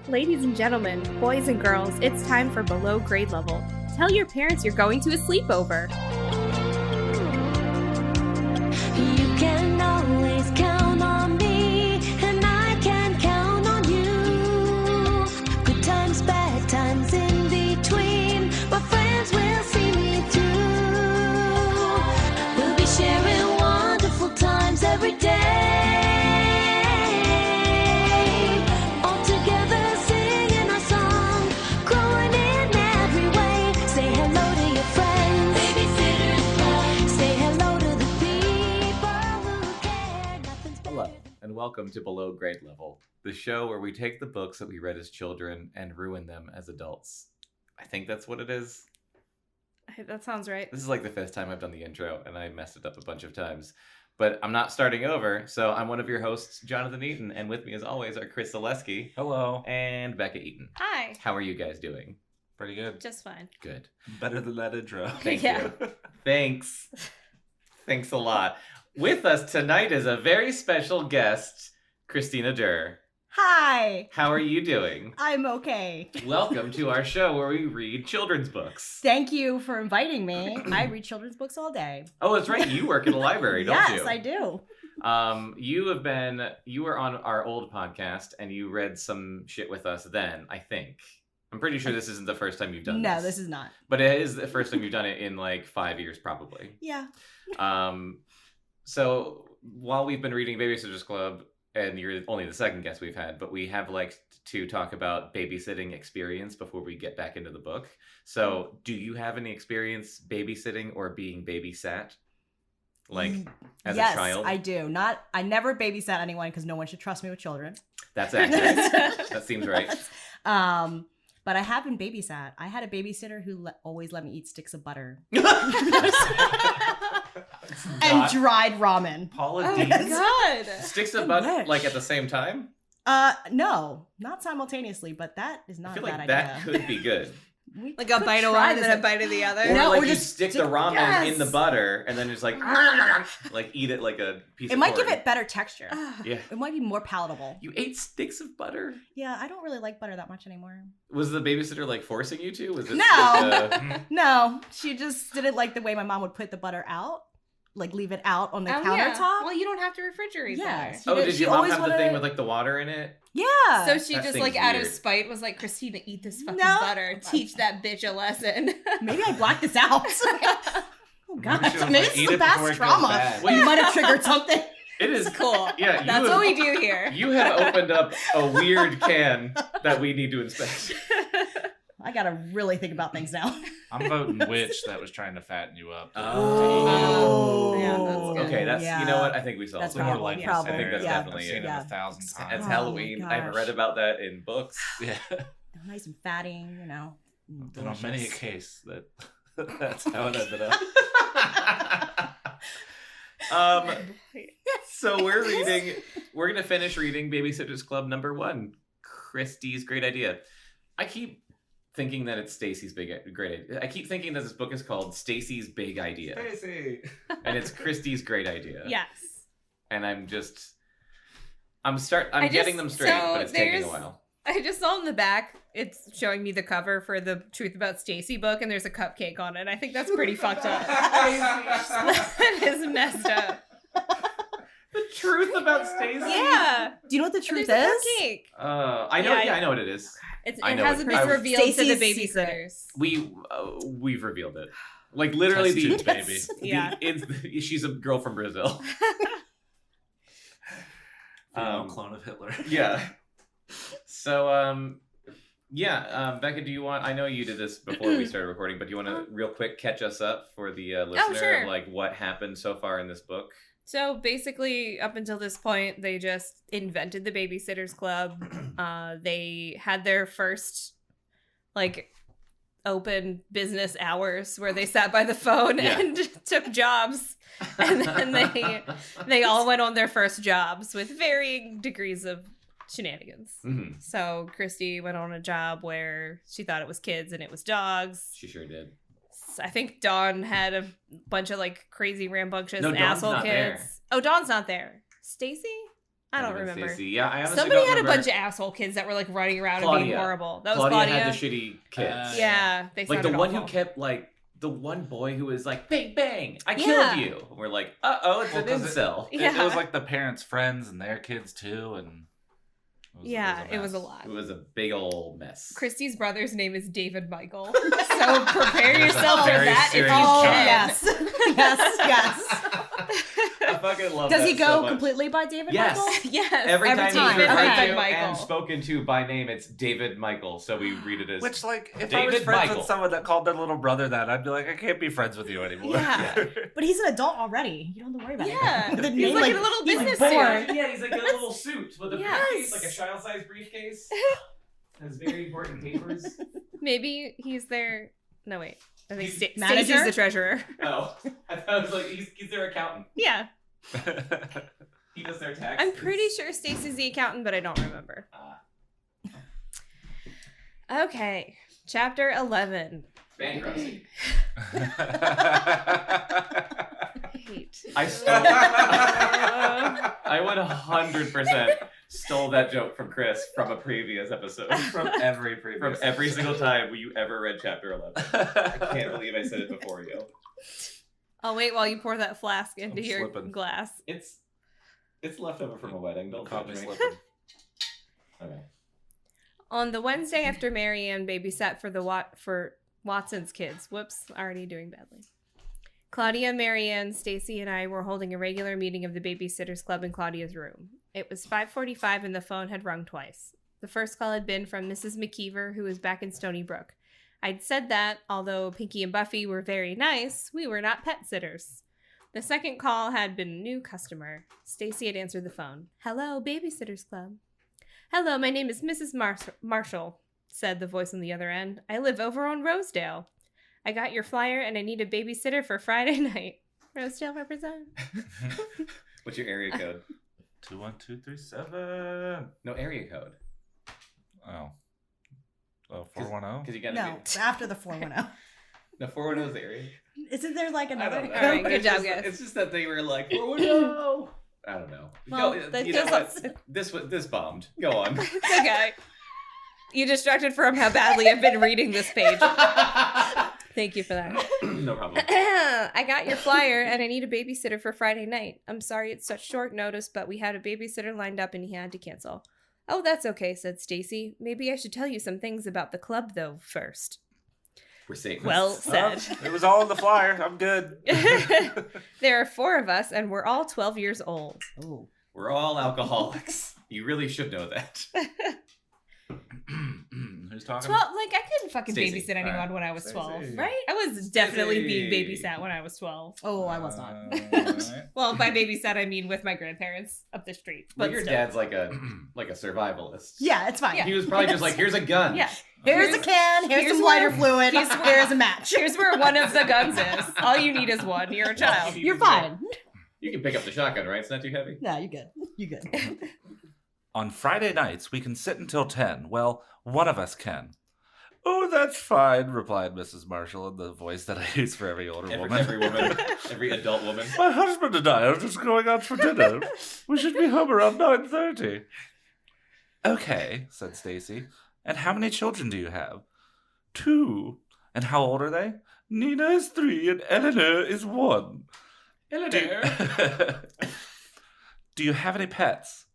Ladies and gentlemen, boys and girls, it's time for Below Grade Level. Tell your parents you're going to a sleepover. You can always count on me, and I can count on you. Good times, bad times in between, my friends will see me through. We'll be sharing wonderful times every day. All together singing our song, growing in every way. Say hello to your friends, Babysitters Club. Say hello to the people who care. Nothing's better. Hello, and welcome to Below Grade Level, the show where we take the books that we read as children and ruin them as adults. I think that's what it is. That sounds right. This is like the fifth time I've done the intro, and I messed it up a bunch of times. But I'm not starting over, so I'm one of your hosts, Jonathan Eaton, and with me as always are Chris Zaleski. Hello. And Bekah Eaton. Hi. How are you guys doing? Pretty good. Just fine. Good. Better than that intro. Thank Yeah. you. Thanks. Thanks a lot. With us tonight is a very special guest, Christina Durr. Hi, How are you doing? I'm okay. Welcome to our show where we read children's books. Thank you for inviting me. I read children's books all day. Oh, that's right. You work at a library, don't you? Yes, I do. You were on our old podcast and you read some shit with us then, I think. I'm pretty sure this isn't the first time you've done this. No, this is not. But it is the first time you've done it in like 5 years, probably. Yeah. So while we've been reading Babysitters Club, and you're only the second guest we've had, but we have liked to talk about babysitting experience before we get back into the book. So do you have any experience babysitting or being babysat? Like as yes, a child? I do. I never babysat anyone because no one should trust me with children. That's accurate. That seems right. But I have been babysat. I had a babysitter who always let me eat sticks of butter and dried ramen. Paula Dean. God. Sticks of butter, wish. like at the same time? No, not simultaneously, but that is I not feel a bad like that idea. could be good. We Like a could bite of try one this and a at- bite of the other? Or No, like we're you just stick the stick- ramen yes. in the butter and then just like eat it like a piece It of might corn. give it better texture. Yeah. It might be more palatable. You ate sticks of butter? Yeah, I don't really like butter that much anymore. Was the babysitter like forcing you to? Was it No. like, No, she just didn't like the way my mom would put the butter out, like leave it out on the Oh, countertop. yeah. Well, you don't have to refrigerate Yeah. that. She did she your mom always have the wanted thing it- with like the water in it? Yeah. So she That just seems like out of weird. spite was like, Christina, eat this fucking No. butter. Teach that bitch a lesson. Maybe I blacked this out. Oh gosh, Maybe she was maybe like, this "Eat is a it past before it goes trauma. bad." Well, You might have triggered something. It is Cool. Yeah, That's what we do here. You have opened up a weird can that we need to inspect. I gotta really think about things now. I'm voting witch that was trying to fatten you up. Oh. Yeah, that's good. Okay, that's Yeah. you know what? I think we solved That's it. more probably, like probably. I think that's yeah. definitely I've seen it. it Yeah. 1,000 It's times. Oh, Halloween. my I've gosh. read about that in books. Yeah. Nice and fatting, you know. And on many a delicious. case that that's how it ended up. So we're gonna finish reading Babysitters Club number 1, Kristy's Great Idea. I keep thinking that it's Stacy's great idea. I keep thinking that this book is called Stacy's Big Idea, Stacy. and it's Kristy's Great Idea. Yes. And I'm I getting just- them straight, so but it's taking a there's- while. I just saw in the back, it's showing me the cover for the Truth About Stacy book, and there's a cupcake on it. I think that's pretty fucked up. That is messed up. The truth about Stacy. Yeah. Do you know what the truth There's a is? cupcake. I know. Yeah, Yeah, I know what it is. It I know hasn't it. been I was- revealed to the Stacy's secret. babysitters. We've revealed it. Like literally Test tube baby. Yes. Yeah. She's a girl from Brazil. Clone of Hitler. Yeah. So Bekah, do you want? I know you did this before we started recording, but do you want to real quick catch us up for the listener sure. of like what happened so far in this book? So basically, up until this point, they just invented the Babysitters Club. They had their first, like, open business hours where they sat by the phone Yeah. and took jobs. And then they all went on their first jobs with varying degrees of shenanigans. Mhm. So Kristy went on a job where she thought it was kids and it was dogs. She sure did. I think Dawn had a bunch of like crazy rambunctious No, Dawn's asshole not kids. there. Oh, Dawn's not there. Stacy? I Might don't have been remember. Stacey. Yeah, I honestly Somebody don't had remember. a bunch of asshole kids that were like running around and being Claudia. horrible. That was Claudia Claudia. had the shitty kids. Yeah, they Like the sounded one awful. who kept like the one boy who was like, bang bang, I Yeah. killed you. And we're like, it's Well, an 'cause incel. It Yeah. was like the parents' friends and their kids too, and It was a mess. lot. It was a big old mess. Kristy's brother's name is David Michael. So prepare yourself for very that if you serious Oh, can. child. yes. I fucking love Does that he go so much. completely by David Yes. Michael? Yes. Every Every time, time. he's referred Okay. to Michael. and spoken to by name, it's David Michael. So we read it as Which, like, if I David was friends Michael. with someone that called their little brother that, I'd be like, I can't be friends with you anymore. Yeah. But he's an adult already. You don't have to worry about Yeah. it. The He's name, like in a little he's business born. suit. Yeah, he's like a little suit with a Yes. briefcase, like a child-sized briefcase. Has very important papers. Maybe he's their. No, wait. I think He's manager? Stacey's the treasurer. Oh, I thought it was like he's their accountant. Yeah. He does their taxes. I'm pretty sure Stacey's the accountant, but I don't remember. Ah. Okay. Chapter 11. Bankruptcy. Hate. I stole. I 100% stole that joke from Chris from a previous episode. From every previous From every episode. single time you ever read chapter 11. I can't believe I said it before you. I'll wait while you pour that flask into I'm your slipping. glass. It's leftover from a wedding. Don't Caught me judge me. slipping. Okay. On the Wednesday after Marianne babysat for Watson's kids. Whoops, already doing badly. Claudia, Marianne, Stacy, and I were holding a regular meeting of the Babysitters Club in Claudia's room. It was 5:45 and the phone had rung twice. The first call had been from Mrs. McKeever, who was back in Stony Brook. I'd said that, although Pinky and Buffy were very nice, we were not pet sitters. The second call had been a new customer. Stacy had answered the phone. Hello, Babysitters Club. Hello, my name is Mrs. Marshall, said the voice on the other end. I live over on Rosedale. I got your flyer and I need a babysitter for Friday night. Rosedale represent. What's your area code? 21237. No, area code. Oh. Oh, 410? Because you gotta No, after the 410. No, 410 is the area. Isn't there like I another don't know. All right, good It's job, just- guys. It's just that they were like, 410. I don't know. Well, Go, that you know goes what? This bombed. Go on. It's okay. You distracted from how badly I've been reading this page. Thank you for that. No problem. I got your flyer and I need a babysitter for Friday night. I'm sorry it's such short notice, but we had a babysitter lined up and he had to cancel. Oh, that's okay, said Stacy. Maybe I should tell you some things about the club, though, first. We're safe. Well said. It was all in the flyer. I'm good. There are 4 of us and we're all 12 years old. Ooh. We're all alcoholics. You really should know that. Who's talking? 12, like, I couldn't fucking Stacey. babysit anyone Alright. when I was 12, Stacey. right? I was definitely being Stacey. babysat when I was 12. Oh, I was not. Alright. Well, by babysat, I mean with my grandparents up the street. But But your still. dad's like a survivalist. Yeah, it's fine. Yeah. He was probably just like, here's a gun. Yeah. Here's a can, here's some lighter fluid, here's a match. Here's where one of the guns is. All you need is one. You're a child. You're fine. You can pick up the shotgun, right? It's not too heavy. No, you're good. You're good. On Friday nights, we can sit until 10. Well, one of us can. Oh, that's fine, replied Mrs. Marshall in the voice that I use for every older woman. Every woman, every adult woman. My husband and I are just going out for dinner. We should be home around 9:30. Okay, said Stacy. And how many children do you have? 2. And how old are they? Nina is 3 and Eleanor is 1. Do you have any pets?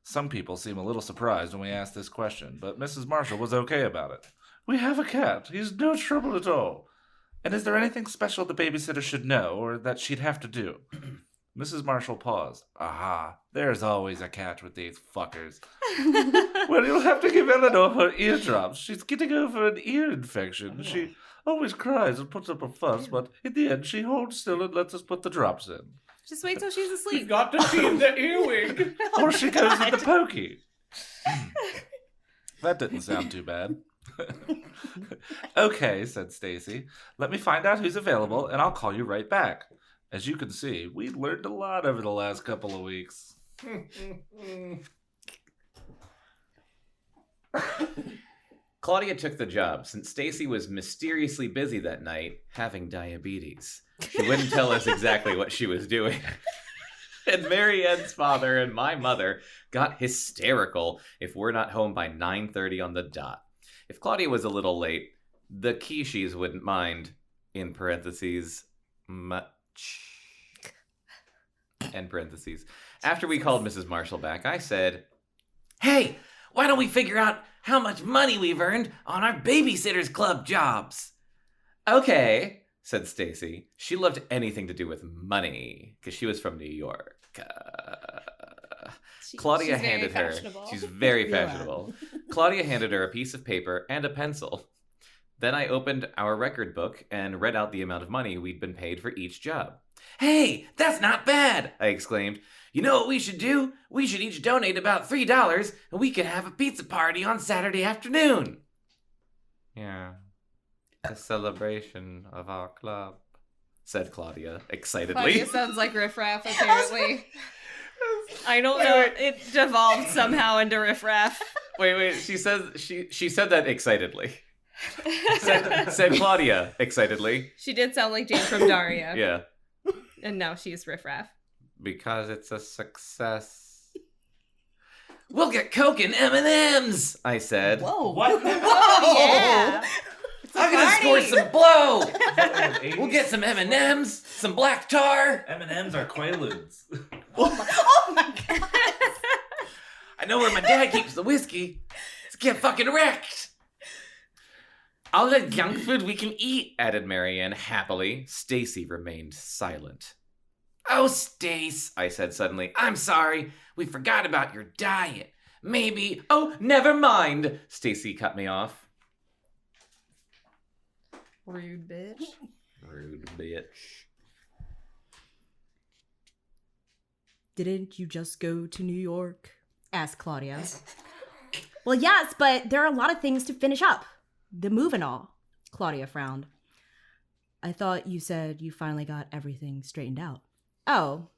Some people seem a little surprised when we ask this question, but Mrs. Marshall was okay about it. We have a cat. He's no trouble at all. And is there anything special the babysitter should know, or that she'd have to do? Mrs. Marshall paused. Aha, there's always a catch with these fuckers. Well, you'll have to give Eleanor her eardrops. She's getting over an ear infection. She always cries and puts up a fuss, but in the end she holds still and lets us put the drops in. Just wait till she's asleep. You've got to see the earwig. Or she goes in the pokey. That didn't sound too bad. Okay, said Stacy. Let me find out who's available, and I'll call you right back. As you can see, we learned a lot over the last couple of weeks. Claudia took the job since Stacy was mysteriously busy that night having diabetes. She wouldn't tell us exactly what she was doing. And Marianne's father and my mother got hysterical if we're not home by 9:30 on the dot. If Claudia was a little late, the Kishis wouldn't mind, in parentheses, much. End parentheses. After we called Mrs. Marshall back, I said, "Hey, why don't we figure out how much money we've earned on our Babysitters Club jobs?" "Okay," said Stacy. She loved anything to do with money, because she was from New York. Claudia she's very handed her. fashionable. She's very Yeah. fashionable. Claudia handed her a piece of paper and a pencil. Then I opened our record book and read out the amount of money we'd been paid for each job. "Hey, that's not bad," I exclaimed. "You know what we should do? We should each donate about $3 and we could have a pizza party on Saturday afternoon." "Yeah, a celebration of our club," said Claudia excitedly. Claudia sounds like riffraff, apparently. I don't know. It devolved somehow into riffraff. Wait. She said that excitedly. Said Claudia excitedly. She did sound like Jane from Daria. Yeah. And now she's riffraff. "Because it's a success." "We'll get Coke and M&Ms," I said. Whoa. What? Whoa. Yeah. I'm gonna score some blow. We'll get some M&Ms, some black tar. M&Ms are Quaaludes. Oh my god. I know where my dad keeps the whiskey. Let's get fucking wrecked. "All the junk food we can eat," added Marianne happily. Stacy remained silent. "Oh, Stace," I said suddenly. "I'm sorry. We forgot about your diet. Maybe..." "Oh, never mind," Stacy cut me off. Rude bitch. Rude bitch. Didn't you just go to New York? Asked Claudia. Well, yes, but there are a lot of things to finish up. The move and all. Claudia frowned. I thought you said you finally got everything straightened out. Oh,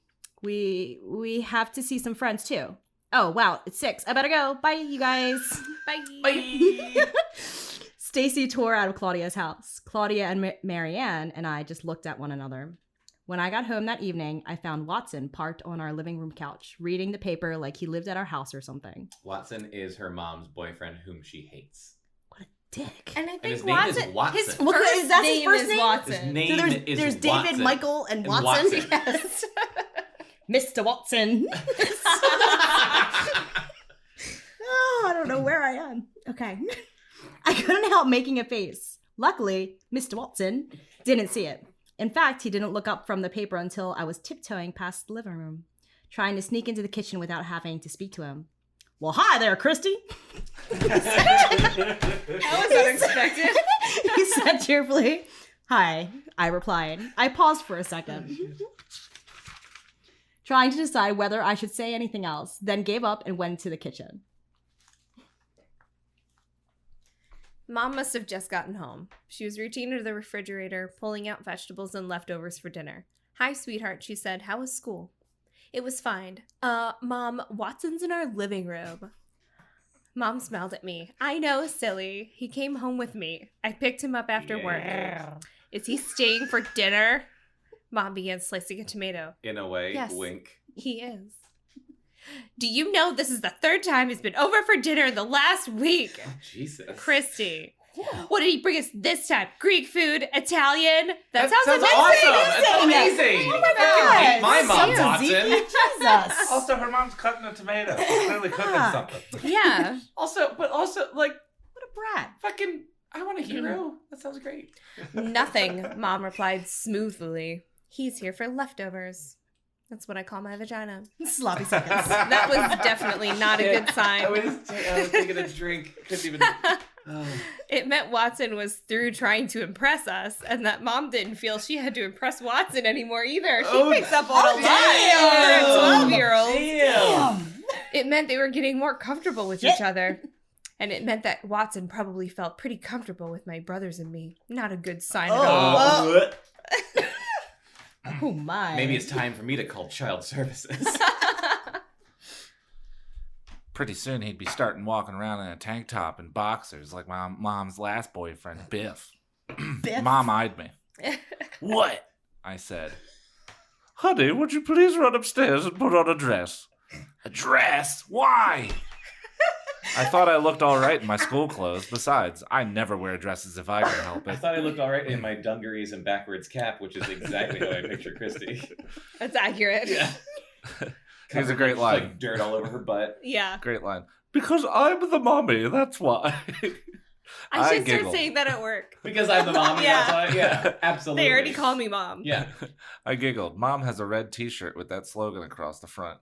we have to see some friends too. Oh, wow, it's 6. I better go. Bye, you guys. Bye. Bye. Stacy tore out of Claudia's house. Claudia and Marianne and I just looked at one another. When I got home that evening, I found Watson parked on our living room couch, reading the paper like he lived at our house or something. Watson is her mom's boyfriend whom she hates. Dick. And I think his name is Watson. His Well, first is that his name first is name? Watson. His name So is there's David, Watson. Michael, and And Watson. Watson. Yes. Mr. Watson. Oh, I don't know where I am. Okay. I couldn't help making a face. Luckily, Mr. Watson didn't see it. In fact, he didn't look up from the paper until I was tiptoeing past the living room, trying to sneak into the kitchen without having to speak to him. Well, hi there, Kristy. That was unexpected. He said cheerfully. Hi, I replied. I paused for a second, trying to decide whether I should say anything else, then gave up and went to the kitchen. Mom must have just gotten home. She was reaching into the refrigerator, pulling out vegetables and leftovers for dinner. "Hi, sweetheart," she said. "How was school?" "It was fine." Mom, Watson's in our living room." Mom smiled at me. "I know, silly. He came home with me. I picked him up after work." "Is he staying for dinner?" Mom began slicing a tomato. In a way, Yes. wink. "He is." "Do you know this is the 3rd time he's been over for dinner in the last week?" Jesus. Kristy. "What did he bring us this time? Greek food? Italian?" That That sounds sounds amazing. awesome. That's amazing. Oh my Fucking God. beat my mom, So Watson. Jesus. Also, her mom's cutting a tomato. She's clearly cooking Fuck. something. Yeah. Also, like, What a brat. fucking, I want a hero. That sounds great. Nothing, Mom replied smoothly. "He's here for leftovers." That's what I call my vagina. Sloppy seconds. That was definitely not a good sign. I was taking a drink. Couldn't even. Oh. It meant Watson was through trying to impress us, and that Mom didn't feel she had to impress Watson anymore either. She Oh, picks up on a lot damn. for a 12-year-old. Damn. It meant they were getting more comfortable with each other. And it meant that Watson probably felt pretty comfortable with my brothers and me. Not a good sign at all. Oh my. Maybe it's time for me to call child services. Pretty soon he'd be starting walking around in a tank top and boxers like my mom's last boyfriend, Biff. Biff. Mom eyed me. What? I said. Honey, would you please run upstairs and put on a dress? A dress? Why? I thought I looked all right in my school clothes. Besides, I never wear dresses if I can help I it. thought I looked all right in my dungarees and backwards cap, which is exactly how I picture Kristy. That's accurate. Yeah. Here's a great line. Like dirt all over her butt. Yeah. Great line. Because I'm the mommy, that's why. I should giggled. start saying that at work. Because I'm the mom. Yeah. Yeah, absolutely. They already call me mom. Yeah. I giggled. Mom has a red t-shirt with that slogan across the front.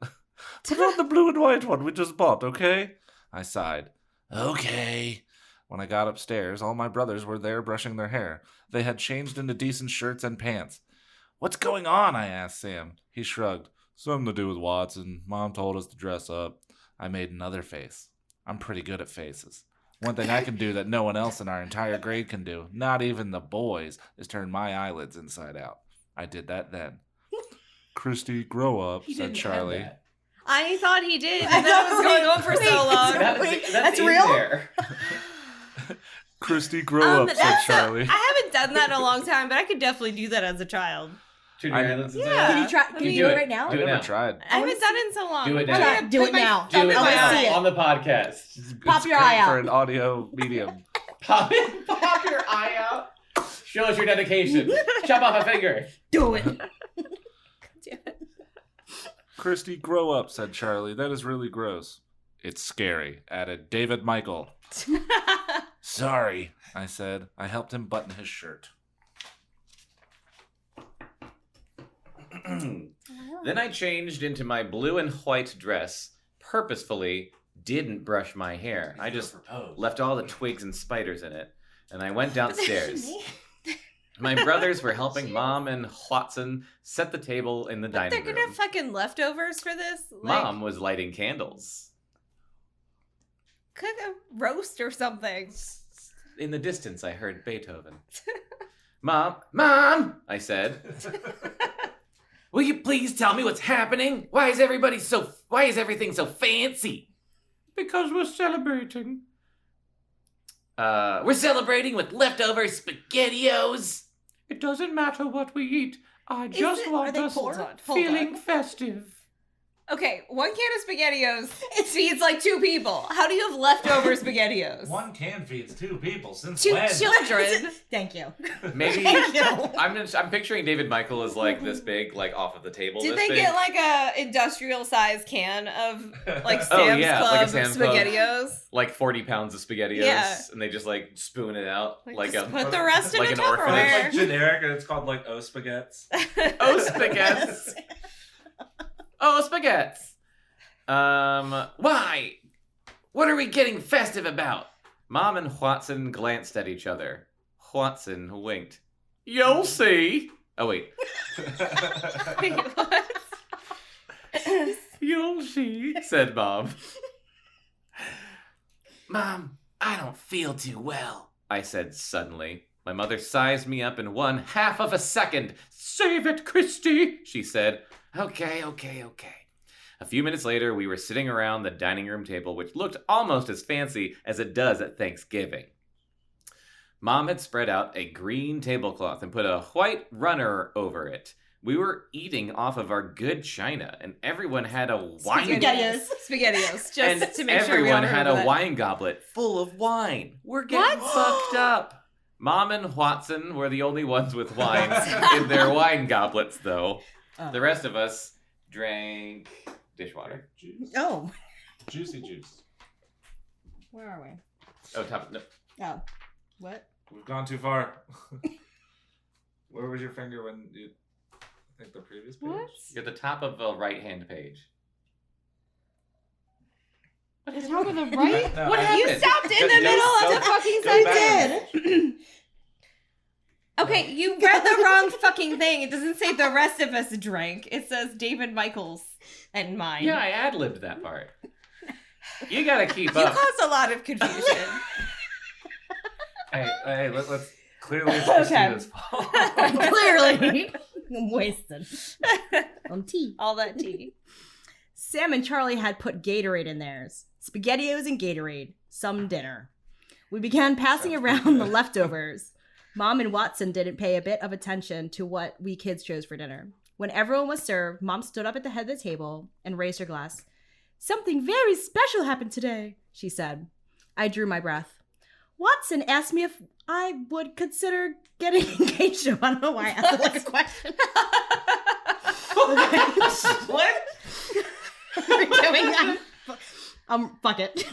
Put on the blue and white one we just bought, okay? I sighed. Okay. When I got upstairs, all my brothers were there brushing their hair. They had changed into decent shirts and pants. What's going on? I asked Sam. He shrugged. Something to do with Watson. Mom told us to dress up. I made another face. I'm pretty good at faces. One thing I can do that no one else in our entire grade can do, not even the boys, is turn my eyelids inside out. I did that then. Kristy, grow up, He said didn't Charlie. have that. I thought he did, I and that was know, going on for so long. That's in real? There. Kristy, grow up, said Charlie. I haven't done that in a long time, but I could definitely do that as a child. Turn your I- eyelids Yeah. inside Can you try? I Can you mean, do it do right now? Do I it never now. tried. I haven't done it in so long. Do it now. I'm gonna Do put it my now. thumb Do in it my now. eye. see it. on the podcast. Pop It's your great eye out. for an audio medium. Pop your eye out. Show us your dedication. Chop off a finger. Do it. Damn it. Kristy, grow up, said Charlie. That is really gross. It's scary, added David Michael. Sorry, I said. I helped him button his shirt. Then I changed into my blue and white dress, purposefully didn't brush my hair. I just left all the twigs and spiders in it, and I went downstairs. My brothers were helping Mom and Watson set the table in the They're dining gonna room. have fucking leftovers for this? Mom was lighting candles. Cook a roast or something. In the distance, I heard Beethoven. Mom, I said. Will you please tell me what's happening? Why is everything so fancy? Because we're celebrating. We're celebrating with leftover SpaghettiOs. It doesn't matter what we eat. I just are want they us poor? Hold feeling on. festive. Okay, 1 can of SpaghettiOs. It feeds like 2 people. How do you have leftover SpaghettiOs? One can feeds 2 people. Since 2 children. Thank you. Maybe Thank you. I'm picturing David Michael as like this big, like off of the table. Did this they big. get like a industrial size can of like Sam's Oh, yeah, Club like a Sam's Club. SpaghettiOs? like 40 pounds of SpaghettiOs, Yeah. and they just like spoon it out like just a put the rest in like a an orphanage. Tupperware. Like generic, and it's called like O Spaghettis. Oh spaghettis. Oh spaghettis. Why? What are we getting festive about? Mom and Watson glanced at each other. Watson winked. You'll see. Oh wait. Wait, what? You'll see, said Mom. Mom, I don't feel too well, I said suddenly. My mother sized me up in 1/2 of a second. Save it, Kristy, she said. Okay. A few minutes later, we were sitting around the dining room table, which looked almost as fancy as it does at Thanksgiving. Mom had spread out a green tablecloth and put a white runner over it. We were eating off of our good china, and everyone had a wine. SpaghettiOs. Just And to make sure we everyone all had remember a that. wine goblet full of wine. We're getting What? fucked up. Mom and Watson were the only ones with wine in their wine goblets, though. Oh. The rest of us drank dishwater. Juice. Oh. Juicy juice. Where are we? Oh, top. No. Oh. What? We've gone too far. Where was your finger when you... I think the previous page? What? You're at the top of the right-hand page. The top of the right? No, What I- happened? You stopped in Go- the go- middle of go- the fucking go back. sentence. Okay, you read the wrong fucking thing. It doesn't say the rest of us drank. It says David Michaels and mine. Yeah, I ad-libbed that part. You gotta keep You up. caused a lot of confusion. Hey, let's... Clearly it's Okay. Christina's fault. Clearly. I'm wasted. On tea. All that tea. Sam and Charlie had put Gatorade in theirs. SpaghettiOs and Gatorade. Some dinner. We began passing Sounds around pretty the good. leftovers. Mom and Watson didn't pay a bit of attention to what we kids chose for dinner. When everyone was served, Mom stood up at the head of the table and raised her glass. "Something very special happened today," she said. I drew my breath. "Watson asked me if I would consider getting engaged to him." I don't know why I asked it like a question. What? We're doing that. Fuck it.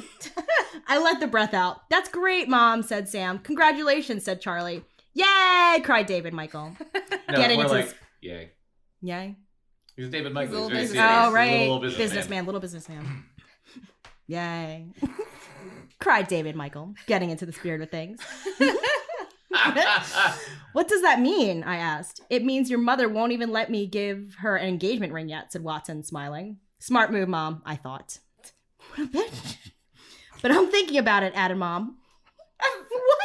I let the breath out. "That's great, Mom," said Sam. "Congratulations," said Charlie. "Yay!" cried David Michael. No, Getting more into like, his- yay. Yay. He's David Michael. He's a He's very little serious. Oh, He's a right. little businessman. Little businessman. Yay. Cried David Michael, getting into the spirit of things. "What does that mean?" I asked. "It means your mother won't even let me give her an engagement ring yet," said Watson, smiling. "Smart move, Mom," I thought. What a bitch. "But I'm thinking about it," added Mom. What?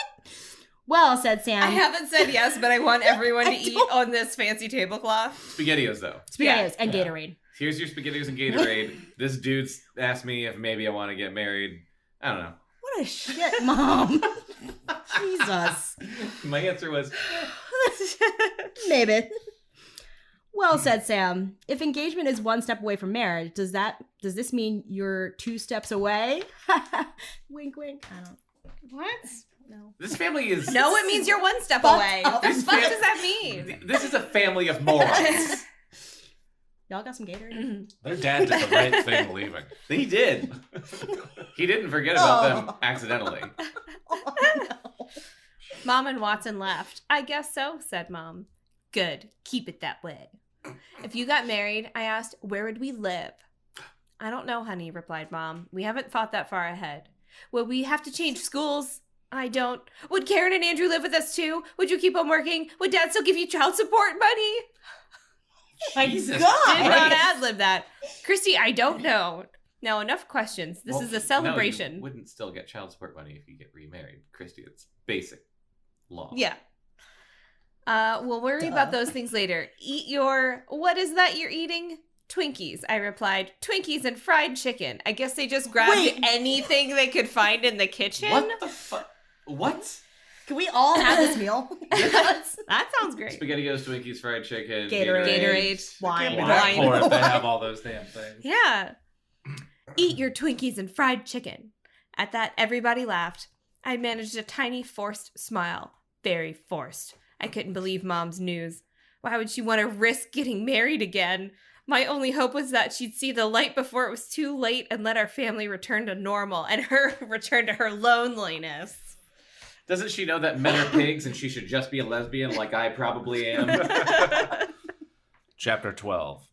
"Well," said Sam. I haven't said yes, but I want everyone to I eat don't- on this fancy tablecloth. SpaghettiOs, though. SpaghettiOs and Yeah. Gatorade. Here's your SpaghettiOs and Gatorade. This dude's asked me if maybe I want to get married. I don't know. What a shit, Mom. Jesus. My answer was, Maybe. "Well," said Sam, "if engagement is one step away from marriage, does this mean you're 2 steps away?" Wink, wink. I don't. What? No. this family is... No, it means you're one step Fuck away. up. What the This fuck fam- does that mean? This is a family of morons. Y'all got some Gatorade? Their dad did the right thing leaving. He did. He didn't forget about them accidentally. Oh, no. Mom and Watson laughed. "I guess so," said Mom. "Good. Keep it that way." "If you got married," I asked, "where would we live?" "I don't know, honey," replied Mom. "We haven't thought that far ahead." "Will we have to change schools?" "I don't." "Would Karen and Andrew live with us too? Would you keep on working? Would Dad still give you child support money?" Jesus Did not Christ. ad-lib that. Kristy, I don't know. Now, enough questions. This Well, is a celebration. No, you wouldn't still get child support money if you get remarried. Kristy, it's basic law. Yeah. We'll worry about those things later. Eat your... What is that you're eating? Twinkies, I replied. Twinkies and fried chicken. I guess they just grabbed Wait. anything they could find in the kitchen. What the fuck? What? Can we all have this meal? That sounds great. SpaghettiOs, Twinkies, fried chicken, Gatorade. Wine. Can't be Wine. that poor if they have all those damn things. Yeah. Eat your Twinkies and fried chicken. At that, everybody laughed. I managed a tiny forced smile. Very forced. I couldn't believe Mom's news. Why would she want to risk getting married again? My only hope was that she'd see the light before it was too late and let our family return to normal and her return to her loneliness. Doesn't she know that men are pigs and she should just be a lesbian like I probably am? Chapter 12.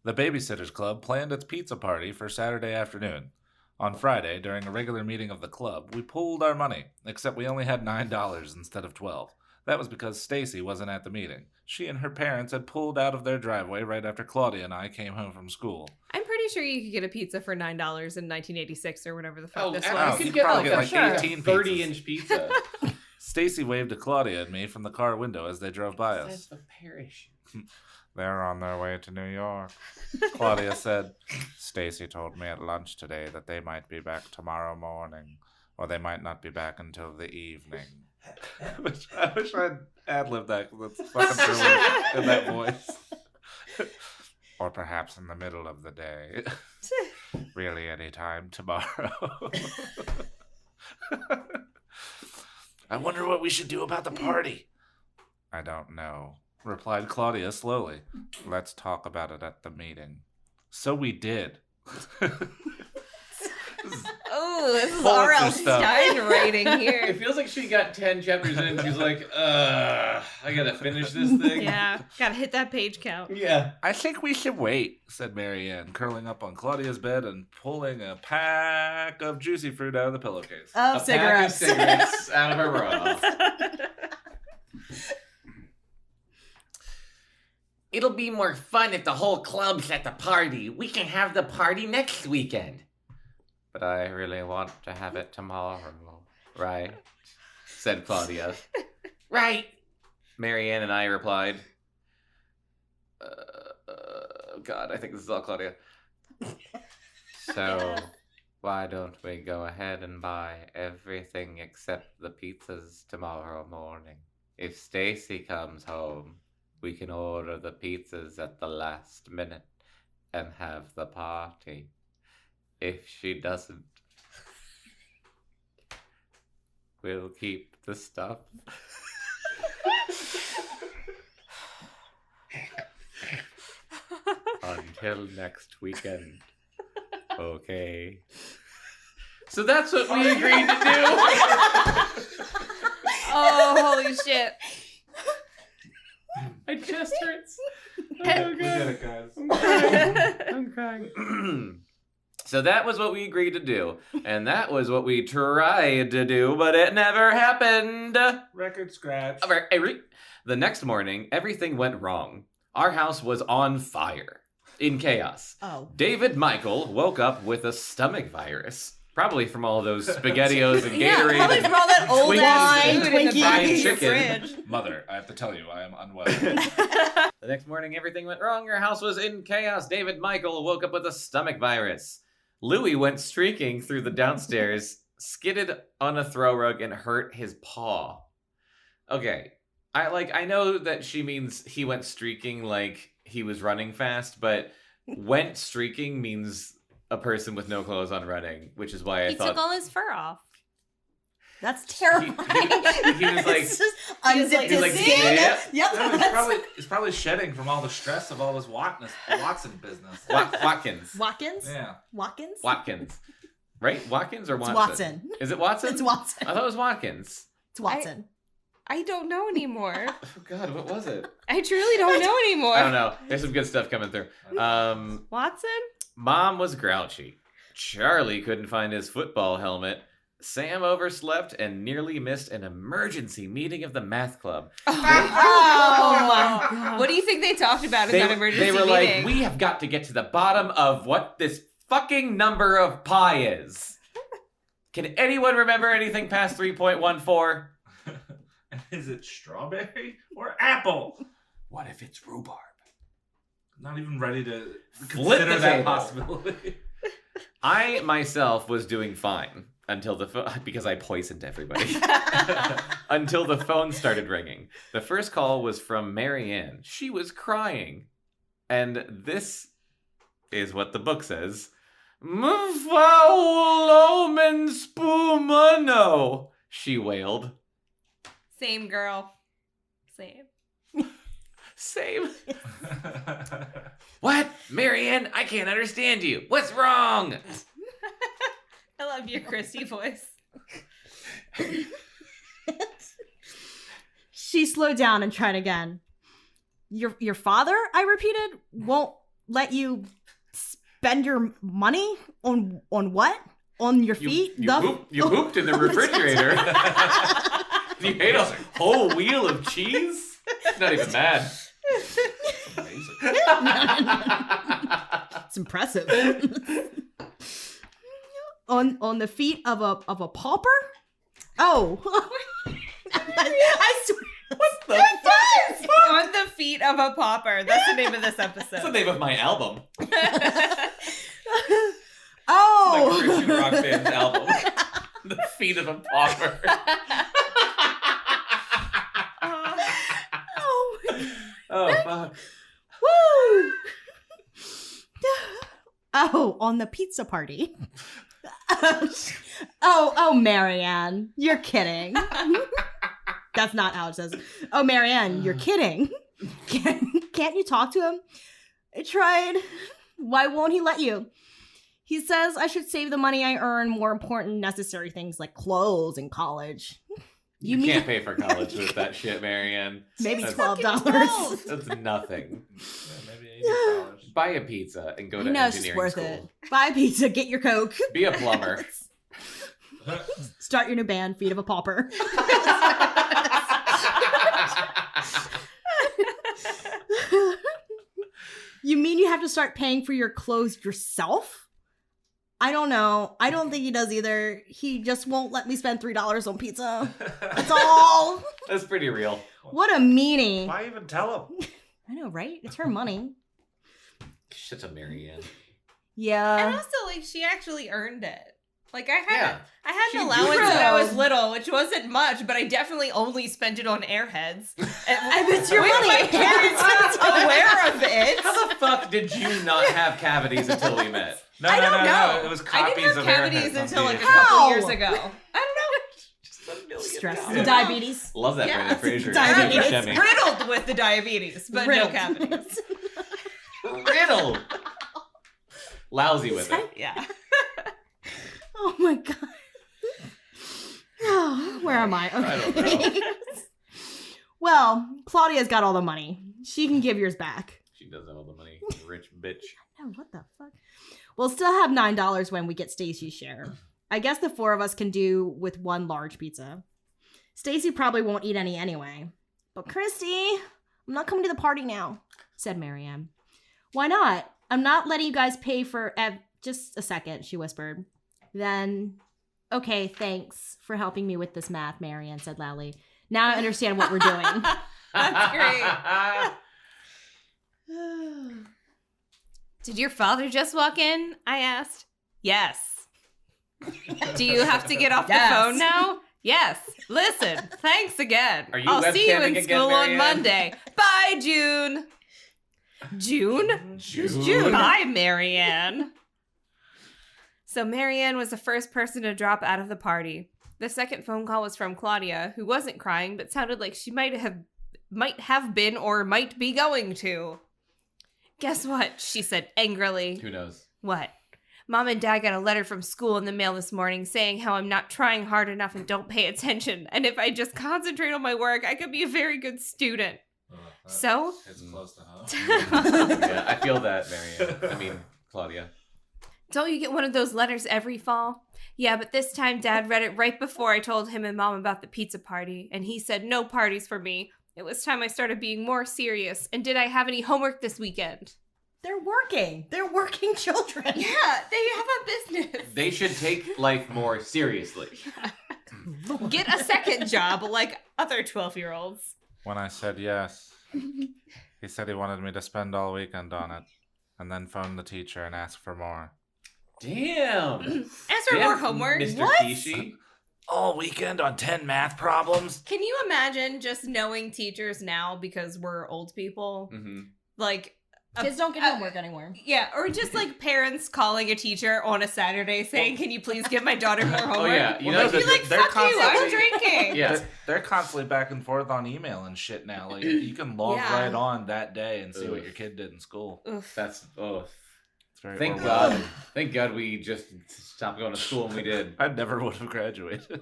The Babysitters Club planned its pizza party for Saturday afternoon. On Friday, during a regular meeting of the club, we pooled our money, except we only had $9 instead of $12. That was because Stacy wasn't at the meeting. She and her parents had pulled out of their driveway right after Claudia and I came home from school. I'm pretty sure you could get a pizza for $9 in 1986 or whatever the fuck Oh, this and was. you you could get probably like, get like a 18 30-inch pizza. Stacy waved to Claudia and me from the car window as they drove by us. That's a parachute. They're on their way to New York, Claudia said. Stacy told me at lunch today that they might be back tomorrow morning, or they might not be back until the evening. I wish I'd ad-lib that, because that's fucking true in that voice. Or perhaps in the middle of the day. Really any time tomorrow. I wonder what we should do about the party. I don't know, replied Claudia slowly. Let's talk about it at the meeting. So we did. Oh, this is Pulitzer R.L. stuff. Stein writing It here. feels like she got 10 chapters in and she's like, I gotta finish this thing. Yeah, gotta hit that page count. Yeah. I think we should wait, said Mary Ann, curling up on Claudia's bed and pulling a pack of juicy fruit out of the pillowcase. Of A pack of cigarettes. cigarettes out of her bra. It'll be more fun if the whole club's at the party. We can have the party next weekend. But I really want to have it tomorrow, right? Said Claudia. Right, Marianne and I replied. God, I think this is all Claudia. So, why don't we go ahead and buy everything except the pizzas tomorrow morning? If Stacy comes home, we can order the pizzas at the last minute and have the party. If she doesn't, we'll keep the stuff. Until next weekend. Okay. So that's what we agreed to do. Oh, holy shit. My chest hurts. We did it, guys. I'm crying. So that was what we agreed to do. And that was what we tried to do, but it never happened. Record scratch. The next morning, everything went wrong. Our house was on fire. In chaos. Oh. David Michael woke up with a stomach virus. Probably from all those SpaghettiOs and Gatorade. Probably from all that old Twinkies ass and food in the back of Twinkies. your Chicken. fridge. Mother, I have to tell you, I am unwell. The next morning, everything went wrong. Our house was in chaos. David Michael woke up with a stomach virus. Louis went streaking through the downstairs, skidded on a throw rug, and hurt his paw. Okay, I know that she means he went streaking like he was running fast, but went streaking means a person with no clothes on running, which is why I He thought took all his fur off. That's terrifying. he was like- It's just unzipped he was his like, skin. yeah. Yep. No, he's probably shedding from all the stress of all this Watson business. Watkins. Watkins? Yeah. Watkins? Watkins. Right? Watkins or It's Watson? Watson. Is it Watson? It's Watson. I thought it was Watkins. It's Watson. I don't know anymore. Oh God, what was it? I truly don't know anymore. I don't know. There's some good stuff coming through. Watson? Mom was grouchy. Charlie couldn't find his football helmet. Sam overslept and nearly missed an emergency meeting of the math club. Oh my God. What do you think they talked about in that emergency they were meeting? like, we have got to get to the bottom of what this fucking number of pi is. Can anyone remember anything past 3.14? Is it strawberry or apple? What if it's rhubarb? Not even ready to Flip consider the that table. possibility. I myself was doing fine until because I poisoned everybody. Until the phone started ringing. The first call was from Marianne. She was crying. And this is what the book says. Foul omen spumano, she wailed. Same girl. Same. Same. What? Marianne, I can't understand you. What's wrong? I love your Kristy voice. She slowed down and tried again. Your father, I repeated, won't let you spend your money on what? On your feet? You pooped in the refrigerator. You ate a whole wheel of cheese? It's not even mad. Amazing. It's impressive. on the feet of a pauper? Oh. I swear. What the fuck? On the feet of a pauper. That's the name of this episode. That's the name of my album. Oh. My Christian rock band album. The feet of a pauper. Oh. Oh, fuck. Woo! Oh, on the pizza party. Oh, Marianne, you're kidding. That's not how it says. Oh, Marianne, you're kidding. Can't you talk to him? I tried. Why won't he let you? He says I should save the money I earn more important, necessary things like clothes in college. You can't pay for college with that shit, Marianne. Maybe That's- $12. That's nothing. Yeah, maybe $80. Buy a pizza and go to No, it's just engineering worth school. it. Buy a pizza, get your Coke. Be a plumber. Start your new band, Feet of a Pauper. You mean you have to start paying for your clothes yourself? I don't know. I don't think he does either. He just won't let me spend $3 on pizza. That's all. That's pretty real. What a meanie. Why even tell him? I know, right? It's her money. Shit to Marianne. And Yeah. also, like, she actually earned it. Like, I had She an allowance when I was drove. little, which wasn't much, but I definitely only spent it on airheads. And it's your When money. my parents weren't aware of it. How the fuck did you not have cavities until we met? No, I don't know. It was I copies didn't have of cavities Airheads on until like a VHS. couple How? years ago. I don't know. Stress. Yeah. Diabetes. Love that Yeah, Brendan Fraser. diabetes. Buscemi. Riddled with the diabetes, but Riddled. no cavities. Riddled. Lousy with it. Yeah. Oh my god. Oh, where am I? I don't Okay. know. Well, Claudia's got all the money. She can give yours back. She does have all the money. Rich bitch. Oh, what the fuck? We'll still have $9 when we get Stacy's share. I guess the 4 of us can do with 1 large pizza. Stacy probably won't eat any anyway. But Kristy, I'm not coming to the party now, said Marianne. Why not? I'm not letting you guys pay for just a second, she whispered. Then, okay, thanks for helping me with this math, Marianne said loudly. Now I understand what we're doing. That's great. Did your father just walk in? I asked. Yes. Do you have to get off Yes. the phone now? Yes. Listen, thanks again. Are you I'll see you webcamming in again, school on Marianne? Monday. Bye, June. June? June. June? Bye, Marianne. So Marianne was the first person to drop out of the party. The second phone call was from Claudia, who wasn't crying, but sounded like she might have been or might be going to. Guess what? She said angrily. Who knows? What? Mom and Dad got a letter from school in the mail this morning saying how I'm not trying hard enough and don't pay attention. And if I just concentrate on my work, I could be a very good student. So? It's close to home. Yeah, I feel that, Claudia. Don't you get one of those letters every fall? Yeah, but this time Dad read it right before I told him and Mom about the pizza party. And he said no parties for me. It was time I started being more serious. And did I have any homework this weekend? They're working. They're working children. Yeah, they have a business. They should take life more seriously. Get a second job like other 12-year-olds. When I said yes, he said he wanted me to spend all weekend on it, and then phone the teacher and ask for more. Damn. Ask for more homework. Mr. What? Kishi. All weekend on 10 math problems? Can you imagine just knowing teachers now because we're old people? Mm-hmm. Like, Kids don't get homework anymore. yeah, or just like parents calling a teacher on a Saturday saying, "Can you please give my daughter more homework?" Oh yeah, you Well, know I'd be the- like, they're "Fuck you, I'm constantly- drinking." Yeah. They're constantly back and forth on email and shit now. Like, you can log Yeah. right on that day and see what Ugh. your kid did in school. Oof. That's It's very thank Orwell. God. Thank God we just stopped going to school and we did. I never would have graduated.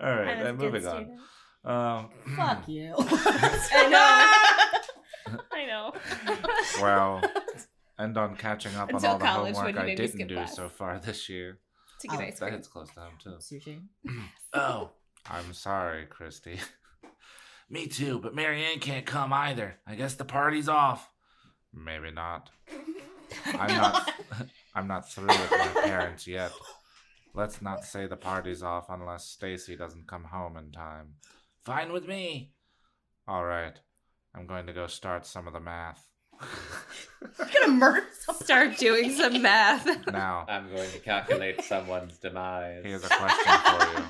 All right, I was a and good moving student. on. Fuck you. I know. I know. Well, and on catching up on Until all the college, when homework you I made me didn't skip do class. so far this year. To get Oh, ice That cream. hits close to home, too. Sushi. Oh, I'm sorry, Kristy. Me too, but Marianne can't come either. I guess the party's off. Maybe not. I'm not through with my parents yet. Let's not say the party's off unless Stacy doesn't come home in time. Fine with me. All right. I'm going to go start some of the math. You're gonna murder someone. Start doing some math. Now, I'm going to calculate someone's demise. here's a question for you.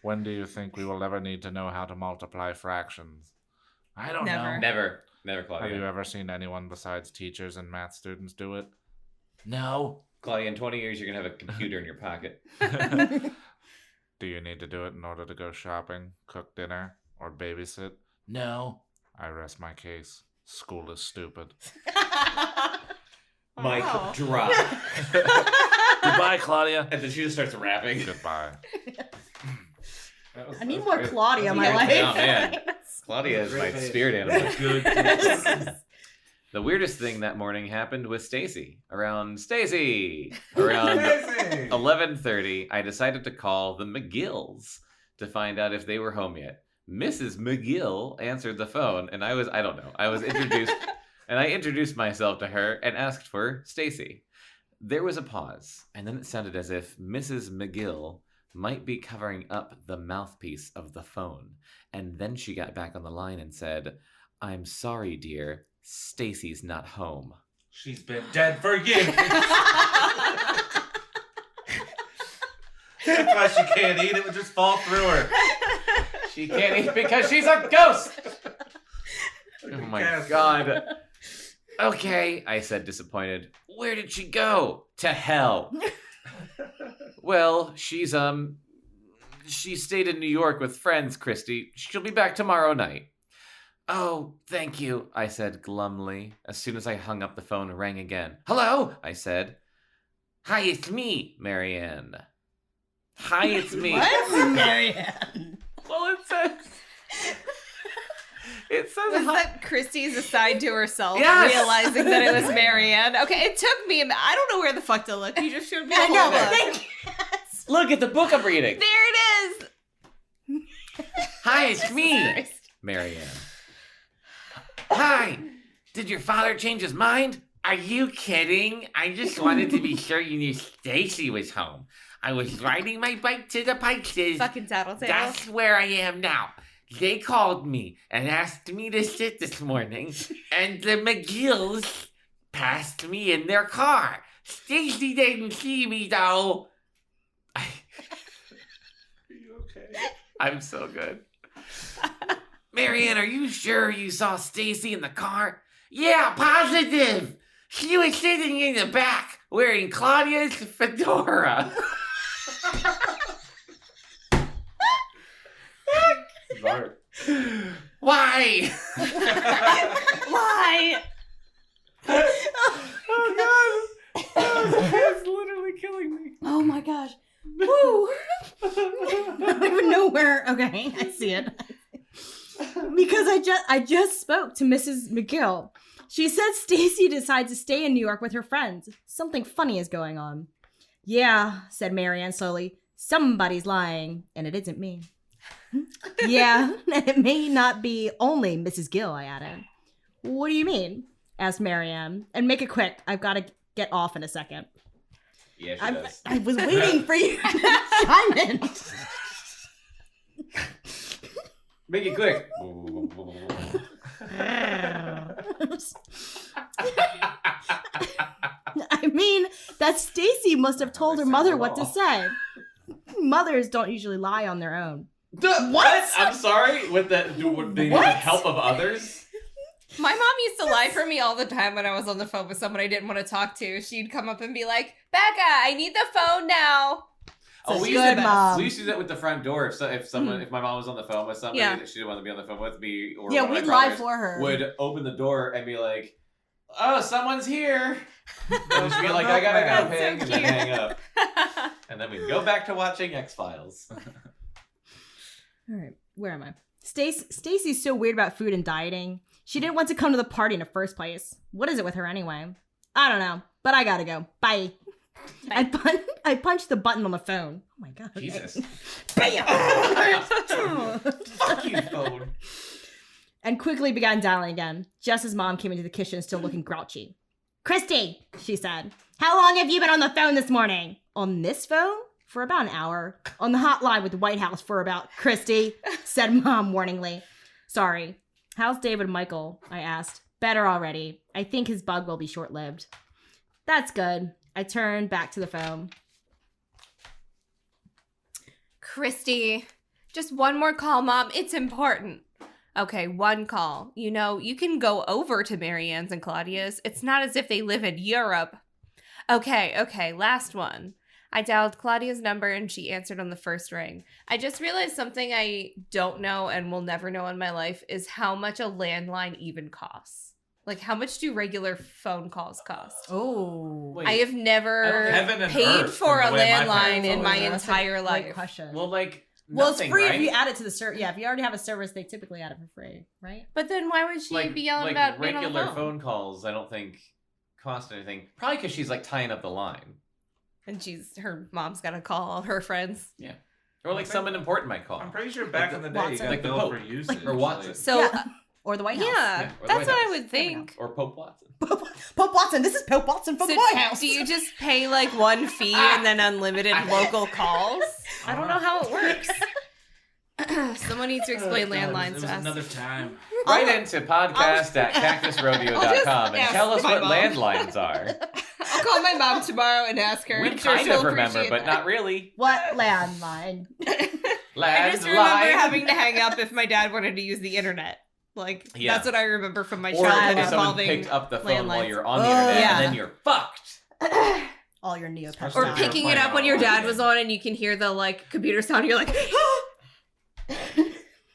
When do you think we will ever need to know how to multiply fractions? I don't Never. know. Never, Have you Claudia. ever seen anyone besides teachers and math students do it? No. Claudia, in 20 years, you're going to have a computer in your pocket. Do you need to do it in order to go shopping, cook dinner, or babysit? No. I rest my case. School is stupid. Mic Wow. drop. Goodbye, Claudia. And then she just starts rapping. Goodbye. I need more Claudia in my Yeah, life. oh, man. Claudia is my spirit animal. Good. The weirdest thing that morning happened with Stacy. Around 11:30, I decided to call the McGills to find out if they were home yet. Mrs. McGill answered the phone, and I was introduced, and I introduced myself to her and asked for Stacy. There was a pause, and then it sounded as if Mrs. McGill might be covering up the mouthpiece of the phone. And then she got back on the line and said, "I'm sorry, dear. Stacy's not home." She's been dead for years. That's why she can't eat. It would just fall through her. She can't eat because she's a ghost. Oh my god. Okay, I said, disappointed. Where did she go? To hell. Well, she stayed in New York with friends, Kristy. She'll be back tomorrow night. Oh, thank you, I said glumly. As soon as I hung up, the phone rang again. Hello, I said. Hi, it's me, Marianne. Hi, it's me. What? Marianne. Well, it says... It says... Was that Kristy's aside to herself, Yes! realizing that it was Marianne? Okay, it took me I don't know where the fuck to look. You just showed me I the know. book. Thank you. Look at the book I'm reading. There it is! Hi, it's me, Christ. Marianne. Hi. Did your father change his mind? Are you kidding? I just wanted to be sure you knew Stacy was home. I was riding my bike to the Pikes. Fucking tattletale. That's where I am now. They called me and asked me to sit this morning, and the McGills passed me in their car. Stacy didn't see me, though. Are you okay? I'm so good. Marianne, are you sure you saw Stacy in the car? Yeah, positive. She was sitting in the back wearing Claudia's fedora. Bart. Why? Why? Oh god. It's literally killing me. Oh my gosh. Woo. I don't even know where. Okay, I see it. Because I just spoke to Mrs. McGill. She said Stacy decided to stay in New York with her friends. Something funny is going on. Yeah, said Marianne slowly. Somebody's lying, and it isn't me. Yeah, and it may not be only Mrs. Gill, I added. What do you mean? Asked Marianne. And make it quick. I've got to get off in a second. Yeah, she does. I was waiting for you to chime in. Make it quick. I mean, that Stacy must have told her mother what to say. Mothers don't usually lie on their own. What? I'm sorry? With the help of others? My mom used to lie for me all the time when I was on the phone with someone I didn't want to talk to. She'd come up and be like, Bekah, I need the phone now. Oh, we good mom. used to do that with the front door. If my mom was on the phone with somebody Yeah. that she didn't want to be on the phone with me, or Yeah, one of my we'd lie brothers for her. would open the door and be like, "Oh, someone's here." And she'd be like, "I gotta go, That's so Pig," and then cute. hang up. And then we'd go back to watching X-Files. All right, where am I? Stacy's so weird about food and dieting. She didn't want to come to the party in the first place. What is it with her anyway? I don't know, but I gotta go. Bye. I punched the button on the phone. Oh my god. Jesus. Bam! Fuck you, phone. And quickly began dialing again. Jess's mom came into the kitchen still looking grouchy. Kristy, she said, how long have you been on the phone this morning? On this phone? For about an hour. On the hotline with the White House for about... Kristy, said Mom warningly. Sorry. How's David Michael? I asked. Better already. I think his bug will be short-lived. That's good. I turned back to the phone. Kristy, just one more call, Mom. It's important. Okay, one call. You know, you can go over to Marianne's and Claudia's. It's not as if they live in Europe. Okay, last one. I dialed Claudia's number and she answered on the first ring. I just realized something I don't know and will never know in my life is how much a landline even costs. Like, how much do regular phone calls cost? Oh. Wait, I have never Heaven and paid earth for a from the way my landline parents in my always asked. entire Great life. question. well, like, Well, nothing, it's free right? if you add it to the service. Yeah, if you already have a service, they typically add it for free, right? But then why would she be yelling about being on the regular phone? phone calls, I don't think cost anything. Probably because she's like tying up the line. And her mom's got to call all her friends. Yeah. Or like someone important might call. I'm pretty sure back in the day you Watson. got Like the billed Pope. for usage. Or Watson. So, Yeah. Or the White House. yeah, Yeah, or the that's White what I House. would think. Or Pope Watson. Pope Watson. This is Pope Watson from So the White House. do you just pay like one fee and then unlimited local calls? I don't know how it works. Someone needs to explain landlines It to was us. another time. Write into podcast at cactusrodeo.com and ask tell us my what mom. landlines are. I'll call my mom tomorrow and ask her. We I'm sure kind she'll of remember, appreciate but that. not really. What landline? I just remember having to hang up if my dad wanted to use the internet. Like, Yeah. that's what I remember from my Or childhood if someone involving picked up the phone while landlines. you're on the Oh, internet, yeah. and then you're fucked. All your Neopets. Or Or picking it playing up when your online dad was on and you can hear the, like, computer sound. You're like,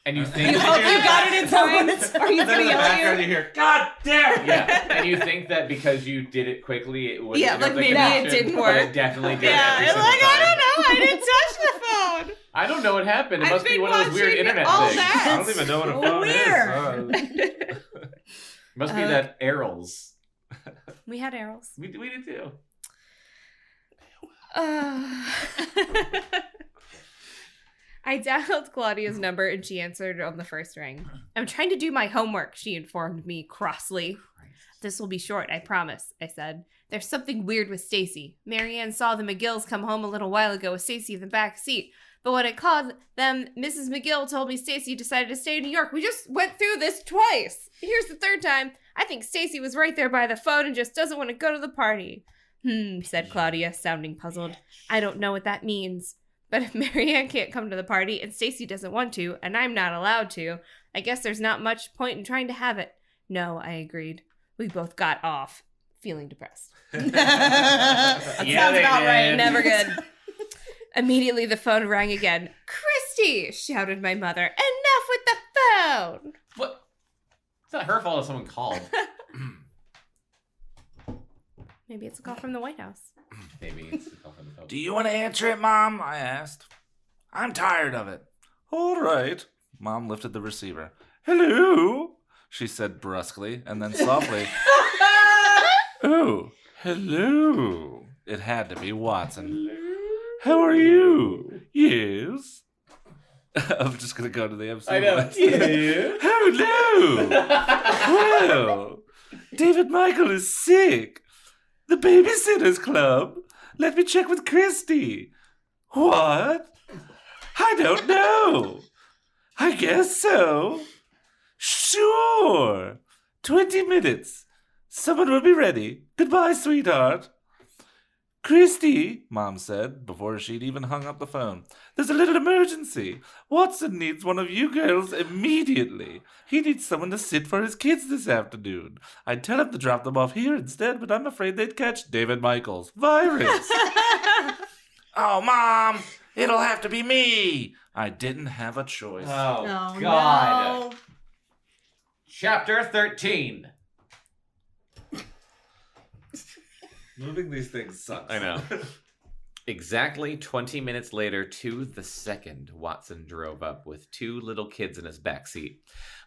And you think you hope you got it in time. Or he's Then going in to the yell background at you you. hear, God damn it! Yeah, and you think that because you did it quickly, it would Yeah, like, maybe it didn't But work. it definitely did. Yeah, every it's single like, time. I don't know. I didn't touch the phone. I don't know what happened. It I've must be been one of those weird watching internet all things. that. I don't even know what a So phone weird. is. Must be that Errol's. We had arrows. We did too. I dialed Claudia's number and she answered on the first ring. I'm trying to do my homework, she informed me crossly. This will be short, I promise, I said. There's something weird with Stacy. Marianne saw the McGills come home a little while ago with Stacy in the back seat. But when I called them, Mrs. McGill told me Stacy decided to stay in New York. We just went through this twice. Here's the third time. I think Stacy was right there by the phone and just doesn't want to go to the party. Said Claudia, sounding puzzled. I don't know what that means. But if Marianne can't come to the party and Stacy doesn't want to, and I'm not allowed to, I guess there's not much point in trying to have it. No, I agreed. We both got off, feeling depressed. That sounds they about did. right. Never good. Immediately the phone rang again. Kristy, shouted my mother. Enough with the phone. What? It's not her fault if someone called. Maybe it's a call from the White House. Maybe it's the call from the phone. Do you want to answer it, Mom? I asked. I'm tired of it. All right. Mom lifted the receiver. Hello, she said brusquely, and then softly, Oh, hello. It had to be Watson. How are you? Yes. I'm just going to go to the MC. I know. voice. Yeah. Hello. Well, David Michael is sick. The Babysitters Club. Let me check with Kristy. What? I don't know. I guess so. Sure. 20 minutes. Someone will be ready. Goodbye, sweetheart. Kristy, Mom said, before she'd even hung up the phone. There's a little emergency. Watson needs one of you girls immediately. He needs someone to sit for his kids this afternoon. I'd tell him to drop them off here instead, but I'm afraid they'd catch David Michael's virus. Oh, Mom, it'll have to be me. I didn't have a choice. Oh, Oh, God. no. Chapter 13. Moving these things sucks. I know. Exactly 20 minutes later, to the second, Watson drove up with two little kids in his backseat.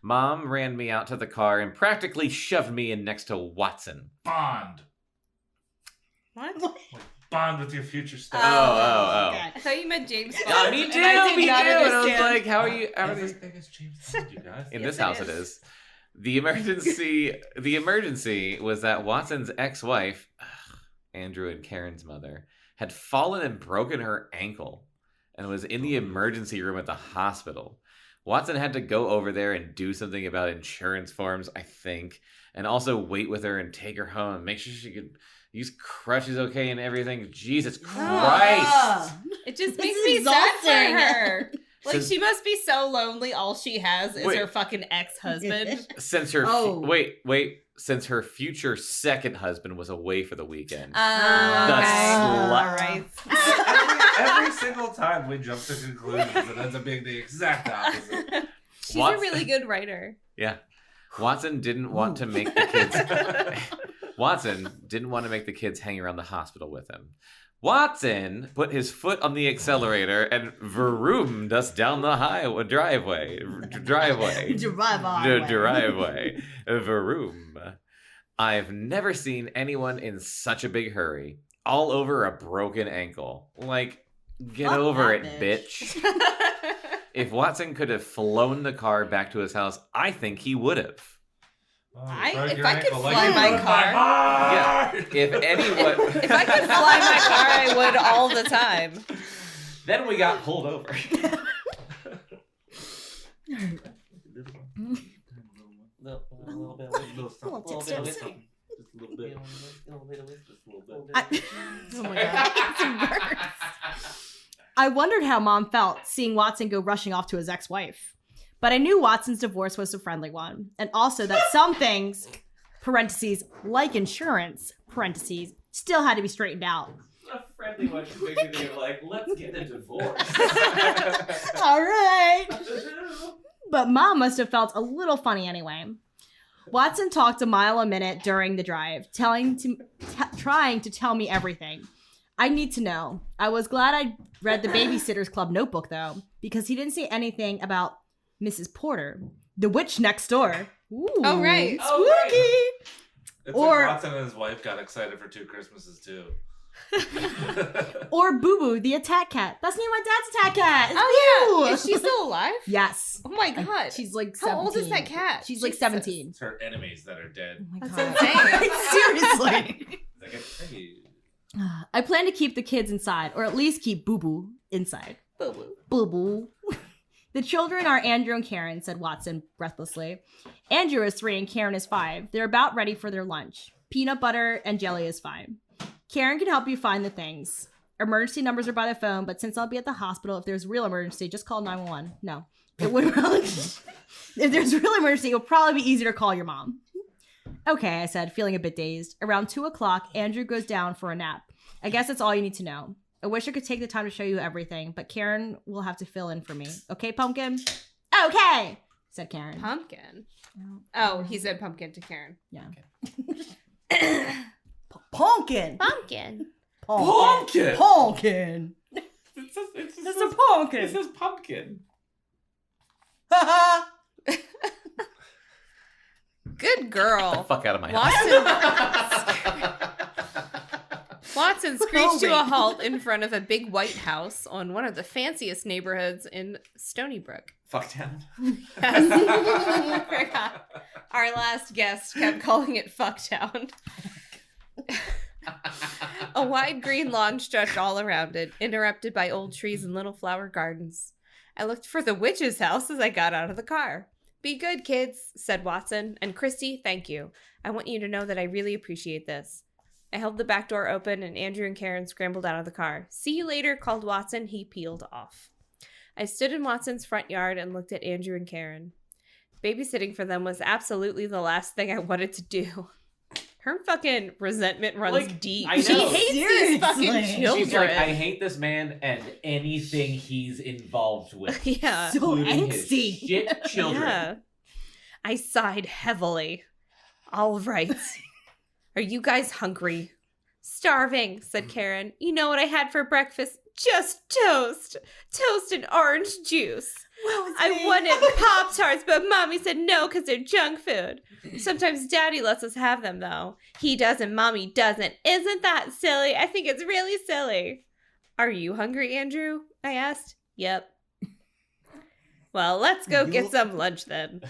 Mom ran me out to the car and practically shoved me in next to Watson. Bond. What? Bond with your future stuff. Oh. I thought you meant James Bond. Me and too, I did me too. not And I was understand. like, how are you? Everything is James Bond, you guys. In Yes, this it house is. it is. The emergency was that Watson's ex-wife, Andrew and Karen's mother, had fallen and broken her ankle and was in the emergency room at the hospital. Watson had to go over there and do something about insurance forms, I think, and also wait with her and take her home and make sure she could use crutches okay and everything. Jesus Christ! It just This makes is me sad exhausting. for her. Like, Since- she must be so lonely. All she has is Wait. her fucking ex-husband. Since her Oh. since her future second husband was away for the weekend. Oh, The slut. All right. Every single time we jump to conclusions, it ends up being the exact opposite. She's Watson- a really good writer. Yeah. Watson didn't want to make the kids Watson didn't want to make the kids hang around the hospital with him. Watson put his foot on the accelerator and vroomed us down the driveway. Vroom. I've never seen anyone in such a big hurry. All over a broken ankle. Like, get Fuck over that it, bitch. If Watson could have flown the car back to his house, I think he would have. If I could fly my car, Yeah. If anyone... if I could fly my car, I would all the time. Then we got pulled over. I wondered how Mom felt seeing Watson go rushing off to his ex-wife. But I knew Watson's divorce was a friendly one. And also that some things, parentheses, like insurance, parentheses, still had to be straightened out. A friendly one should make me think of like, let's get a divorce. All right. But Mom must have felt a little funny anyway. Watson talked a mile a minute during the drive, trying to tell me everything. I need to know. I was glad I read the Babysitters Club notebook, though, because he didn't say anything about Mrs. Porter, the witch next door. Ooh, Oh, right. Spooky. Oh, It's Or- like Watson and his wife got excited for 2 Christmases, too. Or Boo Boo, the attack cat. That's me and my dad's attack cat. It's Oh, yeah. Boo. Is she still alive? Yes. Oh, my God. She's like How 17. old is that cat? She's like Jesus. 17. It's her enemies that are dead. Oh my That's God. insane. Seriously. Like, hey. I plan to keep the kids inside, or at least keep Boo Boo inside. Boo-boo. Boo Boo. The children are Andrew and Karen, said Watson breathlessly. Andrew is 3 and Karen is 5. They're about ready for their lunch. Peanut butter and jelly is fine. Karen can help you find the things. Emergency numbers are by the phone, but since I'll be at the hospital, if there's a real emergency, just call 911. No. It would really... If there's a real emergency, it'll probably be easier to call your mom. Okay, I said, feeling a bit dazed. Around 2 o'clock, Andrew goes down for a nap. I guess that's all you need to know. I wish I could take the time to show you everything, but Karen will have to fill in for me. Okay, Pumpkin? Okay, said Karen. Pumpkin. Oh, he said pumpkin to Karen. Yeah. Pumpkin. Pumpkin. Pumpkin. Pumpkin. It's a pumpkin. It says pumpkin. Good girl. Fuck out of my house. Watson screeched to a halt in front of a big white house on one of the fanciest neighborhoods in Stony Brook. Fucktown. Our last guest kept calling it Fucktown. A wide green lawn stretched all around it, interrupted by old trees and little flower gardens. I looked for the witch's house as I got out of the car. Be good, kids, said Watson. And Kristy, thank you. I want you to know that I really appreciate this. I held the back door open and Andrew and Karen scrambled out of the car. See you later, called Watson. He peeled off. I stood in Watson's front yard and looked at Andrew and Karen. Babysitting for them was absolutely the last thing I wanted to do. Her fucking resentment runs Like, deep. I know. She hates these fucking Seriously. children. She's like, I hate this man and anything he's involved with. Yeah. So including his angsty. shit children. Yeah. I sighed heavily. All right. Are you guys hungry? Starving, said Karen. You know what I had for breakfast? Just toast. Toast and orange juice. I wanted Pop-Tarts, but Mommy said no because they're junk food. Sometimes Daddy lets us have them, though. He does and Mommy doesn't. Isn't that silly? I think it's really silly. Are you hungry, Andrew? I asked. Yep. Well, let's go get some lunch then.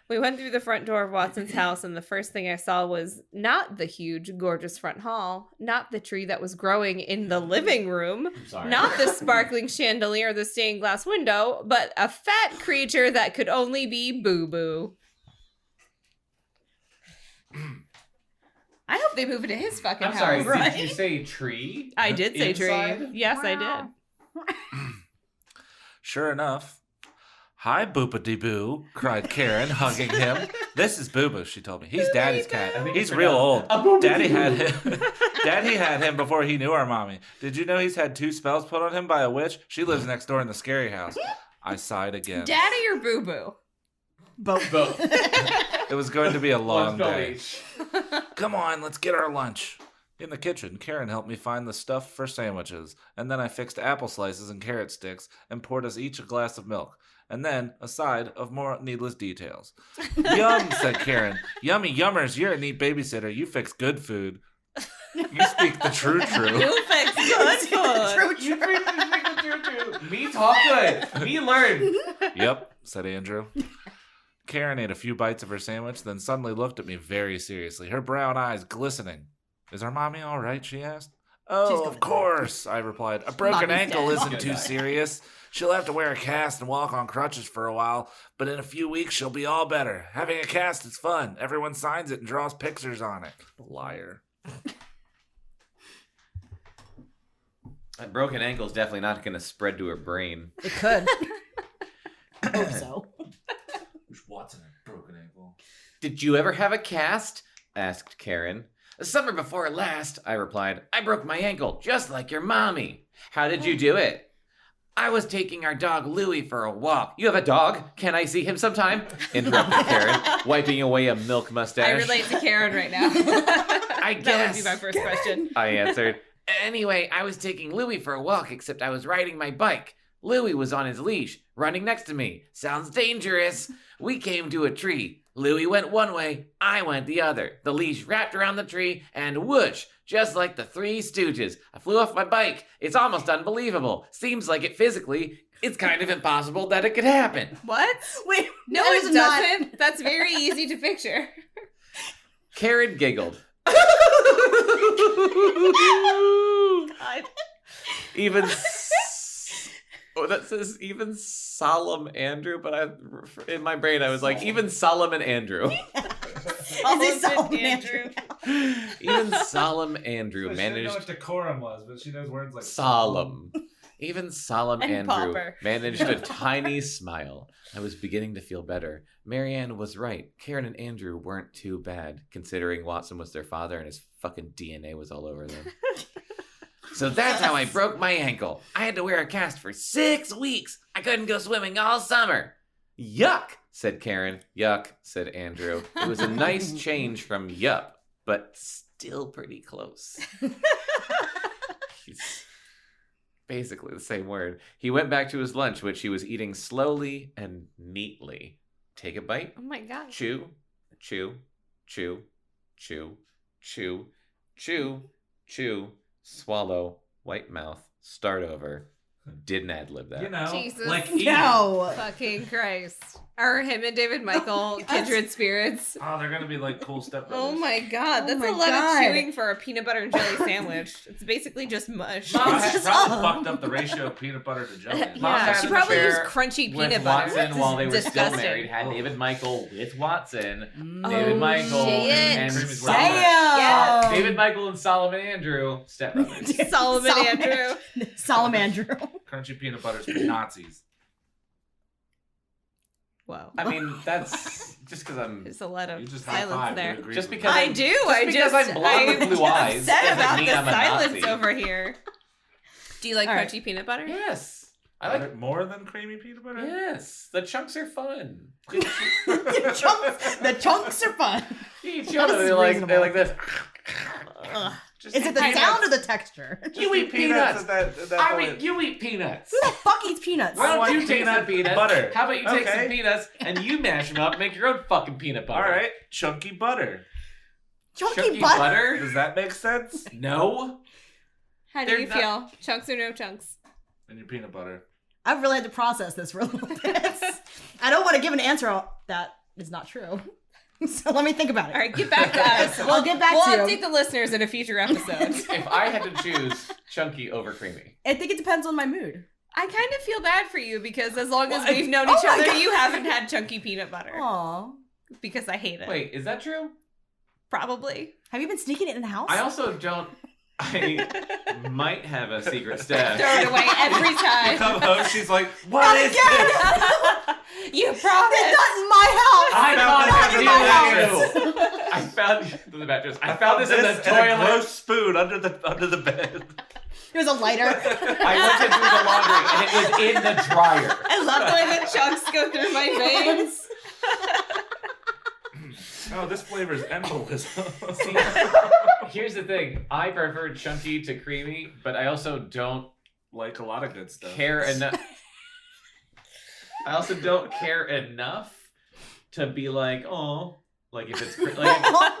We went through the front door of Watson's house, and the first thing I saw was not the huge, gorgeous front hall, not the tree that was growing in the living room, I'm sorry. not the sparkling chandelier or the stained glass window, but a fat creature that could only be Boo Boo. I hope they move into his fucking I'm house. sorry, right? did you say tree? I did say Inside? tree. Yes, I did. Sure enough. Hi, Boopity-Boo, cried Karen, hugging him. This is Boo-Boo, she told me. He's Daddy's cat. I think He's it's real old. A Boopity-Boo. Daddy had him before he knew our mommy. Did you know he's had 2 spells put on him by a witch? She lives next door in the scary house. I sighed again. Daddy or Boo Boo? Both. Both. It was going to be a long One spell day. each. Come on, let's get our lunch. In the kitchen, Karen helped me find the stuff for sandwiches, and then I fixed apple slices and carrot sticks and poured us each a glass of milk. And then a side of more needless details. Yum, said Karen. Yummy yummers, you're a neat babysitter. You fix good food. You speak the true. You fix good food. You freaking me talk good. Me learn. Yep, said Andrew. Karen ate a few bites of her sandwich, then suddenly looked at me very seriously, her brown eyes glistening. Is our mommy all right? She asked. Oh, of course, I replied. A broken Mommy's ankle dead. isn't too serious. She'll have to wear a cast and walk on crutches for a while, but in a few weeks she'll be all better. Having a cast is fun. Everyone signs it and draws pictures on it. Liar. A broken ankle is definitely not going to spread to her brain. It could. I hope so. Which Watson had broken ankle. Did you ever have a cast? Asked Karen. The summer before last, I replied. I broke my ankle, just like your mommy. How did you do it? I was taking our dog Louie for a walk. You have a dog? Can I see him sometime? Interrupted Karen, wiping away a milk mustache. I relate to Karen right now. I That guess. would be my first question. I answered. Anyway, I was taking Louie for a walk, except I was riding my bike. Louie was on his leash, running next to me. Sounds dangerous. We came to a tree. Louie went one way, I went the other. The leash wrapped around the tree, and whoosh, just like the Three Stooges. I flew off my bike. It's almost unbelievable. Seems like it physically. It's kind of impossible that it could happen. What? Wait, No, that it is not- doesn't. That's very easy to picture. Karen giggled. God. Even that says even Solemn Andrew, but in my brain I was like even Solomon Andrew. Is it Solomon Andrew? Even Solemn Andrew She didn't know managed what decorum was, but she knows words like solemn. Even Solemn And Andrew Pauper. managed a tiny smile. I was beginning to feel better. Marianne was right. Karen and Andrew weren't too bad, considering Watson was their father and his fucking DNA was all over them. So that's how I broke my ankle. I had to wear a cast for 6 weeks. I couldn't go swimming all summer. Yuck, said Karen. Yuck, said Andrew. It was a nice change from yup, but still pretty close. It's basically the same word. He went back to his lunch, which he was eating slowly and neatly. Take a bite. Oh my god. Chew, chew, chew, chew, chew, chew, chew, swallow, white mouth, start over. Didn't ad-lib that. You know, Jesus. like No. Fucking Christ. Are him and David Michael kindred spirits? Oh, they're gonna be like cool stepbrothers. Oh my god, that's my a lot God. of chewing for a peanut butter and jelly sandwich. It's basically just mush. Mom It's had just probably all- fucked up the ratio of peanut butter to jelly. Mom Yeah, had she an probably used affair crunchy with peanut butter. Watson while they were Disgusting. still married. Had David Michael with Watson. Mm. David Michael shit. and Creamy's Solomon. Damn. David Michael and Solomon Andrew, stepbrothers. Solomon Andrew. Solomon Andrew. Crunchy peanut butters for Nazis. Whoa. I mean, that's just because I'm. There's a lot of You just silence high-fived. there. You agreed Just with because I I'm- do. just I because just I'm blonde with blue eyes upset doesn't about mean the I'm a silence Nazi. over here. Do you like All crunchy right. peanut butter? Yes, I Butter like. more than creamy peanut butter. Yes, the chunks are fun. the chunks are fun. You chew That them, is they're like reasonable. this. Ugh. Just Is it the peanuts. sound or the texture? You eat peanuts. Is that I mean, you eat peanuts. Who the fuck eats peanuts? Why don't want you take some peanut peanuts? butter. How about you take Okay. some peanuts and you mash them up, make your own fucking peanut butter. All right, chunky butter. Chunky butter? Does that make sense? No. How do They're you not- feel? Chunks or no chunks? And your peanut butter. I've really had to process this for a little bit. I don't want to give an answer that is not true. So let me think about it. All right, get back to us. I'll get back we'll to you. update the listeners in a future episode. If I had to choose chunky over creamy. I think it depends on my mood. I kind of feel bad for you because as long as Well, we've known oh each my other, God. you haven't had chunky peanut butter. Aw. Because I hate it. Wait, is that true? Probably. Have you been sneaking it in the house? I also don't. I might have a secret stash. Throw it away every You time. come home, she's like, Not "What is again! this?" You It's promised. not in my house! I found found this this in in the the mattress. I found the mattress. I found this in the and a toilet. gross spoon under the bed. It was a lighter. I went into the laundry and it was in the dryer. I love the way the chunks go through my veins. Oh, this flavor is embolism. Here's the thing. I prefer chunky to creamy, but I also don't Like a lot of good stuff. care enough. I also don't care enough to be like, oh, like if it's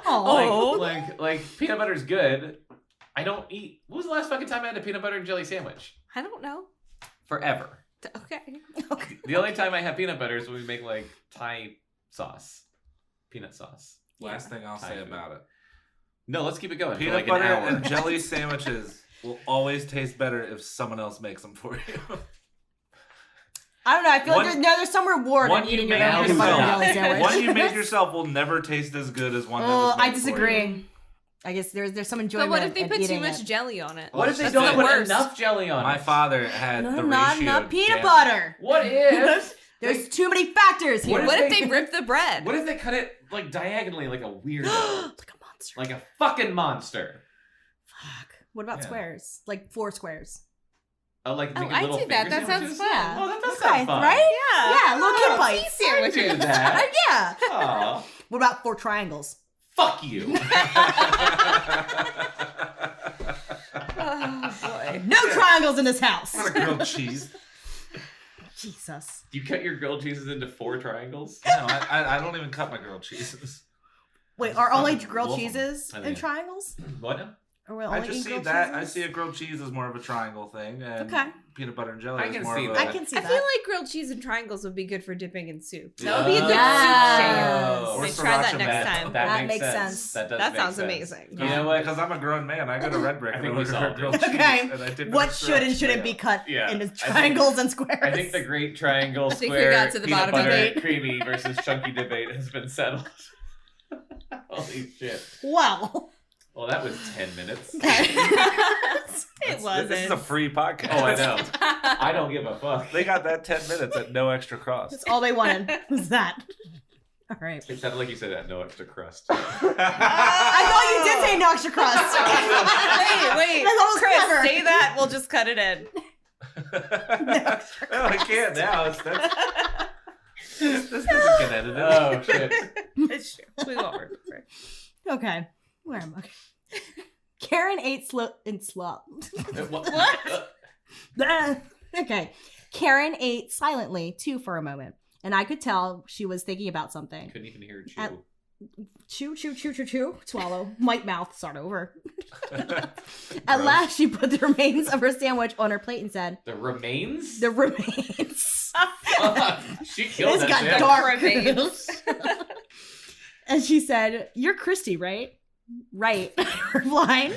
Oh. like peanut butter's good. I don't eat. When was the last fucking time I had a peanut butter and jelly sandwich? I don't know. Forever. Okay. The only time I have peanut butter is when we make like Thai sauce, peanut sauce. Last thing I'll say Thai food. about it. No, let's keep it going. Peanut for like butter an hour. and jelly sandwiches will always taste better if someone else makes them for you. I don't know. I feel One- like there's some reward one in you eating your made own peanut butter and yourself. jelly sandwich. One you made yourself will never taste as good as one that was Oh, made I for you. disagree. I guess there's some But enjoyment. what if they in put too eating much it. jelly on it? What if they That's don't the put worst. enough jelly on My it? father had No, the not ratio. enough peanut down. butter. What if? There's too many factors here. What What if they rip the bread? What if they cut it like diagonally, like a weirdo, Like a monster. like a fucking monster? Fuck. What about Yeah. squares? Like 4 squares. Oh, like Oh, making I little do that. finger That sounds sandwiches? fun. Yeah. Oh, that does Okay, sound fun. right? Yeah. Yeah, little kid Oh, bites. cheese sandwiches. I do that. Yeah. Aw, What about 4 triangles? fuck you. Oh boy. No triangles in this house. What a grilled cheese. Jesus. You cut your grilled cheeses into 4 triangles? No, I don't even cut my grilled cheeses. Wait, are only grilled Wolf 'em. cheeses I in think. triangles? What? Or we I only just eat see grilled that. I cheeses? see a grilled cheese as more of a triangle thing, and Okay. peanut butter and jelly I is can more see of a. that. I can see I that. feel like grilled cheese and triangles would be good for dipping in soup. That Yeah. would be a good Yes. soup Or share. Try that sriracha next mayo. time. That makes sense. That does That make sounds sense. amazing. You know what? Because I'm a grown man, I go to Red Brick I and think we order solved grilled it. cheese. Okay. And I dip it What in should and sriracha shouldn't mayo. be cut Yeah. into I think- triangles and squares. I think the great triangle I think we square got to the peanut bottom of butter it. creamy versus chunky debate has been settled. Holy shit. Wow. Well, that was 10 minutes. It wasn't. This is a free podcast. Oh, I know. I don't give a fuck. They got that 10 minutes at no extra cost. That's all they wanted was that. All right. It sounded like you said that, no extra crust. I thought you did say no extra crust. Wait, I thought it was Chris, clever. say that. We'll just cut it in. Well, I can't now. This doesn't get edited. Oh, shit. It's true. We won't work for it. Okay. Where am I? Karen ate slop. What? Okay. Karen ate silently, too, for a moment. And I could tell she was thinking about something. Couldn't even hear you At- chew. Chew. Swallow. Might mouth. Start over. At last, she put the remains of her sandwich on her plate and said, The remains? "The remains." She killed This that got shit. dark. Remains. And she said, "You're Kristy, right?" Right. Replied,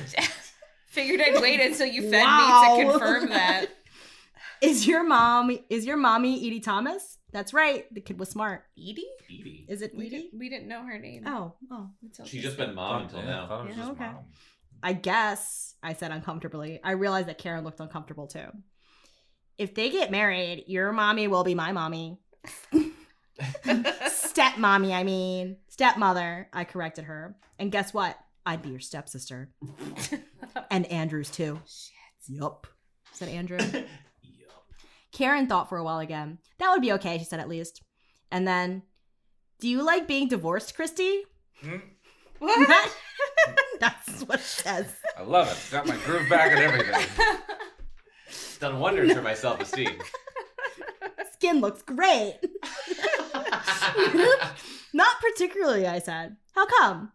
Figured I'd wait until you fed Wow. me to confirm that. Is your mommy Edie Thomas? That's right. The kid was smart. Edie? Edie. Is it Edie? We didn't know her name. Oh. Until She's just been mom until I now. thought it was Yeah, just okay. mom. I guess I said uncomfortably. I realized that Karen looked uncomfortable too. If they get married, your mommy will be my mommy. Stepmommy, I mean. Stepmother, I corrected her. And guess what? I'd be your stepsister. And Andrew's too. Shit. Yup, said Andrew. Karen thought for a while again. That would be okay, she said at least. And then, do you like being divorced, Kristy? Hmm? What? That's what it says. I love it. Got my groove back and everything. It's done wonders for my self-esteem. Skin looks great. Not particularly, I said. How come?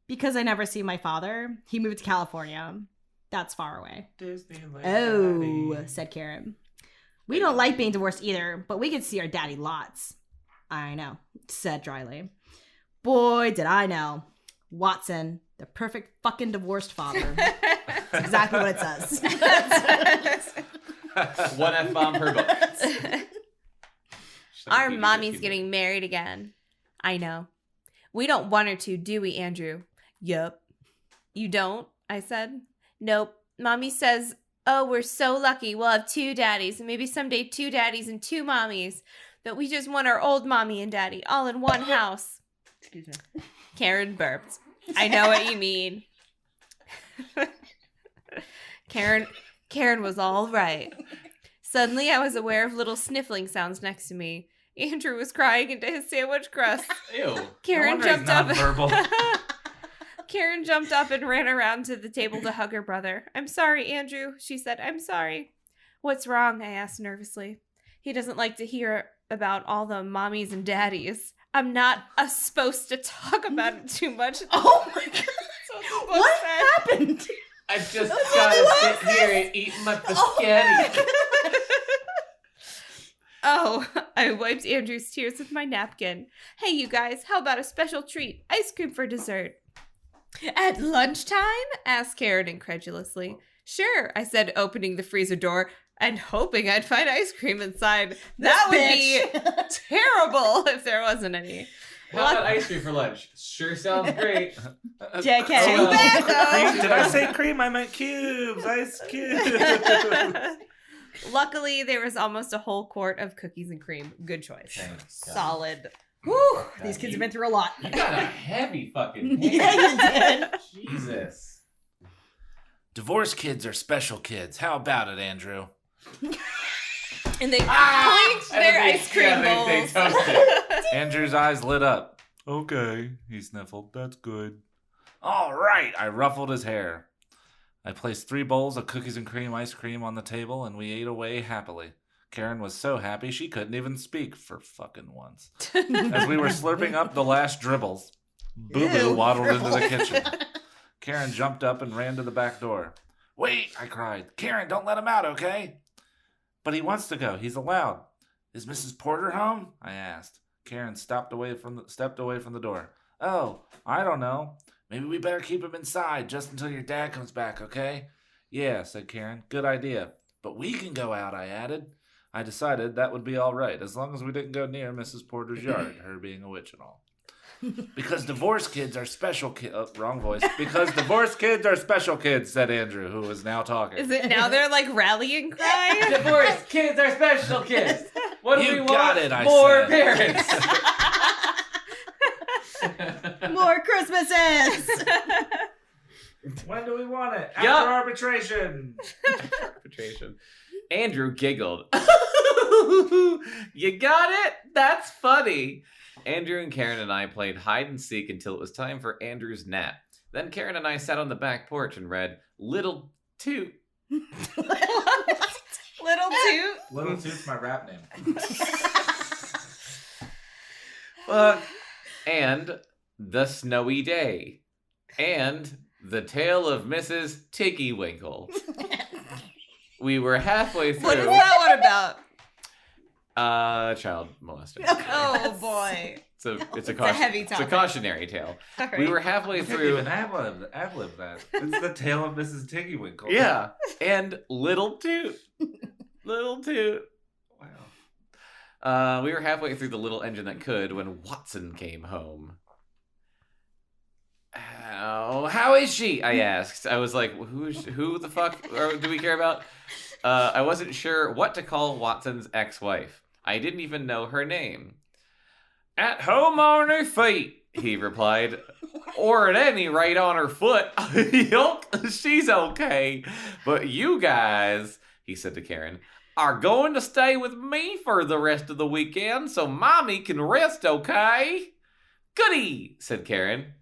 Because I never see my father. He moved to California. That's far away. Disneyland. Oh, Daddy. said Karen. We don't like being divorced either, but we could see our daddy lots. I know, said dryly. Boy, did I know. Watson, the perfect fucking divorced father. That's exactly what it says. One F-bomb per book. Our mommy's getting married again. I know. We don't want her to, do we, Andrew? Yup. You don't? I said. Nope. Mommy says, oh, we're so lucky. We'll have 2 daddies, and maybe someday 2 daddies and 2 mommies. But we just want our old mommy and daddy all in one house. Excuse me. Karen burped. I know what you mean. Karen was all right. Suddenly, I was aware of little sniffling sounds next to me. Andrew was crying into his sandwich crust. Ew. Karen No wonder he's jumped up. nonverbal. Karen jumped up and ran around to the table to hug her brother. I'm sorry, Andrew, she said. I'm sorry. What's wrong? I asked nervously. He doesn't like to hear about all the mommies and daddies. I'm not supposed to talk about it too much. Oh my god. So What happened? I just gotta sit here and eat my biscotti. Oh, I wiped Andrew's tears with my napkin. Hey, you guys, how about a special treat? Ice cream for dessert. At lunchtime? Asked Karen incredulously. Sure, I said, opening the freezer door and hoping I'd find ice cream inside. That would be terrible if there wasn't any. How about ice cream for lunch? Sure sounds great. JK. Oh, well. Cream? Did I say cream? I meant cubes. Ice cubes. Luckily, there was almost a whole quart of cookies and cream. Good choice. Thank God. Solid. Woo! These kids have been through a lot. You got a heavy fucking hand. Yeah, you did. Jesus. Divorce kids are special kids. How about it, Andrew? And they And clinked their they- ice cream yeah, they bowls. toasted. Andrew's eyes lit up. Okay, he sniffled. That's good. All right, I ruffled his hair. I placed 3 bowls of cookies and cream ice cream on the table, and we ate away happily. Karen was so happy she couldn't even speak for fucking once. As we were slurping up the last dribbles, Boo Boo Ew, waddled into the dribbles. kitchen. Karen jumped up and ran to the back door. Wait, I cried. Karen, don't let him out, okay? But he wants to go. He's allowed. Is Mrs. Porter home? I asked. Karen stepped away from the door. Oh, I don't know. Maybe we better keep him inside just until your dad comes back, okay? Yeah, said Karen. Good idea. But we can go out, I added. I decided that would be all right, as long as we didn't go near Mrs. Porter's yard, her being a witch and all. Because divorce kids are special kids. Oh, wrong voice. Because divorce kids are special kids, said Andrew, who was now talking. Is it now they're like rallying cry? Divorce kids are special kids. What do You we want? got it, I More said. parents. More Christmases. When do we want it? After Yup. arbitration. Arbitration. Andrew giggled. You got it? That's funny. Andrew and Karen and I played hide and seek until it was time for Andrew's nap. Then Karen and I sat on the back porch and read Little Toot. Little Toot. Little Toot's my rap name. And The Snowy Day. And The Tale of Mrs. Tiggywinkle. We were halfway through. What is that one about? Child molesting. Oh boy. It's a heavy It's a topic. cautionary tale. All right. We were halfway I couldn't through. even ad-lib that. It's the tale of Mrs. Tiggywinkle. Yeah, and Little Toot. Little Toot. Wow. We were halfway through The Little Engine That Could when Watson came home. Oh, how is she? I asked. I was like, who the fuck do we care about? I wasn't sure what to call Watson's ex-wife. I didn't even know her name. At home on her feet, he replied. Or at any rate on her foot. Yuck, she's okay. But you guys, he said to Karen, are going to stay with me for the rest of the weekend so Mommy can rest, okay? Goody, said Karen.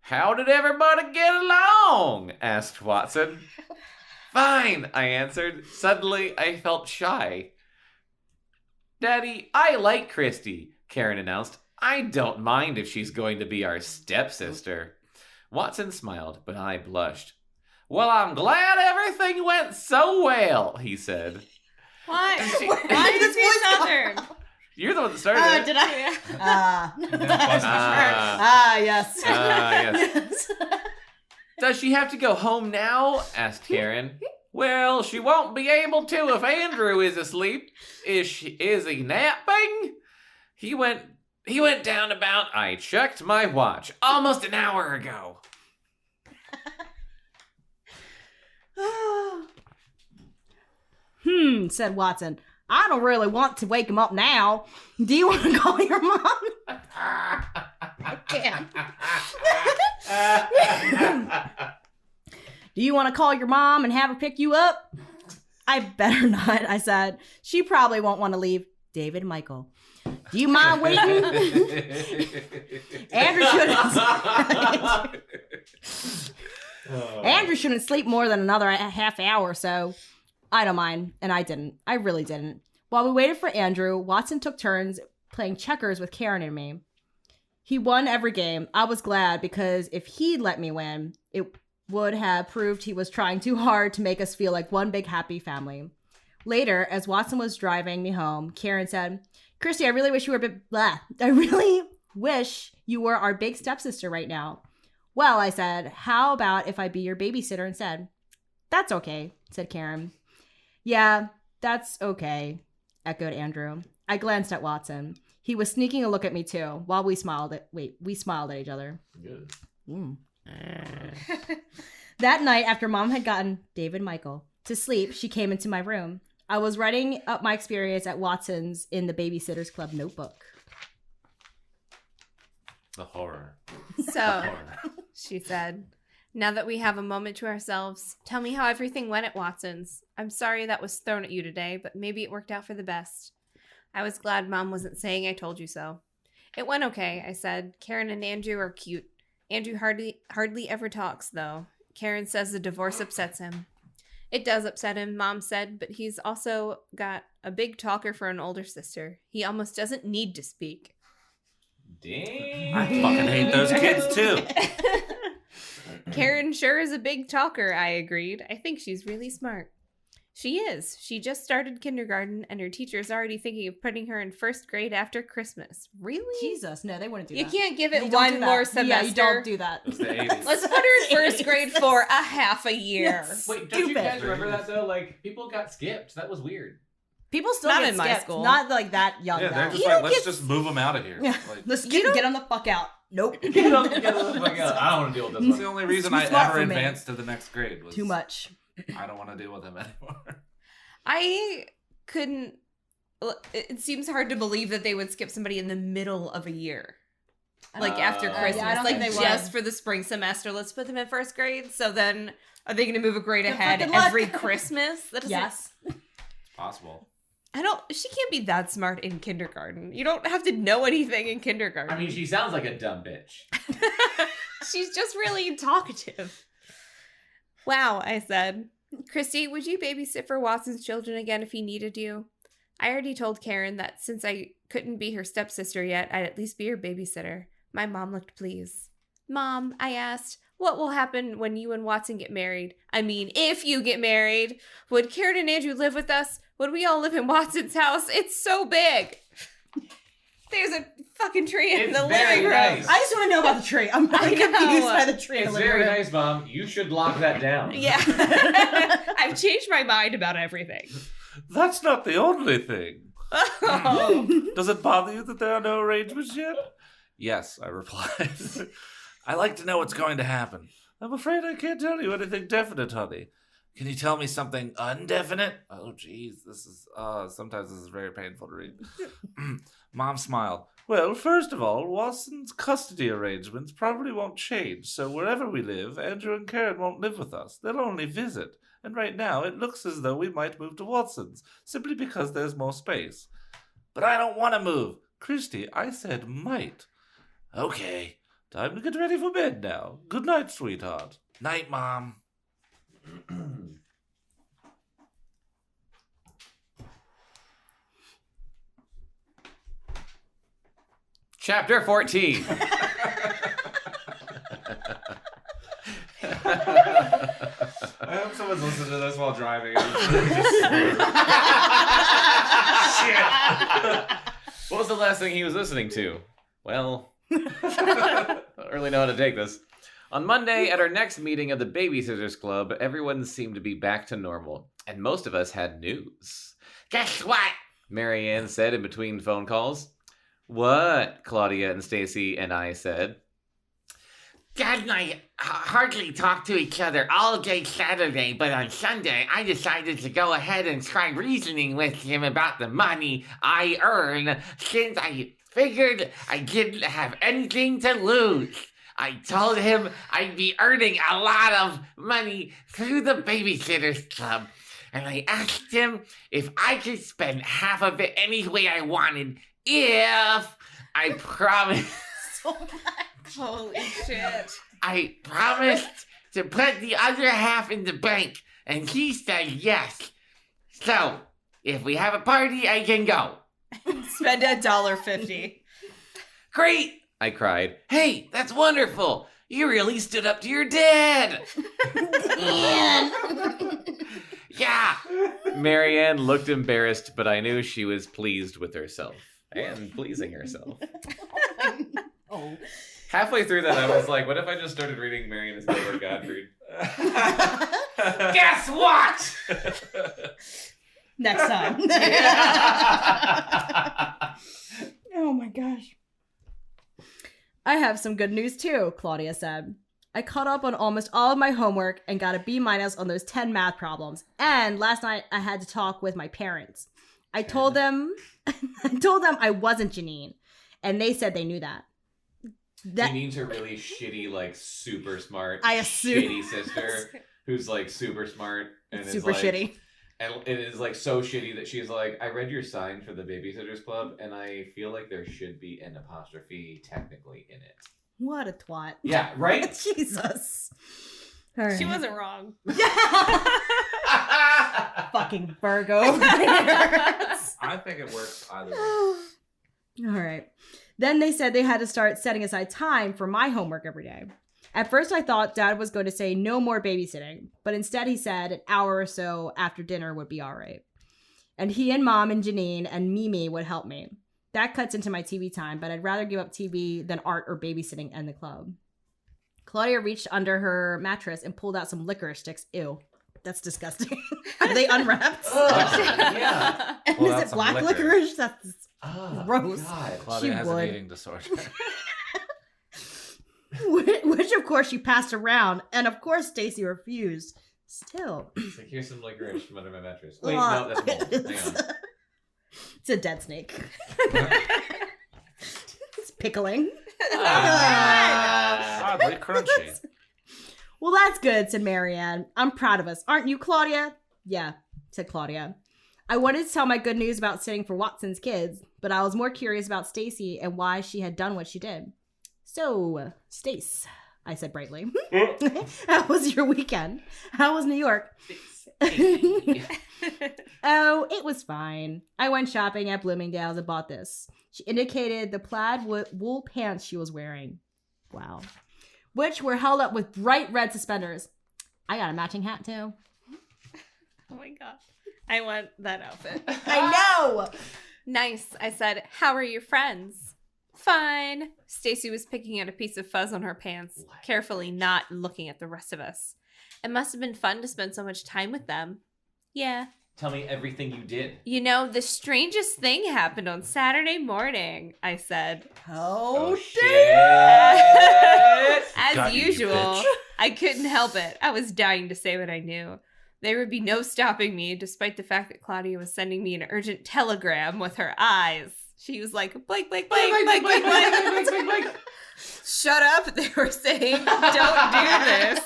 How did everybody get along? Asked Watson. Fine, I answered. Suddenly, I felt shy. Daddy, I like Kristy, Karen announced. I don't mind if she's going to be our stepsister. Watson smiled, but I blushed. Well, I'm glad everything went so well, he said. Why? She- Why is he southern? You're the one that started it. Did I? Ah. Yes. Yes. Does she have to go home now? Asked Karen. Well, she won't be able to if Andrew is asleep. Is he napping? He went down about, I checked my watch, almost an hour ago. Said Watson. I don't really want to wake him up now. Do you want to call your mom? I can't. Do you want to call your mom and have her pick you up? I better not, I said. She probably won't want to leave. David and Michael. Do you mind waiting? Andrew shouldn't sleep more than another half hour or so. I don't mind, and I didn't. I really didn't. While we waited for Andrew, Watson took turns playing checkers with Karen and me. He won every game. I was glad because if he'd let me win, it would have proved he was trying too hard to make us feel like one big happy family. Later, as Watson was driving me home, Karen said, Kristy, I really wish you were I really wish you were our big stepsister right now. Well, I said, how about if I be your babysitter instead? That's okay, said Karen. Yeah, that's okay, echoed Andrew. I glanced at Watson. He was sneaking a look at me too, while we smiled at each other. Good. That night, after Mom had gotten David Michael to sleep, she came into my room. I was writing up my experience at Watson's in the Babysitters Club notebook. The horror. So, she said, now that we have a moment to ourselves, tell me how everything went at Watson's. I'm sorry that was thrown at you today, but maybe it worked out for the best. I was glad Mom wasn't saying I told you so. It went okay, I said. Karen and Andrew are cute. Andrew hardly ever talks, though. Karen says the divorce upsets him. It does upset him, Mom said, but he's also got a big talker for an older sister. He almost doesn't need to speak. Damn. I fucking hate those kids too. Karen sure is a big talker, I agreed. I think she's really smart. She is. She just started kindergarten, and her teacher is already thinking of putting her in first grade after Christmas. Really? Jesus, no, they wouldn't do You that. can't give You it don't do one that. more semester. Yeah, you don't do that. It's the 80s. Let's put her in first grade for a half a year. Yes. Wait, don't you Stupid. guys remember that though? Like, people got skipped. That was weird. People still Not get in my skipped. school. Not like that young. Yeah, they're now. just You like, don't let's get- just move them out of here. Yeah. Like, Let's get on the fuck out. Nope. Get up, get the fuck out. I don't want to deal with that's this the one. only reason Too I smart ever for me. advanced to the next grade was Too much. I don't want to deal with him anymore. I couldn't. It seems hard to believe that they would skip somebody in the middle of a year. Like after Yeah, I Christmas. don't Like think they just would. for the spring semester. Let's put them in first grade. So then are they going to move a grade Good ahead fucking luck. every Christmas? That doesn't. Yes. It's possible. She can't be that smart in kindergarten. You don't have to know anything in kindergarten. I mean, she sounds like a dumb bitch. She's just really talkative. Wow, I said. Kristy, would you babysit for Watson's children again if he needed you? I already told Karen that since I couldn't be her stepsister yet, I'd at least be her babysitter. My mom looked pleased. Mom, I asked, what will happen when you and Watson get married? I mean, if you get married. Would Karen and Andrew live with us? Would we all live in Watson's house? It's so big. There's a fucking tree in It's the very living room. nice. I just want to know about the tree. I'm really I know. confused by the tree. in It's the living very room. nice, Mom. You should lock that down. Yeah. I've changed my mind about everything. That's not the only thing. Oh. Does it bother you that there are no arrangements yet? Yes, I replied. I like to know what's going to happen. I'm afraid I can't tell you anything definite, honey. Can you tell me something undefinite? Oh, geez, sometimes this is very painful to read. Mom smiled. Well, first of all, Watson's custody arrangements probably won't change, so wherever we live, Andrew and Karen won't live with us. They'll only visit. And right now, it looks as though we might move to Watson's, simply because there's more space. But I don't want to move. Kristy, I said might. Okay, time to get ready for bed now. Good night, sweetheart. Night, Mom. Chapter 14. I hope someone's listening to this while driving. What was the last thing he was listening to? Well, I don't really know how to take this. On Monday, at our next meeting of the Babysitters Club, everyone seemed to be back to normal, and most of us had news. Guess what? Marianne said in between phone calls. What? Claudia and Stacy and I said. Dad and I hardly talked to each other all day Saturday, but on Sunday I decided to go ahead and try reasoning with him about the money I earn since I figured I didn't have anything to lose. I told him I'd be earning a lot of money through the Babysitters Club, and I asked him if I could spend half of it any way I wanted if I promised. Holy shit. I promised to put the other half in the bank, and he said yes. So, if we have a party, I can go. Spend $1.50. Great! I cried. Hey, that's wonderful! You really stood up to your dad! Yeah, Marianne looked embarrassed, but I knew she was pleased with herself. And pleasing herself. Oh. Halfway through that, I was like, what if I just started reading Marianne as Gilbert Gottfried? guess what? Next time. Oh my gosh. I have some good news too, Claudia said. I caught up on almost all of my homework and got a B- on those 10 math problems. And last night I had to talk with my parents. I told them I wasn't Janine, and they said they knew that. Janine's her really shitty, like super smart, I assume. shitty sister who's like super smart and Super is like, shitty. And it is like so shitty that she's like, I read your sign for the Babysitters Club, and I feel like there should be an apostrophe technically in it. What a twat. Yeah, right? Jesus. All right. She wasn't wrong. Fucking Virgo over there. I think it works either way. All right. Then they said they had to start setting aside time for my homework every day. At first, I thought Dad was going to say no more babysitting, but instead he said an hour or so after dinner would be all right. And he and Mom and Janine and Mimi would help me. That cuts into my TV time, but I'd rather give up TV than art or babysitting and the club. Claudia reached under her mattress and pulled out some licorice sticks. Ew. That's disgusting. Are they unwrapped? Yeah. And Well, is that's it black some liquor. licorice? That's Oh, Gross. God. Claudia She has would. an eating disorder. which of course she passed around, and of course Stacy refused. Still, It's like, here's some licorice from under my mattress. Wait, Ugh. no, that's mold. Hang on. It's a dead snake. It's pickling. Oddly crunchy. Well, that's good, said Marianne. I'm proud of us. Aren't you, Claudia? Yeah, said Claudia. I wanted to tell my good news about sitting for Watson's kids, but I was more curious about Stacy and why she had done what she did. So, Stace, I said brightly. How was your weekend? How was New York? Oh, it was fine. I went shopping at Bloomingdale's and bought this. She indicated the plaid wool pants she was wearing. Wow. Which were held up with bright red suspenders. I got a matching hat too. Oh my god. I want that outfit. I know! Nice. I said, how are your friends? Fine. Stacy was picking at a piece of fuzz on her pants, carefully not looking at the rest of us. It must have been fun to spend so much time with them. Yeah. Tell me everything you did. You know, the strangest thing happened on Saturday morning, I said. Oh, shit. As Got you, usual, bitch. I couldn't help it. I was dying to say what I knew. There would be no stopping me, despite the fact that Claudia was sending me an urgent telegram with her eyes. She was like, Blake, Blake, Blake, Blake, Blake, Blake. Shut up, they were saying. Don't do this.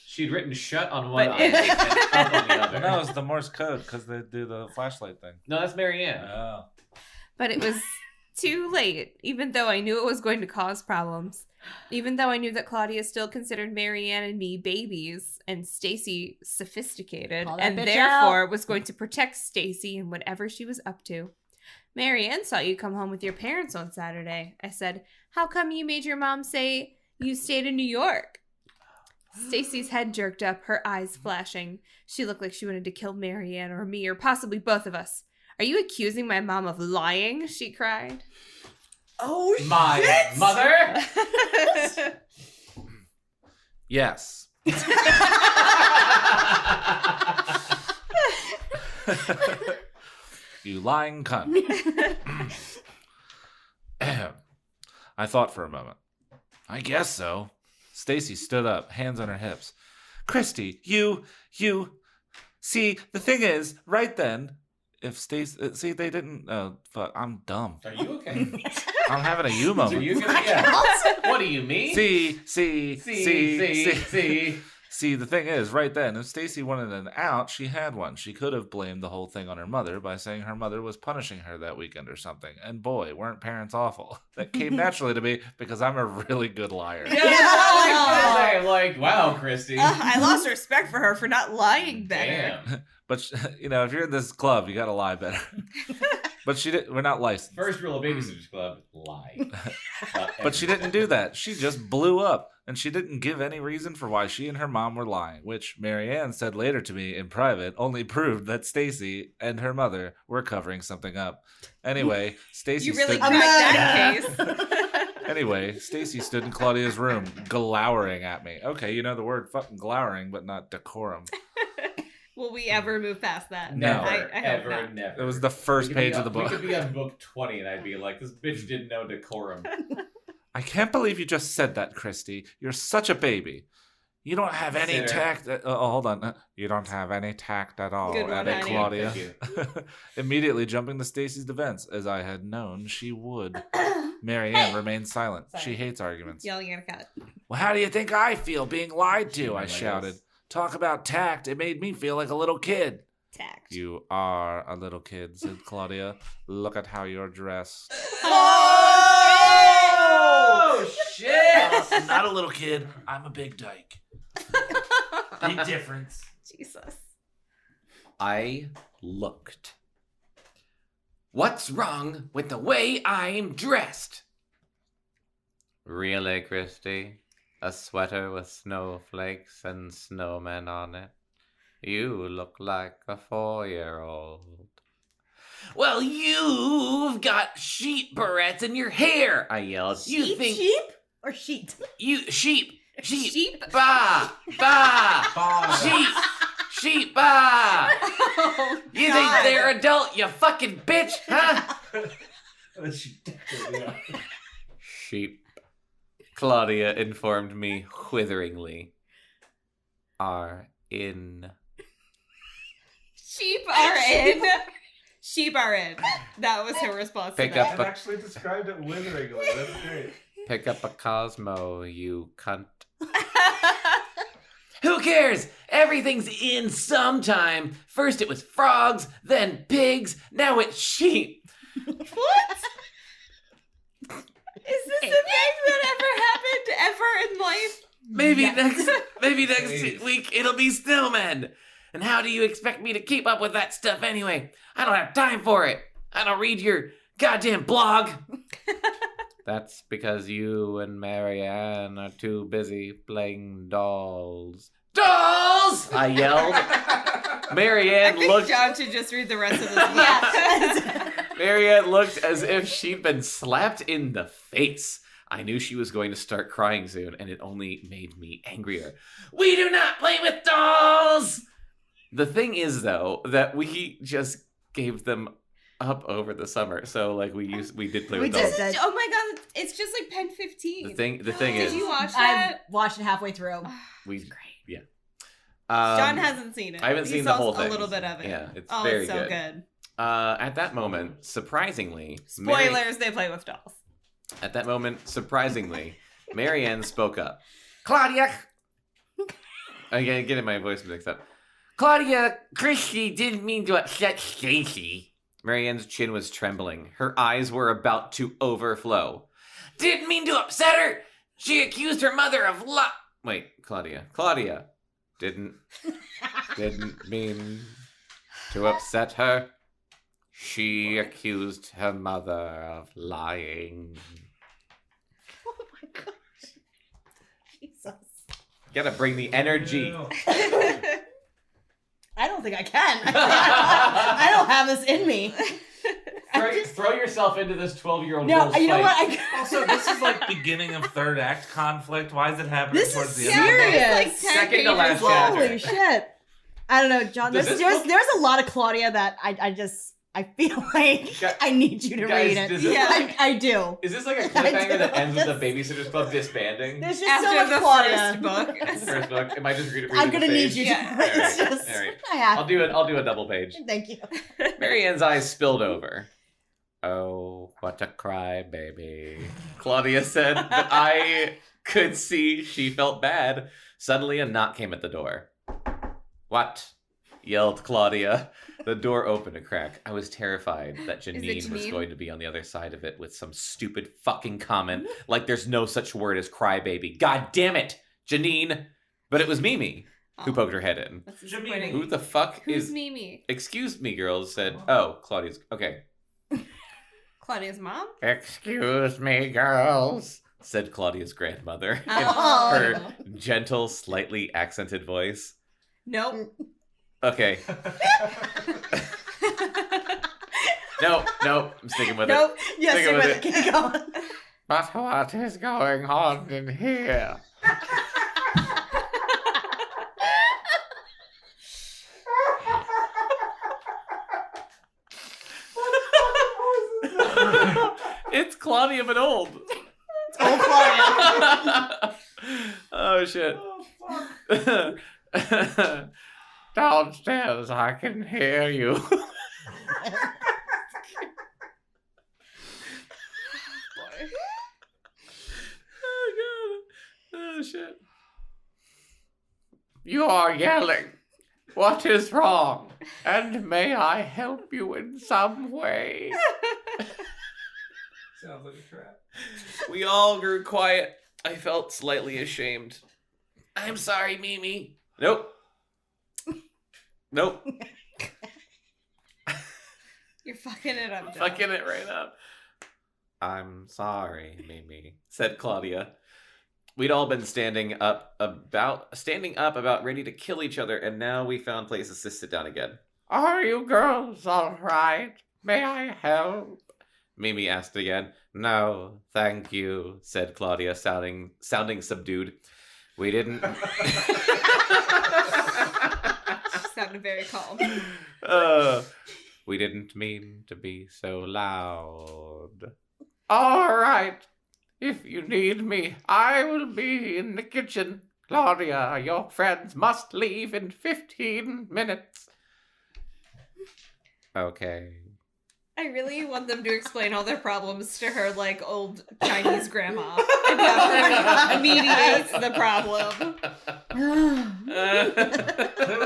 She'd written shut on one But- eye and up on the other. No, it's the Morse code because they do the flashlight thing. No, that's Marianne. Oh. But it was too late, even though I knew it was going to cause problems. Even though I knew that Claudia still considered Marianne and me babies and Stacy sophisticated, Call that and bitch therefore was going to protect Stacy and whatever she was up to. Marianne saw you come home with your parents on Saturday. I said, how come you made your mom say you stayed in New York? Stacy's head jerked up, her eyes flashing. She looked like she wanted to kill Marianne or me or possibly both of us. Are you accusing my mom of lying? She cried. Oh, My mother? Yes. You lying cunt. I thought for a moment. I guess so. Stacy stood up, hands on her hips. Kristy, you. See, the thing is, right then, if Stacy, see, they didn't. Fuck, I'm dumb. Are you okay? I'm having a you Are moment. you gonna? Yeah. What do you mean? See. See. The thing is, right then, if Stacy wanted an out, she had one. She could have blamed the whole thing on her mother by saying her mother was punishing her that weekend or something. And boy, weren't parents awful. That came naturally to me because I'm a really good liar. Yeah, I was like, wow, Kristy. I lost respect for her for not lying better. Damn. But if you're in this club, you got to lie better. But she did. We're not licensed. First rule of Babysitters Club: lie. But she didn't do that. She just blew up, and she didn't give any reason for why she and her mom were lying, which Marianne said later to me in private only proved that Stacy and her mother were covering something up. Anyway, Stacy You really stood. cracked that case. Anyway, Stacy stood in Claudia's room, glowering at me. Okay, you know the word fucking glowering, but not decorum. Will we ever move past that? Never, I hope ever, not. never. It was the first We could be page of on- the book. We could be on book 20 and I'd be like, this bitch didn't know decorum. I can't believe you just said that, Kristy. You're such a baby. You don't have any Consider- tact. Hold on. You don't have any tact at all, Good one, added honey. Claudia. Thank you. Immediately jumping to Stacy's defense, as I had known she would. Marianne remained silent. Sorry. She hates arguments. Yelling at a cat. Well, how do you think I feel being lied to? I Legos. shouted. Talk about tact. It made me feel like a little kid. Tact. You are a little kid, said Claudia. Look at how you're dressed. Oh, shit! I'm not a little kid. I'm a big dyke. Big difference. Jesus. I looked. What's wrong with the way I'm dressed? Really, Kristy? A sweater with snowflakes and snowmen on it? You look like a 4-year-old. Well, you've got sheep barrettes in your hair, I yelled. You Sheep, think sheep or sheet? you sheep. Sheep? Bah! Bah! Sheep! Bah! Oh, You God. think they're adult, you fucking bitch, huh? Sheep, Claudia informed me witheringly, are in. Sheep are in. Sheep are in. That was her response Pick to that. up actually described it witheringly. That's great. Pick up a Cosmo, you cunt. Who cares? Everything's in sometime. First it was frogs, then pigs, now it's sheep. What? Is this a thing that ever happened ever in life? Maybe next Please. week it'll be snowmen. And how do you expect me to keep up with that stuff anyway? I don't have time for it. I don't read your goddamn blog. That's because you and Marianne are too busy playing dolls. Dolls! I yelled. I Marianne think looked. John should just read the rest of this book. Marianne looked as if she'd been slapped in the face. I knew she was going to start crying soon, and it only made me angrier. We do not play with dolls! The thing is, though, that we just gave them up over the summer. So, like, we did play We with did. dolls. That- Oh my god, it's just like Pen 15. The thing Did is, you watch I that? watched it halfway through. we Great. yeah. John hasn't seen it. I haven't He seen the saw whole thing. A little bit of it. Yeah, it's oh, very it's so good. good. At that moment, surprisingly, Spoilers, they play with dolls. Marianne spoke up. Claudia, I'm getting my voice mixed up. Kristy didn't mean to upset Stacy. Marianne's chin was trembling. Her eyes were about to overflow. Didn't mean to upset her. She accused her mother of Wait, Claudia. Didn't mean to upset her. She accused her mother of lying. Oh my gosh. Jesus. Gotta bring the energy. I don't think I can. I don't have this in me. Throw yourself into this 12-year-old No, girl's you know fight. what? Also, this is like beginning of third act conflict. Why is it happening This towards is the Yeah, end? serious. there's like 10 Second to pages last long. chapter. Holy shit. I don't know, John. Does There's this book- a lot of Claudia that I feel like Guys- I need you to guys, read it. does this Yeah. like- I do. Is this like a I cliffhanger that do. ends with the Babysitters Club disbanding? There's just so After much the Claudia. first book. First book. Am I just reading? I'm gonna the need page? you to. Yeah. It's All right, just, all right. I have. I'll do a double page. Thank you. Marianne's eyes spilled over. Oh, what a crybaby, Claudia said, but I could see she felt bad. Suddenly, a knock came at the door. What? Yelled Claudia. The door opened a crack. I was terrified that Janine was Janine? going to be on the other side of it with some stupid fucking comment like there's no such word as crybaby. God damn it, Janine! But it was Mimi who Oh, poked her head in. that's disappointing. Who the fuck Who's is... Mimi? Excuse me, girls, said... Oh, Claudia's... Okay. Claudia's mom? Excuse me, girls, said Claudia's grandmother in Oh. her gentle, slightly accented voice. Nope. Okay. No, I'm sticking with Nope. Yes, Think stick of with it. Keep going. it. But what is going on in here? Claudia, but old. Old Claudia. Oh, shit. Downstairs, I can hear you. Oh, God. Oh, shit. You are yelling. What is wrong? And may I help you in some way? Sounds like a trap. We all grew quiet. I felt slightly ashamed. I'm sorry, Mimi. Nope. Nope. You're fucking it up, John. Fucking it right up. I'm sorry, Mimi, said Claudia. We'd all been standing up about ready to kill each other, and now we found places to sit down again. Are you girls all right? May I help? Mimi asked again. No, thank you, said Claudia, sounding subdued. We didn't... She sounded very calm. We didn't mean to be so loud. All right. If you need me, I will be in the kitchen. Claudia, your friends must leave in 15 minutes. Okay. I really want them to explain all their problems to her like old Chinese grandma and have her mediate the problem. Clearly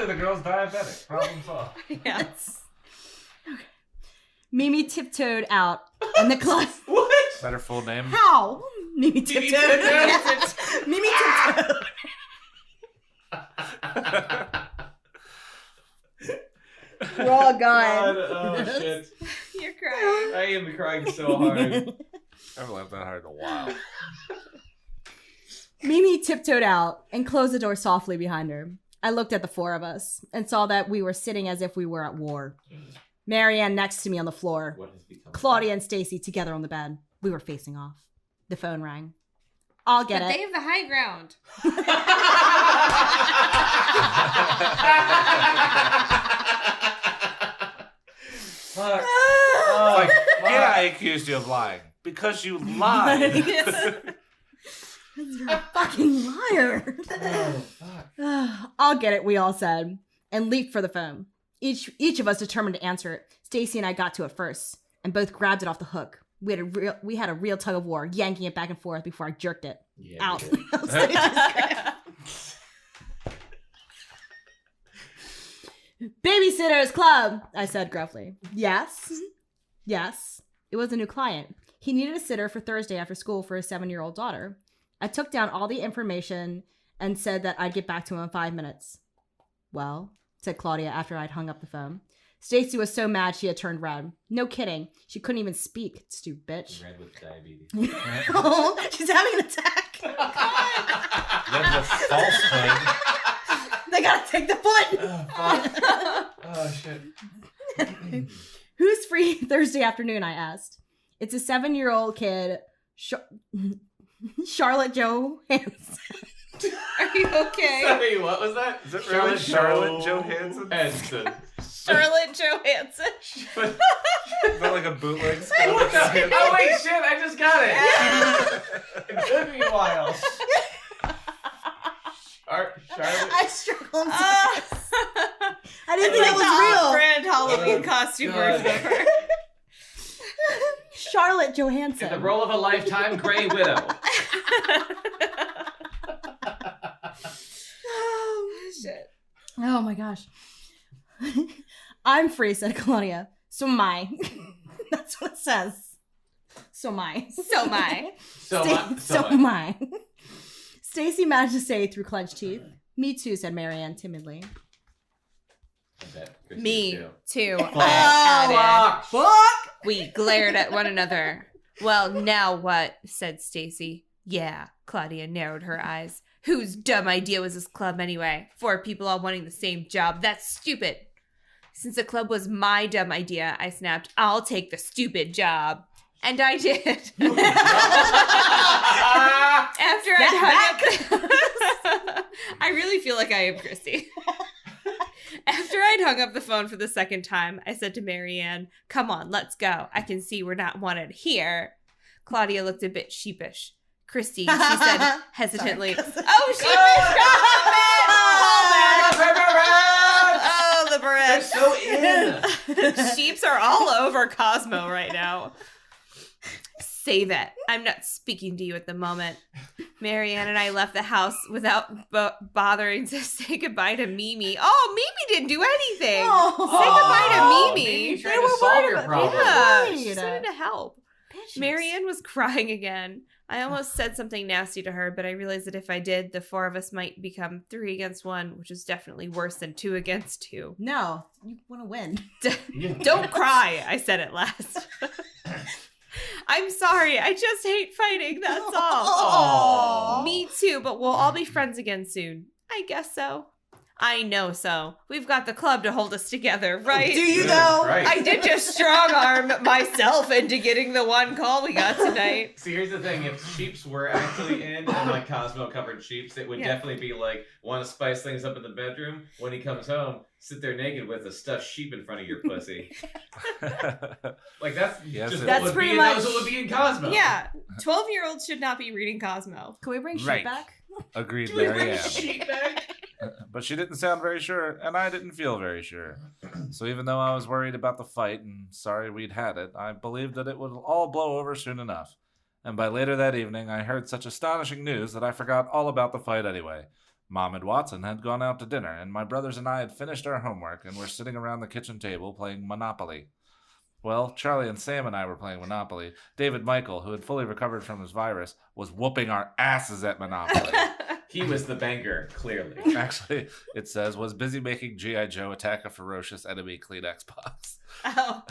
the girl's diabetic. Problem solved. Yes. Mimi tiptoed out in the closet. What? Is that her full name? How? Mimi tiptoed. Mimi tiptoed. We're all gone. Oh, shit. You're crying. I am crying so hard. I haven't laughed that hard in a while. Mimi tiptoed out and closed the door softly behind her. I looked at the four of us and saw that we were sitting as if we were at war. Marianne next to me on the floor. What has become Claudia and Stacy together on the bed. We were facing off. The phone rang. I'll get But it. they have the high ground. Fuck. Like, yeah, I accused you of lying. Because you lied. You're a fucking liar. Oh, fuck. I'll get it, we all said, and leaped for the phone. Each of us determined to answer it. Stacy and I got to it first, and both grabbed it off the hook. We had a real tug of war, yanking it back and forth before I jerked it out. Babysitters Club, I said gruffly. Yes. Yes. It was a new client. He needed a sitter for Thursday after school for his 7-year-old daughter. I took down all the information and said that I'd get back to him in 5 minutes. Well, said Claudia after I'd hung up the phone. Stacy was so mad she had turned red. No kidding. She couldn't even speak, stupid bitch. Red with diabetes. Oh, she's having an attack. Then the falsehood. They gotta take the foot. Oh, shit. Who's free Thursday afternoon, I asked. It's a 7-year-old kid, Charlotte Johansson. Are you okay? Sorry, what was that? Is it really Charlotte Johansson? Hanson. Charlotte Johansson. Is that like a bootleg? What the? Oh, wait, shit, I just got it. It took me a while. Charlotte. I struggled. I I didn't think that was real. Brand Halloween costume God. version of her. Charlotte Johansson. In the role of a lifetime gray widow. Oh, shit. Oh my gosh. I'm free, said Claudia. So am I. That's what it says. So am I. So am I. So am I. Stacy managed to say through clenched teeth. Me too, said Marianne timidly. Me too. Oh, I added. fuck! We glared at one another. Well, now what? Said Stacy. Yeah, Claudia narrowed her eyes. Whose dumb idea was this club anyway? 4 people all wanting the same job. That's stupid. Since the club was my dumb idea, I snapped, I'll take the stupid job. And I did. After I'd hung up I really feel like I am Kristy. After I'd hung up the phone for the second time, I said to Marianne, come on, let's go. I can see we're not wanted here. Claudia looked a bit sheepish. Kristy, she said hesitantly. Oh, the barrette. So in. Sheeps are all over Cosmo right now. Save it. I'm not speaking to you at the moment. Marianne and I left the house without bothering to say goodbye to Mimi. Oh, Mimi didn't do anything. Say goodbye to Mimi. Mimi trying to solve your problem. Yeah, she wanted to help. Marianne was crying again. I almost said something nasty to her, but I realized that if I did, the 4 of us might become 3 against 1, which is definitely worse than 2 against 2. No, you want to win. Don't cry, I said at last. I'm sorry, I just hate fighting, that's all. Aww. Me too, but we'll all be friends again soon. I guess so. I know so. We've got the club to hold us together, right? Do you though? Right. I did just strong arm myself into getting the one call we got tonight. See, here's the thing. If Sheeps were actually in and like Cosmo covered Sheeps, it would definitely be like, want to spice things up in the bedroom? When he comes home, sit there naked with a stuffed sheep in front of your pussy. Like that's Yes, just that's what would pretty be, much- that's what would be in Cosmo. Yeah, 12-year-olds should not be reading Cosmo. Can we bring Right. sheep back? Agreed, Can we bring Marianne. Sheep back? But she didn't sound very sure, and I didn't feel very sure. So even though I was worried about the fight and sorry we'd had it, I believed that it would all blow over soon enough. And by later that evening, I heard such astonishing news that I forgot all about the fight anyway. Mom and Watson had gone out to dinner, and my brothers and I had finished our homework and were sitting around the kitchen table playing Monopoly. Well, Charlie and Sam and I were playing Monopoly. David Michael, who had fully recovered from his virus, was whooping our asses at Monopoly. He was the banker, clearly. Actually, it says, was busy making G.I. Joe attack a ferocious enemy Kleenex box. Oh.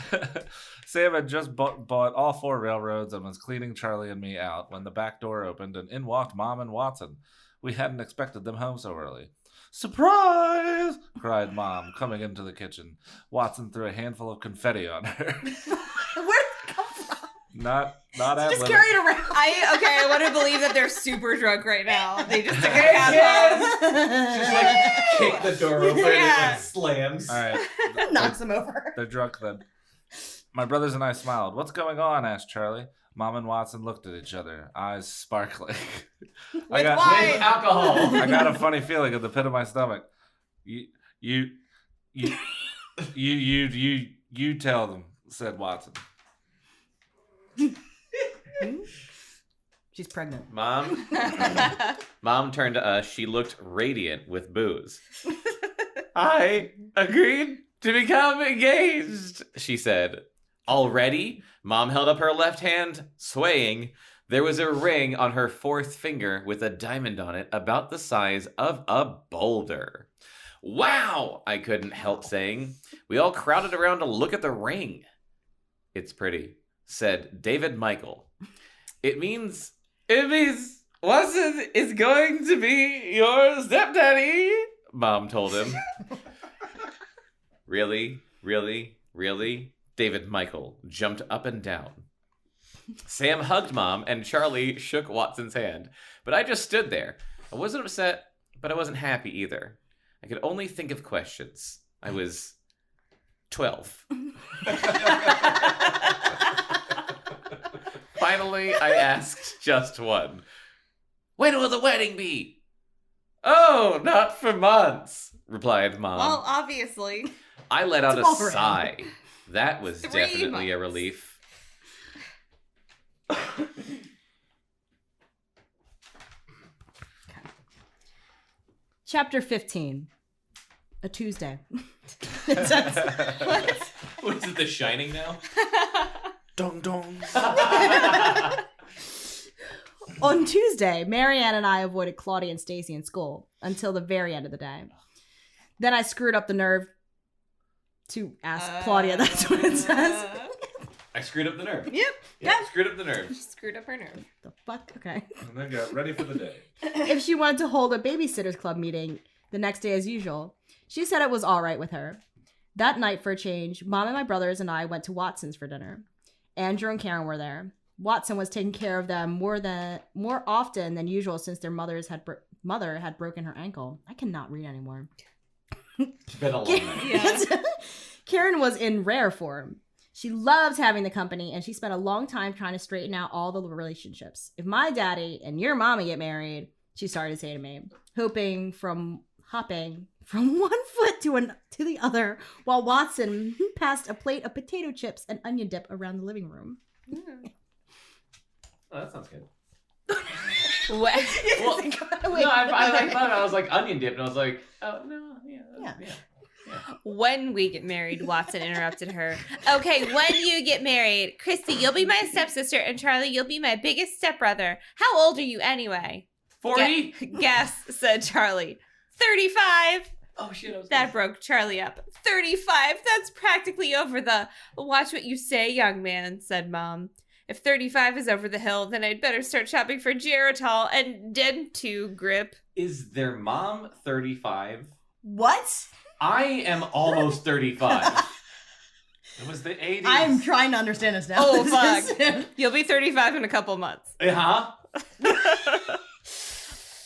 Sam had just bought all 4 railroads and was cleaning Charlie and me out when the back door opened and in walked Mom and Watson. We hadn't expected them home so early. Surprise! Cried Mom, coming into the kitchen. Watson threw a handful of confetti on her. Where'd it come from? Not at Just little. carry it around. I want to believe that they're super drunk right now. They just took a cab home. Just like kick the door open and it Yeah. like slams. All right. Knocks him over. They're drunk then. My brothers and I smiled. What's going on? Asked Charlie. Mom and Watson looked at each other, eyes sparkling. With wine. With alcohol. I got a funny feeling in the pit of my stomach. You tell them, said Watson. She's pregnant. Mom turned to us. She looked radiant with booze. I agreed to become engaged, she said. Already? Mom held up her left hand, swaying. There was a ring on her 4th finger with a diamond on it about the size of a boulder. Wow, I couldn't help saying. We all crowded around to look at the ring. It's pretty, said David Michael. It means Watson is going to be your stepdaddy, Mom told him. Really? David Michael jumped up and down. Sam hugged Mom, and Charlie shook Watson's hand. But I just stood there. I wasn't upset, but I wasn't happy either. I could only think of questions. I was 12. Finally, I asked just one. When will the wedding be? Oh, not for months, replied Mom. Well, obviously. I let out a Tomorrow. sigh. That was 3 definitely a months. relief. Chapter 15. A Tuesday. What? What is it, The Shining now? Dong dong. On Tuesday, Marianne and I avoided Claudia and Stacy in school until the very end of the day. Then I screwed up the nerve to ask Claudia. That's what it says. I screwed up the nerve. Yep. Yeah, screwed up the nerve. She screwed up her nerve. The fuck? Okay. And then got ready for the day. If she wanted to hold a Babysitters Club meeting the next day as usual, she said it was all right with her. That night, for a change, Mom and my brothers and I went to Watson's for dinner. Andrew and Karen were there. Watson was taking care of them more often than usual since their mother had broken her ankle. I cannot read anymore. It's been a long night. Yeah. Karen was in rare form. She loves having the company, and she spent a long time trying to straighten out all the relationships. If my daddy and your mama get married, she started to say to me, hopping from one foot to the other, while Watson passed a plate of potato chips and onion dip around the living room. Oh, that sounds good. What? Well, no, I thought I was like onion dip, and I was like, oh no, yeah. When we get married, Watson interrupted her. Okay, when you get married, Kristy, you'll be my stepsister, and Charlie, you'll be my biggest stepbrother. How old are you anyway? 40? Guess, said Charlie. 35. Oh shit, I was That broke Charlie up. 35, that's practically over the watch what you say, young man, said Mom. If 35 is over the hill, then I'd better start shopping for Geritol and Dentu Grip. Is their mom 35? What? I am almost 35. It was the 80s. I'm trying to understand this now. Oh, fuck. You'll be 35 in a couple months. Huh?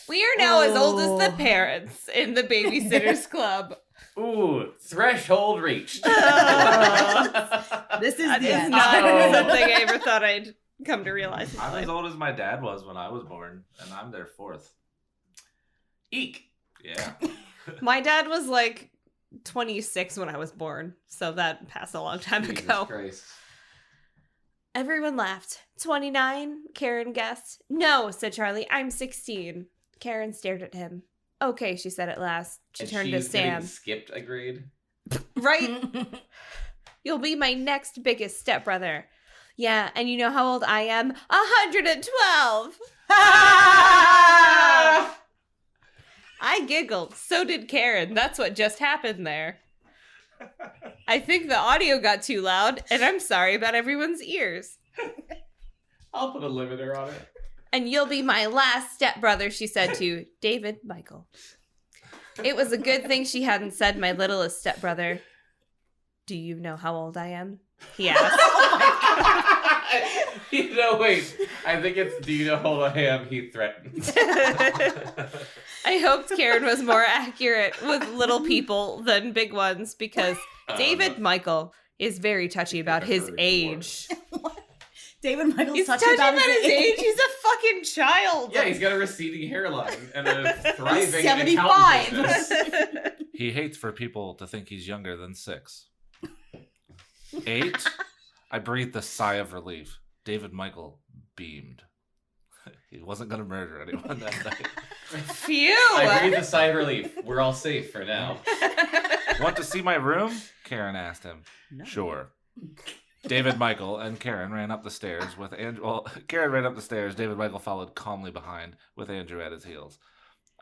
We are now as old as the parents in the Babysitters Club. Ooh, threshold reached. This is That the is end. not Oh. something I ever thought I'd come to realize. in my I'm life. as old as my dad was when I was born, and I'm their fourth. Eek. Yeah. My dad was like 26 when I was born, so that passed a long time Jesus ago. Christ. Everyone laughed. 29? Karen guessed. No, said Charlie. I'm 16. Karen stared at him. Okay, she said at last. She And turned to she's getting Sam. skipped a grade. Right? You'll be my next biggest stepbrother. Yeah, and you know how old I am? 112! I giggled. So did Karen. That's what just happened there. I think the audio got too loud, and I'm sorry about everyone's ears. I'll put a limiter on it. And you'll be my last stepbrother, she said to David Michael. It was a good thing she hadn't said my littlest stepbrother. Do you know how old I am? He asked. Wait. I think it's, do you know how old I am? He threatened. I hoped Karen was more accurate with little people than big ones because David Michael is very touchy about his age. David Michael's He's touchy touchy about his age. He's a fucking child. Yeah, he's got a receding hairline and a thriving 75. accountant business. He hates for people to think he's younger than 6. 8? I breathed a sigh of relief. David Michael beamed. He wasn't going to murder anyone that night. Phew. I breathe a sigh of relief. We're all safe for now. Want to see my room? Karen asked him. No. Sure. David Michael and Karen ran up the stairs with Andrew. Well, Karen ran up the stairs. David Michael followed calmly behind with Andrew at his heels.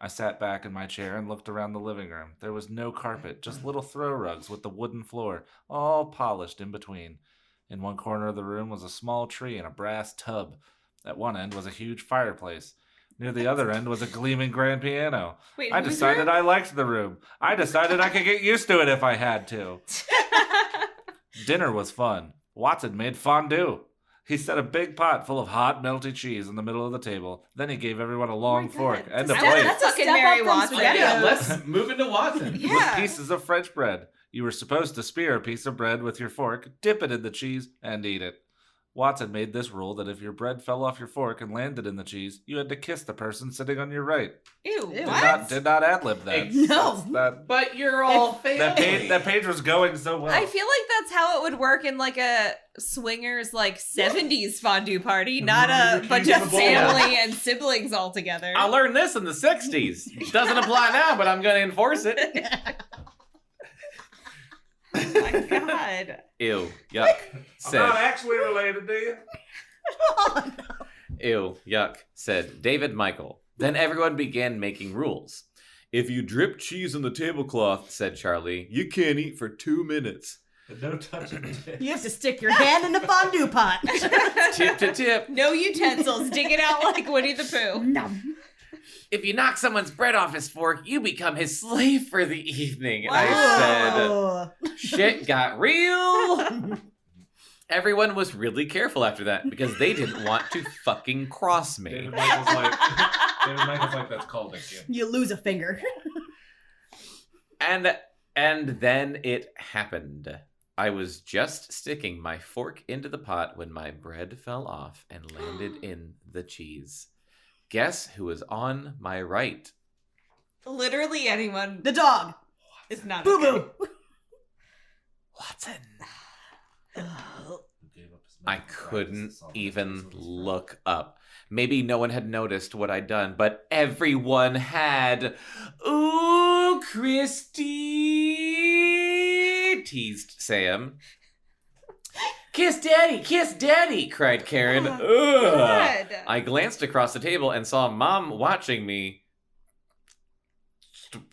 I sat back in my chair and looked around the living room. There was no carpet, just little throw rugs with the wooden floor, all polished in between. In one corner of the room was a small tree and a brass tub. At one end was a huge fireplace. Near the other end was a gleaming grand piano. Wait, I whose decided room? I liked the room. I decided I could get used to it if I had to. Dinner was fun. Watson made fondue. He set a big pot full of hot, melty cheese in the middle of the table. Then he gave everyone a long fork and a That's plate That's a fucking step Mary up from Watson. spaghetti. Yeah, let's move into Watson. Yeah. with pieces of French bread. You were supposed to spear a piece of bread with your fork, dip it in the cheese, and eat it. Watson made this rule that if your bread fell off your fork and landed in the cheese, you had to kiss the person sitting on your right. Ew, Ew. what? Did not ad-lib that. No. But you're all family. That page was going so well. I feel like that's how it would work in like a swingers like 70s fondue party, not a bunch of family and siblings all together. I learned this in the 60s. Doesn't apply now, but I'm going to enforce it. Oh my god. Ew, yuck. Said, actually related to you. ew, yuck, said David Michael. Then everyone began making rules. If you drip cheese on the tablecloth, said Charlie, you can't eat for 2 minutes. No touching. You have to stick your hand in the fondue pot. Tip to tip. No utensils. Dig it out like Winnie the Pooh. Nom. If you knock someone's bread off his fork, you become his slave for the evening. And I Whoa. said, shit got real. Everyone was really careful after that because they didn't want to fucking cross me. David Michael's like, that's called a gift. You lose a finger. And then it happened. I was just sticking my fork into the pot when my bread fell off and landed in the cheese. Guess who was on my right? Literally anyone The dog. is not Boo okay. boo. Watson. I couldn't even look up. Maybe no one had noticed what I'd done, but everyone had. Ooh, Kristy! Teased Sam. Kiss Daddy, cried Karen. Ugh. God. I glanced across the table and saw Mom watching me,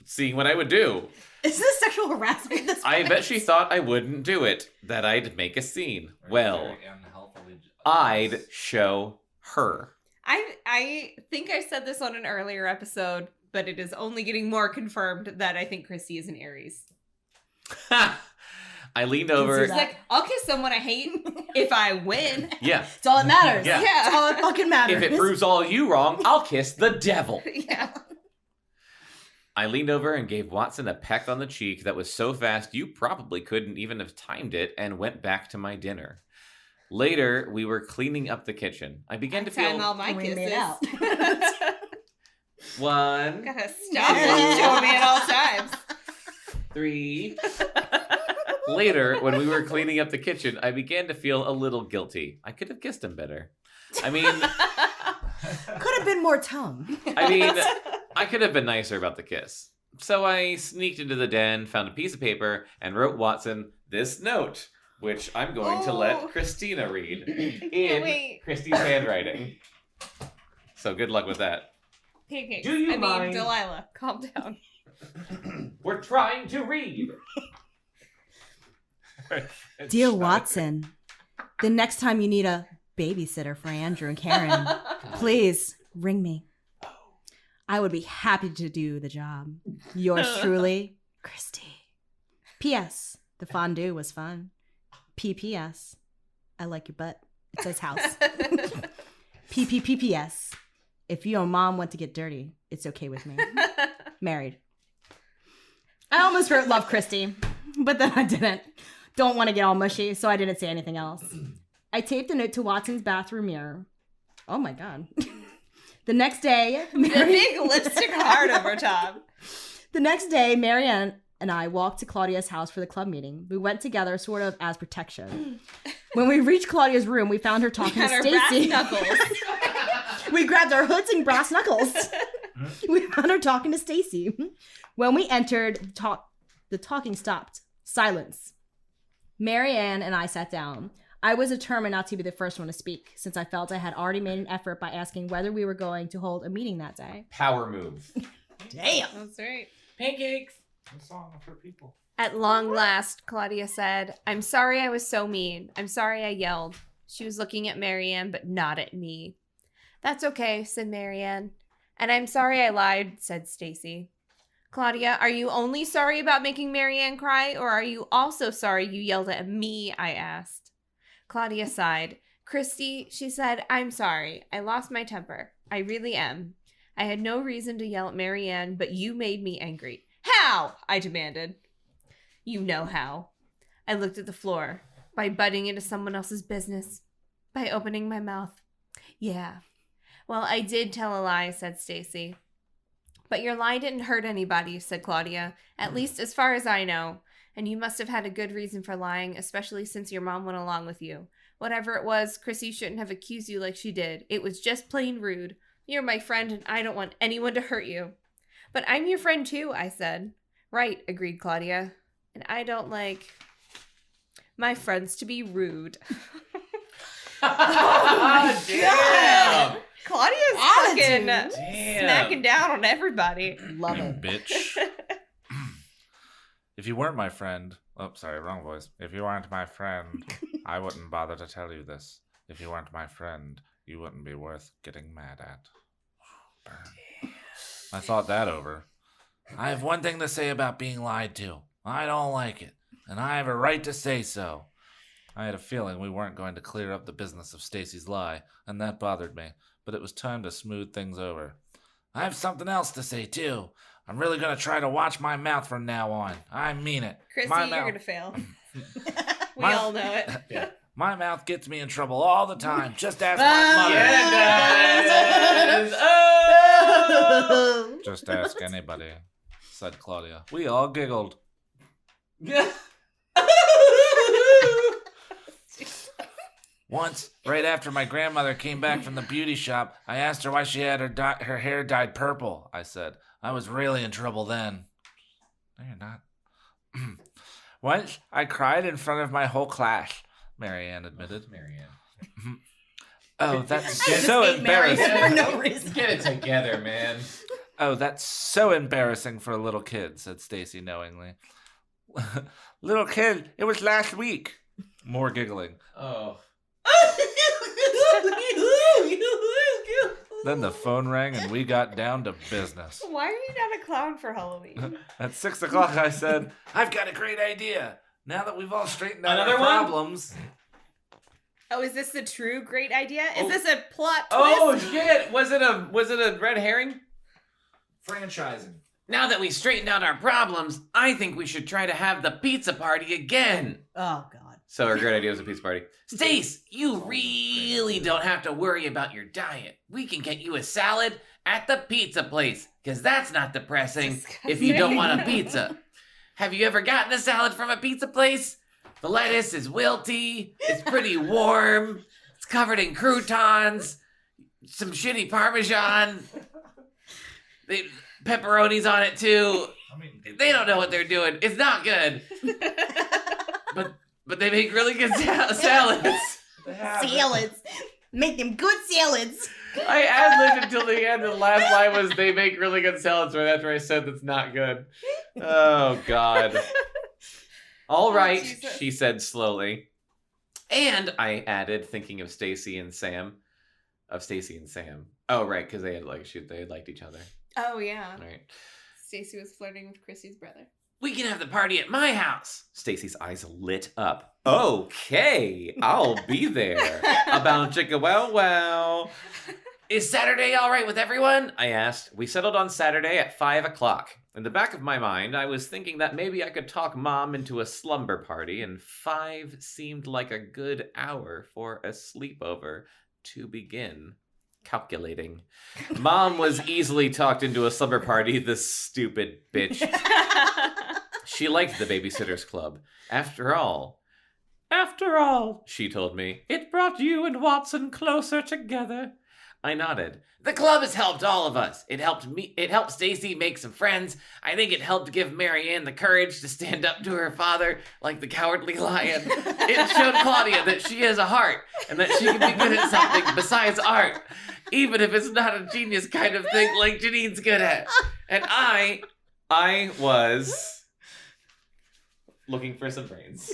seeing what I would do. Is this sexual harassment? At this I point? bet she thought I wouldn't do it, that I'd make a scene. Well, I'd show her. I think I said this on an earlier episode, but it is only getting more confirmed that I think Kristy is an Aries. I leaned see over. She's that. like, I'll kiss someone I hate if I win. Yeah. It's all that matters. Yeah. It's all that fucking matters. If it proves all you wrong, I'll kiss the devil. Yeah. I leaned over and gave Watson a peck on the cheek that was so fast you probably couldn't even have timed it, and went back to my dinner. Later, we were cleaning up the kitchen. I began to Time all feel my And we made kisses. out. one, Gotta stop this to me at all times. 3. Later, when we were cleaning up the kitchen, I began to feel a little guilty. I could have kissed him better. I mean, Could have been more tongue. I could have been nicer about the kiss. So I sneaked into the den, found a piece of paper, and wrote Watson this note, which I'm going to let Christina read in wait. Kristy's handwriting. So good luck with that. Pancakes. Do you I mind? mean, Delilah, calm down. We're trying to read. Dear Watson, the next time you need a babysitter for Andrew and Karen, please ring me. I would be happy to do the job. Yours truly, Kristy. P.S. The fondue was fun. P.P.S. I like your butt. It says house. P.P.P.P.S. If you and Mom want to get dirty, it's okay with me. Married. I almost wrote love Kristy, but then I didn't. Don't want to get all mushy, so I didn't say anything else. I taped the note to Watson's bathroom mirror. Oh my god. The next day, The big lipstick heart over top. The next day, Marianne and I walked to Claudia's house for the club meeting. We went together sort of as protection. When we reached Claudia's room, we found her talking And to her brass Stacy. knuckles. We grabbed our hoods and brass knuckles. We found her talking to Stacy. When we entered, the talking stopped. Silence. Marianne and I sat down. I was determined not to be the first one to speak, since I felt I had already made an effort by asking whether we were going to hold a meeting that day. Power move. Damn. That's right. Pancakes. A song for people. At long last, Claudia said, I'm sorry I was so mean. I'm sorry I yelled. She was looking at Marianne, but not at me. That's okay, said Marianne. And I'm sorry I lied, said Stacy. Claudia, are you only sorry about making Marianne cry, or are you also sorry you yelled at me? I asked. Claudia sighed. Kristy, she said, I'm sorry. I lost my temper. I really am. I had no reason to yell at Marianne, but you made me angry. How? I demanded. You know how. I looked at the floor. By butting into someone else's business. By opening my mouth. Yeah. Well, I did tell a lie, said Stacy. But your lie didn't hurt anybody, said Claudia. At least as far as I know. And you must have had a good reason for lying, especially since your mom went along with you. Whatever it was, Chrissy shouldn't have accused you like she did. It was just plain rude. You're my friend, and I don't want anyone to hurt you. But I'm your friend too, I said. Right, agreed Claudia. And I don't like my friends to be rude. Oh, damn. Claudia's fucking Damn. smacking down on everybody. Love it. Bitch. If you weren't my friend, oh, sorry, wrong voice. If you weren't my friend, I wouldn't bother to tell you this. If you weren't my friend, you wouldn't be worth getting mad at. Burn. I thought that over. I have one thing to say about being lied to. I don't like it, and I have a right to say so. I had a feeling we weren't going to clear up the business of Stacy's lie, and that bothered me, but it was time to smooth things over. I have something else to say, too. I'm really going to try to watch my mouth from now on. I mean it. Chrissy, My you're mouth- going to fail. We all know it. Yeah. My mouth gets me in trouble all the time. Just ask my Ah, mother. Yeah, it does. Oh! Just ask anybody, said Claudia. We all giggled. Once, right after my grandmother came back from the beauty shop, I asked her why she had her hair dyed purple. I said, I was really in trouble then. No, you're not. Once, I cried in front of my whole class, Marianne admitted. Marianne. Oh, that's I just so hate Mary embarrassing. for no reason. Get it together, man. Oh, that's so embarrassing for a little kid, said Stacy knowingly. Little kid, it was last week. More giggling. Oh. Then the phone rang and we got down to business. Why are you not a clown for Halloween? At 6 o'clock, I said, I've got a great idea. Now that we've all straightened out Another our one? problems. Oh, is this the true great idea? Is this a plot twist? Oh shit! Was it a red herring? Franchising. Now that we straightened out our problems, I think we should try to have the pizza party again. Oh, God. So our great idea was a pizza party. Stace, you really don't have to worry about your diet. We can get you a salad at the pizza place, because that's not depressing if you don't want a pizza. Have you ever gotten a salad from a pizza place? The lettuce is wilty, it's pretty warm, it's covered in croutons, some shitty Parmesan, pepperoni's on it too. They don't know what they're doing. It's not good. But they make really good salads. Salads. Make them good salads. I ad-libbed until the end. The last line was, they make really good salads, right after I said that's not good. Oh, God. All right, Jesus. she said slowly. And I added, thinking of Stacy and Sam. Oh, right, because they had liked each other. Oh, yeah. Right. Stacy was flirting with Chrissy's brother. We can have the party at my house. Stacy's eyes lit up. Okay, I'll be there. About chicka wow wow. Is Saturday all right with everyone? I asked. We settled on Saturday at 5 o'clock. In the back of my mind, I was thinking that maybe I could talk Mom into a slumber party, and 5 seemed like a good hour for a sleepover to begin. Calculating. Mom was easily talked into a slumber party, this stupid bitch. She liked the Babysitters Club. After all, she told me, it brought you and Watson closer together. I nodded. The club has helped all of us. It helped me. It helped Stacy make some friends. I think it helped give Marianne the courage to stand up to her father like the cowardly lion. It showed Claudia that she has a heart and that she can be good at something besides art, even if it's not a genius kind of thing like Janine's good at. And I was looking for some brains.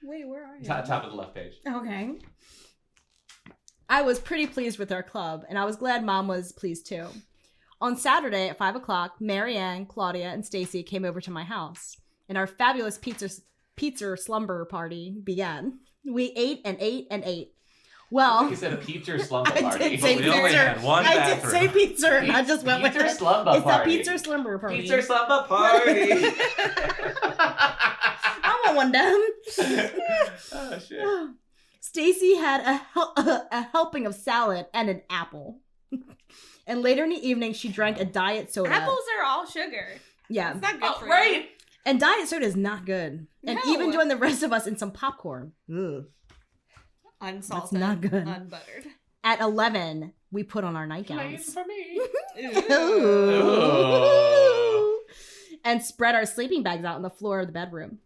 Wait, where are you? Top of the left page. Okay. I was pretty pleased with our club, and I was glad Mom was pleased too. On Saturday at 5 o'clock, Marianne, Claudia, and Stacy came over to my house, and our fabulous pizza slumber party began. We ate and ate and ate. Well, You said a pizza slumber I party. did say we only pizza. had one I did bathroom. say pizza, and I just went with Pizza it. slumber it's party. a pizza slumber party. Pizza slumber party. I want one down. Oh shit. Stacy had a helping of salad and an apple. And later in the evening, she drank a diet soda. Apples are all sugar. Yeah. It's not good for right. And diet soda is not good. And No. even joined the rest of us in some popcorn. Ugh. you. Unsalted. That's not good. Unbuttered. At 11, we put on our nightgowns. for me. Ooh. And spread our sleeping bags out on the floor of the bedroom.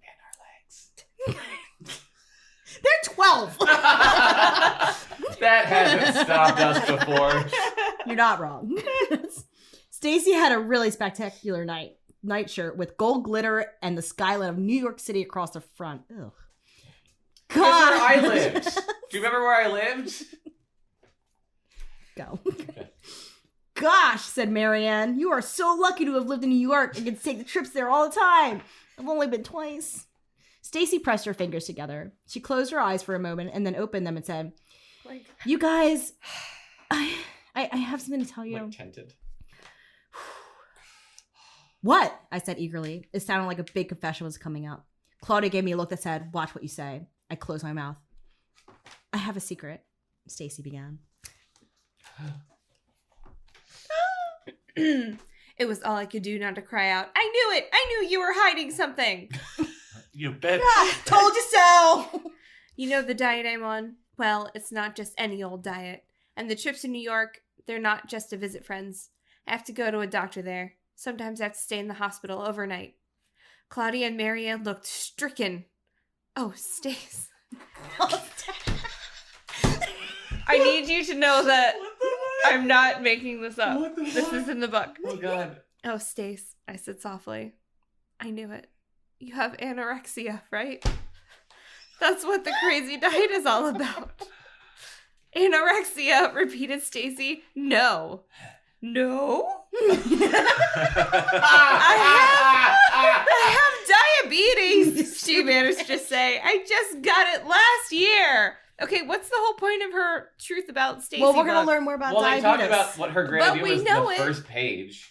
They're 12. That hasn't stopped us before. You're not wrong. Stacy had a really spectacular nightshirt with gold glitter and the skyline of New York City across the front. Ugh. That's where I God. lived. Do you remember where I lived? Go. Gosh, said Marianne, you are so lucky to have lived in New York and get to take the trips there all the time. I've only been twice. Stacy pressed her fingers together. She closed her eyes for a moment and then opened them and said, Like, you guys, I have something to tell you. Like tented. What? I said eagerly. It sounded like a big confession was coming out. Claudia gave me a look that said, watch what you say. I closed my mouth. I have a secret, Stacy began. It was all I could do not to cry out. I knew it! I knew you were hiding something! You bet. Told you so. You know the diet I'm on? Well, it's not just any old diet. And the trips to New York, they're not just to visit friends. I have to go to a doctor there. Sometimes I have to stay in the hospital overnight. Claudia and Marianne looked stricken. Oh, Stace. I need you to know that I'm not making this up. This is in the book. Oh, God. Oh, Stace, I said softly. I knew it. You have anorexia, right? That's what the crazy diet is all about. Anorexia, repeated Stacy. No. No? I have diabetes, she managed to say. I just got it last year. Okay, what's the whole point of her truth about Stacy? Well, we're going to learn more about Well, they diabetes. talk about what her great But idea we was in know the it. first page.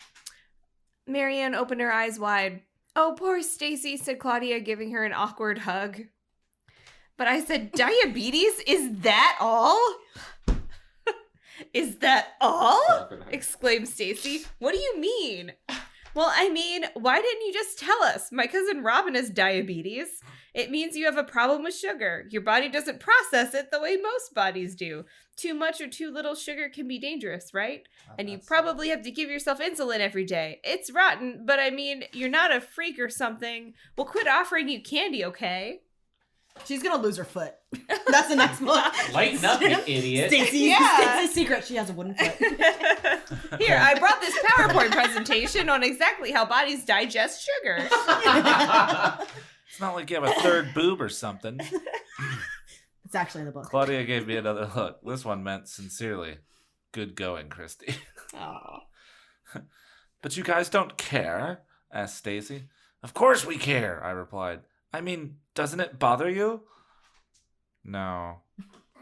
Marianne opened her eyes wide. Oh, poor Stacy, said Claudia, giving her an awkward hug. But I said, diabetes? Is that all? Is that all? Exclaimed Stacy. What do you mean? Well, I mean, why didn't you just tell us? My cousin Robin has diabetes. It means you have a problem with sugar. Your body doesn't process it the way most bodies do. Too much or too little sugar can be dangerous, right? And you probably have to give yourself insulin every day. It's rotten, but I mean, you're not a freak or something. We'll quit offering you candy, okay? She's going to lose her foot. That's the next book. Lighten up, you idiot. Stacy's secret. She has a wooden foot. Here, I brought this PowerPoint presentation on exactly how bodies digest sugar. It's not like you have a third boob or something. It's actually in the book. Claudia gave me another look. This one meant sincerely. Good going, Kristy. Aw. But you guys don't care? Asked Stacy. Of course we care, I replied. I mean, doesn't it bother you? No.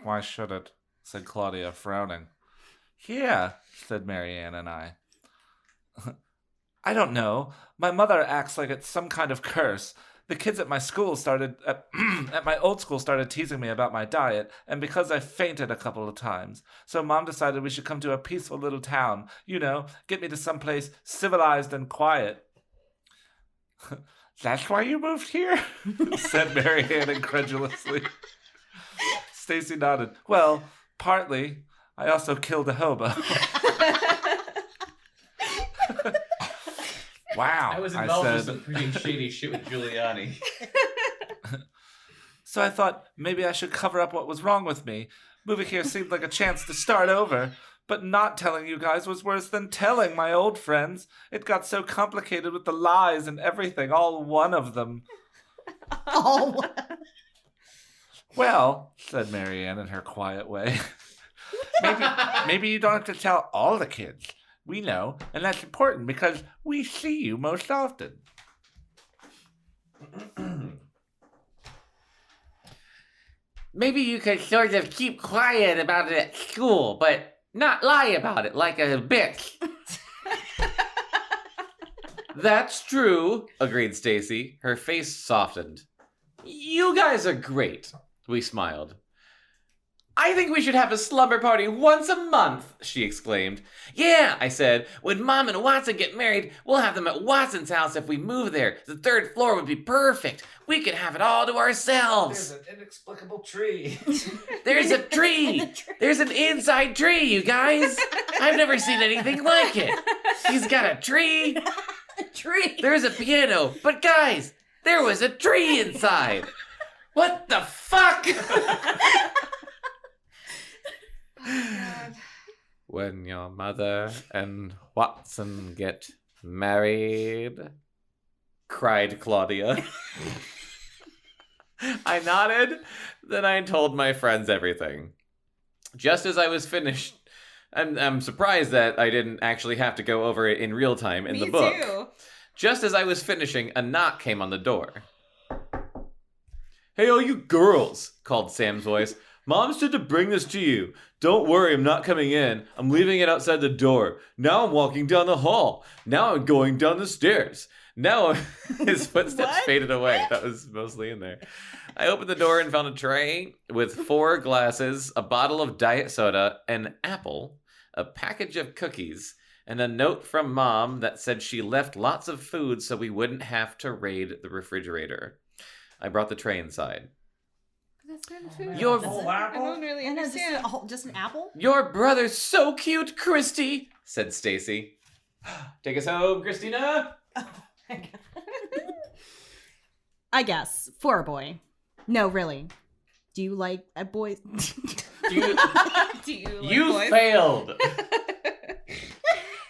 Why should it? Said Claudia, frowning. Yeah, said Marianne and I. I don't know. My mother acts like it's some kind of curse. The kids at my school at my old school started teasing me about my diet, and because I fainted a couple of times. So Mom decided we should come to a peaceful little town. You know, get me to someplace civilized and quiet. That's why you moved here? Said Marianne incredulously. Stacy nodded. Well, partly. I also killed a hobo. Wow, I was involved with said. some pretty shady shit with Giuliani. So I thought maybe I should cover up what was wrong with me. Moving here seemed like a chance to start over. But not telling you guys was worse than telling my old friends. It got so complicated with the lies and everything, all one of them. Oh. Well, said Marianne in her quiet way, maybe you don't have to tell all the kids. We know, and that's important because we see you most often. Maybe you could sort of keep quiet about it at school, but not lie about it like a bitch. That's true, agreed Stacy. Her face softened. You guys are great, we smiled. I think we should have a slumber party once a month, she exclaimed. Yeah, I said. When Mom and Watson get married, we'll have them at Watson's house if we move there. The third floor would be perfect. We could have it all to ourselves. There's an inexplicable tree. There's a tree. There's an inside tree, you guys. I've never seen anything like it. He's got a tree. Tree. There's a piano. But guys, there was a tree inside. What the fuck? When your mother and Watson get married, cried Claudia. I nodded, then I told my friends everything. Just as I was finished, I'm surprised that I didn't actually have to go over it in real time in the book. Too. Just as I was finishing, a knock came on the door. Hey, all you girls, called Sam's voice. Mom said to bring this to you. Don't worry, I'm not coming in. I'm leaving it outside the door. Now I'm walking down the hall. Now I'm going down the stairs. Now his footsteps faded away. That was mostly in there. I opened the door and found a tray with 4 glasses, a bottle of diet soda, an apple, a package of cookies, and a note from Mom that said she left lots of food so we wouldn't have to raid the refrigerator. I brought the tray inside. That's not food. Your whole I apple? don't really And it's understand. just an apple? Your brother's so cute, Kristy, said Stacy. Take us home, Christina. I guess. For a boy. No, really. Do you like a boy? Do you, Do you like you boys? failed.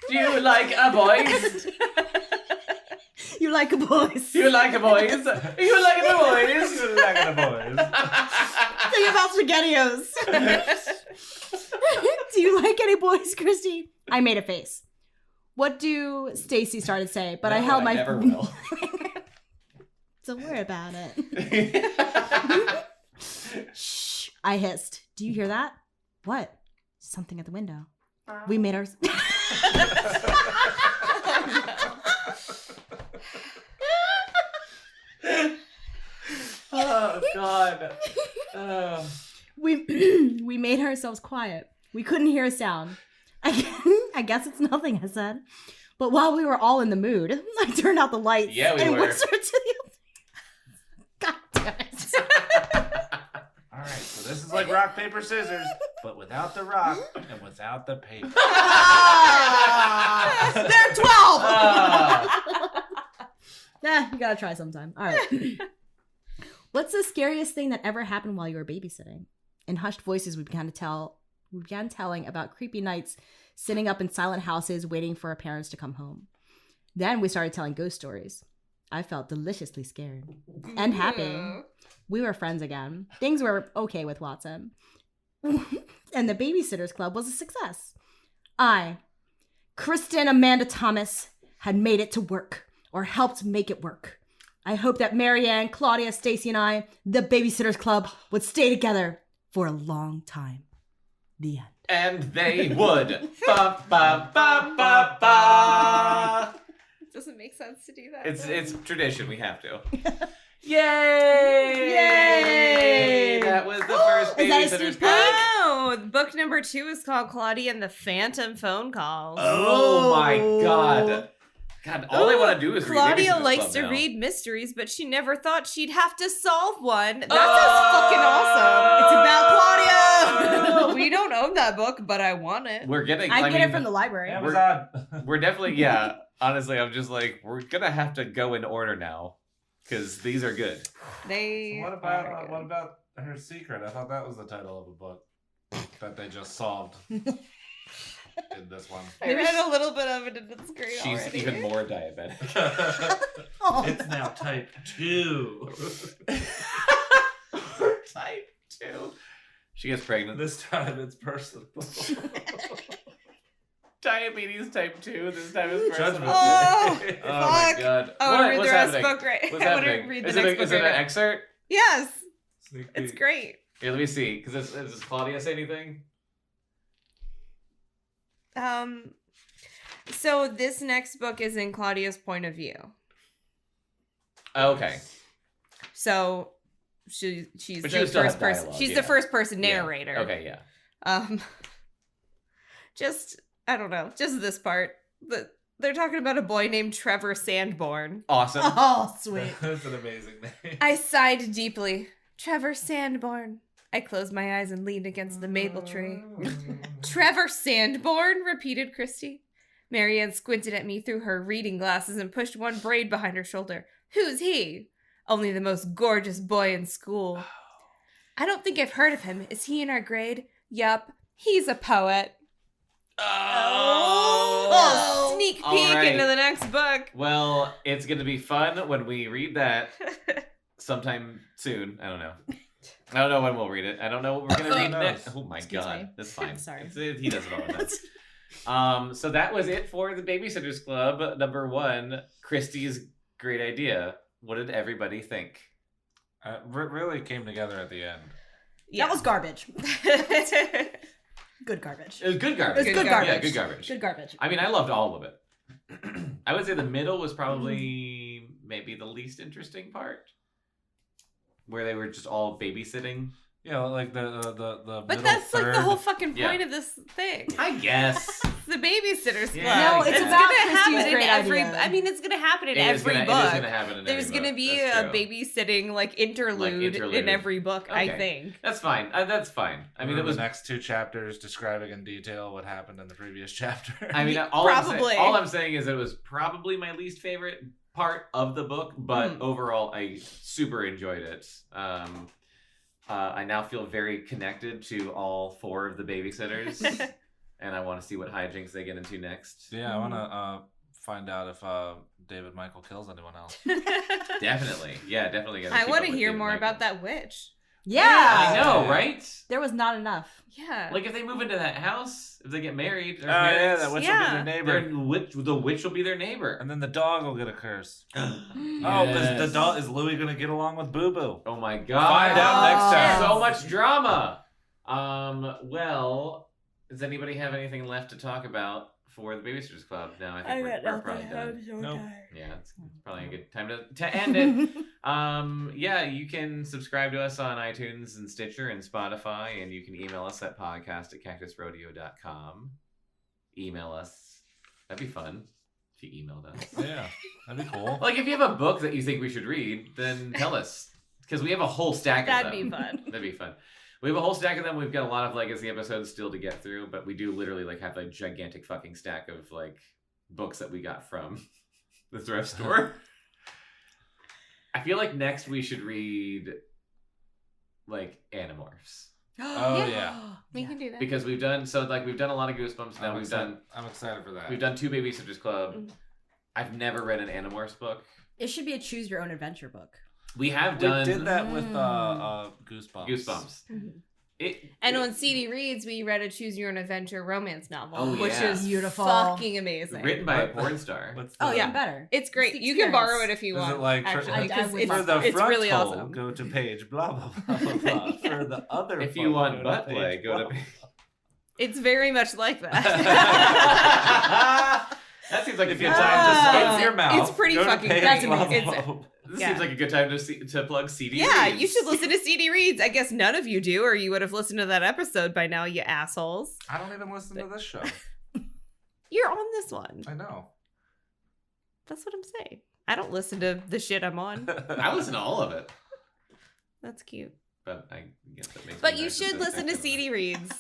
Do you like a boys? You like a boys? Do you like a boys? You like a boys? You like a boys? Think about SpaghettiOs. Do you like any boys, Kristy? I made a face. What do Stacy start to say? But I No, held my. never will. Don't worry about it. Shh! I hissed. Do you hear that? What? Something at the window. We made our. Oh God. We made ourselves quiet. We couldn't hear a sound. I guess it's nothing, I said. But while we were all in the mood, I turned out the lights Yeah, we and were. whispered to the. God damn it! All right, so this is like rock, paper, scissors, but without the rock and without the paper. They're 12. You gotta try sometime. All right. What's the scariest thing that ever happened while you were babysitting? In hushed voices, we began telling about creepy nights sitting up in silent houses waiting for our parents to come home. Then we started telling ghost stories. I felt deliciously scared and happy. We were friends again. Things were okay with Watson. And the Babysitters Club was a success. I, Kristen Amanda Thomas, had made it to work, or helped make it work. I hoped that Marianne, Claudia, Stacy, and I, the Babysitters Club, would stay together for a long time. The end. And they would. Ba, ba, ba, ba, ba. It doesn't make sense to do that. It's tradition. We have to. Yay! Yay! That was the first Is that a Babysitters sneak Club. Oh, book number 2 is called Claudia and the Phantom Phone Calls. Oh my God. God, all I want to do is read Claudia Babysitters likes Club to now. read mysteries, but she never thought she'd have to solve one. That sounds fucking awesome. It's about Claudia. We don't own that book, but I want it. We're getting. I get mean, it from the library. Amazon. We're definitely, yeah. Honestly, I'm just like, we're gonna have to go in order now, because these are good. They. What about her secret? I thought that was the title of a book that they just solved in this one. I read a little bit of it and it's great She's already. even more diabetic. It's now type 2. Type 2. She gets pregnant. This time it's personal. Diabetes type 2. This time is Judgment. personal. Oh, Oh my fuck. God. I want to read What's the rest of happening? the book right. What's I want to happening? read the Is next it book an right now. excerpt? Yes, Sneak it's peek. great. Here, let me see. Because does Claudia say anything? So this next book is in Claudia's point of view. Okay. So she's But she the would still first have person. dialogue, She's yeah. the first person Yeah. narrator. Okay, yeah. Just I don't know. Just this part. They're talking about a boy named Trevor Sandborn. Awesome. Oh, sweet. That's an amazing name. I sighed deeply. Trevor Sandborn. I closed my eyes and leaned against the maple tree. Trevor Sandborn, repeated Kristy. Marianne squinted at me through her reading glasses and pushed one braid behind her shoulder. Who's he? Only the most gorgeous boy in school. I don't think I've heard of him. Is he in our grade? Yup. He's a poet. Oh. Sneak peek All right. into the next book. Well, it's going to be fun when we read that sometime soon. I don't know. I don't know when we'll read it. I don't know what we're going to read next. Oh my Excuse God. me. That's fine. Sorry. He does it all the time. So that was it for the Babysitters Club. Number 1, Kristy's great idea. What did everybody think? Really came together at the end. That was garbage. Good garbage. It was good garbage. It was good garbage. Yeah, good garbage. Good garbage. I mean, I loved all of it. I would say the middle was probably maybe the least interesting part, where they were just all babysitting. Yeah, like the But middle that's third. like the whole fucking Yeah. point of this thing. I guess. The Babysitters Club. Yeah, No, it's it's about gonna happen Christy's in great every. idea. I mean, it's gonna happen in It is every gonna- book. It is going to happen in There's every gonna book. be That's a true. babysitting like interlude in every book. I Okay. think. That's fine. That's fine. I mean, it was. the next 2 chapters describing in detail what happened in the previous chapter. I mean, Probably. all I'm saying is it was probably my least favorite part of the book, but overall, I super enjoyed it. I now feel very connected to all 4 of the babysitters, and I want to see what hijinks they get into next. yeah, I want to find out if David Michael kills anyone else. Definitely, yeah, definitely. I want to hear more about that witch. Yeah. I know, Yeah. right? There was not enough. Yeah. Like if they move into that house, if they get married, Oh yeah, that witch will be Yeah. their neighbor. the witch will be their neighbor. And then the dog will get a curse. Yes. Oh, is the dog? Is Louis gonna get along with Boo Boo? Oh my god! Find out next time. So much drama. Well, does anybody have anything left to talk about for the Babysitters Club? No, I think we're probably done. Nope. Yeah, it's probably a good time to end it. Yeah, you can subscribe to us on iTunes and Stitcher and Spotify, and you can email us at podcast@cactusrodeo.com. Email us. That'd be fun if you emailed us. Yeah, that'd be cool. Like, if you have a book that you think we should read, then tell us. Because we have a whole stack of them. That'd be fun. That'd be fun. We have a whole stack of them. We've got a lot of legacy episodes still to get through, but we do literally like have a gigantic fucking stack of like books that we got from the thrift store. I feel like next we should read like Animorphs. Oh yeah. We can do that. Because we've done a lot of Goosebumps now. I'm excited for that. We've done 2 Babysitters Club. I've never read an Animorphs book. It should be a choose your own adventure book. We have We done did that with Goosebumps. Goosebumps. And on CD Reads, we read a Choose Your Own Adventure romance novel, Oh, which yeah. is Beautiful. fucking amazing. Written by a porn star. What's Oh the- yeah, better. It's great. It's You can borrow experience. it if you Is want. it like for, actually, I 'cause would it's, love for the it's front really hole, awesome. go to page blah blah blah blah blah. For the other, If you phone, want go butt to play, page go to blah, It's very much like that. That seems like If a you good have time to time to It's- spit your mouth, it's pretty go to fucking page great. blah, It's- blah, blah. This Yeah. seems like a good time to plug CD Yeah, Reads. you should listen to CD Reads. I guess none of you do, or you would have listened to that episode by now, you assholes. I don't even listen to this show. You're on this one. I know. That's what I'm saying. I don't listen to the shit I'm on. I listen to all of it, That's cute. but I guess that makes. But me you nice should and listen to sensitive. CD Reads.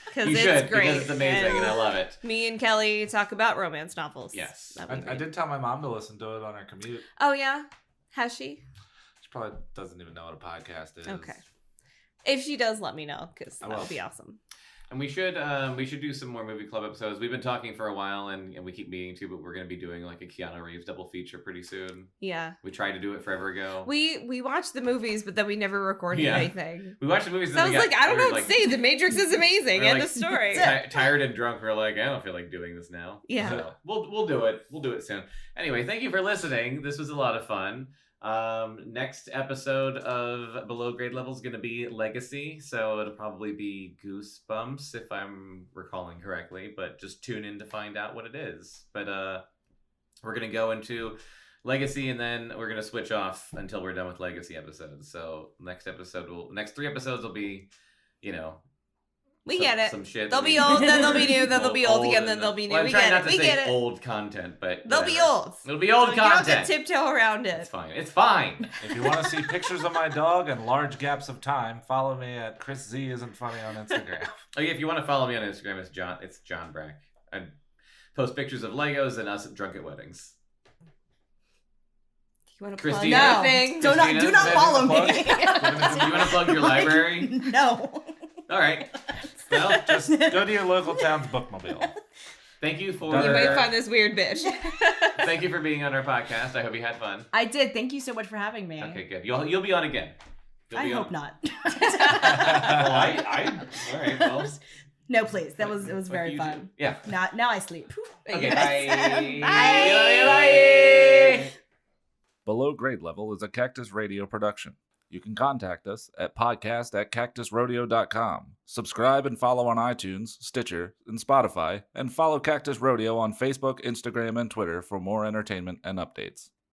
Because You it's should great. because it's amazing and I love it. Me and Kelly talk about romance novels. Yes. That'd be I great. did tell my mom to listen to it on her commute. Oh, yeah? Has she? She probably doesn't even know what a podcast is. Okay. If she does, let me know, because I that will. would be awesome. And we should do some more movie club episodes. We've been talking for a while, and we keep meaning to, but we're going to be doing like a Keanu Reeves double feature pretty soon. Yeah. We tried to do it forever ago. We watched the movies, but then we never recorded Yeah. anything. We watched the movies. and So I then was we got- like, I don't we know were what to say. The Matrix is amazing. we were End like, of story. Tired and drunk. We are like, I don't feel like doing this now. Yeah. So we'll do it. We'll do it soon. Anyway, thank you for listening. This was a lot of fun. Next episode of Below Grade Level is going to be Legacy, so it'll probably be Goosebumps if I'm recalling correctly, but just tune in to find out what it is. But we're going to go into Legacy and then we're going to switch off until we're done with Legacy episodes. So next 3 episodes will be, We get it. Some shit. They'll be old, then they'll be new, then they'll be old again, then they'll be new. Well, I'm We trying get not it. to We say get it. old content, but They'll be whatever. old. It'll be old You don't have content. to tiptoe around It's it. fine. It's fine. If you want to see pictures of my dog and large gaps of time, follow me at Chris Z Isn't Funny on Instagram. Oh yeah, if you want to follow me on Instagram, it's John Brack. I post pictures of Legos and us drunk at weddings. You want to plug Christina? No. anything? Do not Christina, follow plug? me. You want to plug your library? No. All right. Well, Just go to your local town's bookmobile. thank you for You may find this weird bitch. thank you for being on our podcast. I hope you had fun. I did. Thank you so much for having me. Okay, good. You'll be on again. You'll I be hope on. not. Well, all right. Well, No, please. It was what very you do. fun. Yeah. Now I sleep. Okay. Yes. Bye. Bye. Below Grade Level is a Cactus Radio production. You can contact us at podcast@cactusrodeo.com. Subscribe and follow on iTunes, Stitcher, and Spotify, and follow Cactus Rodeo on Facebook, Instagram, and Twitter for more entertainment and updates.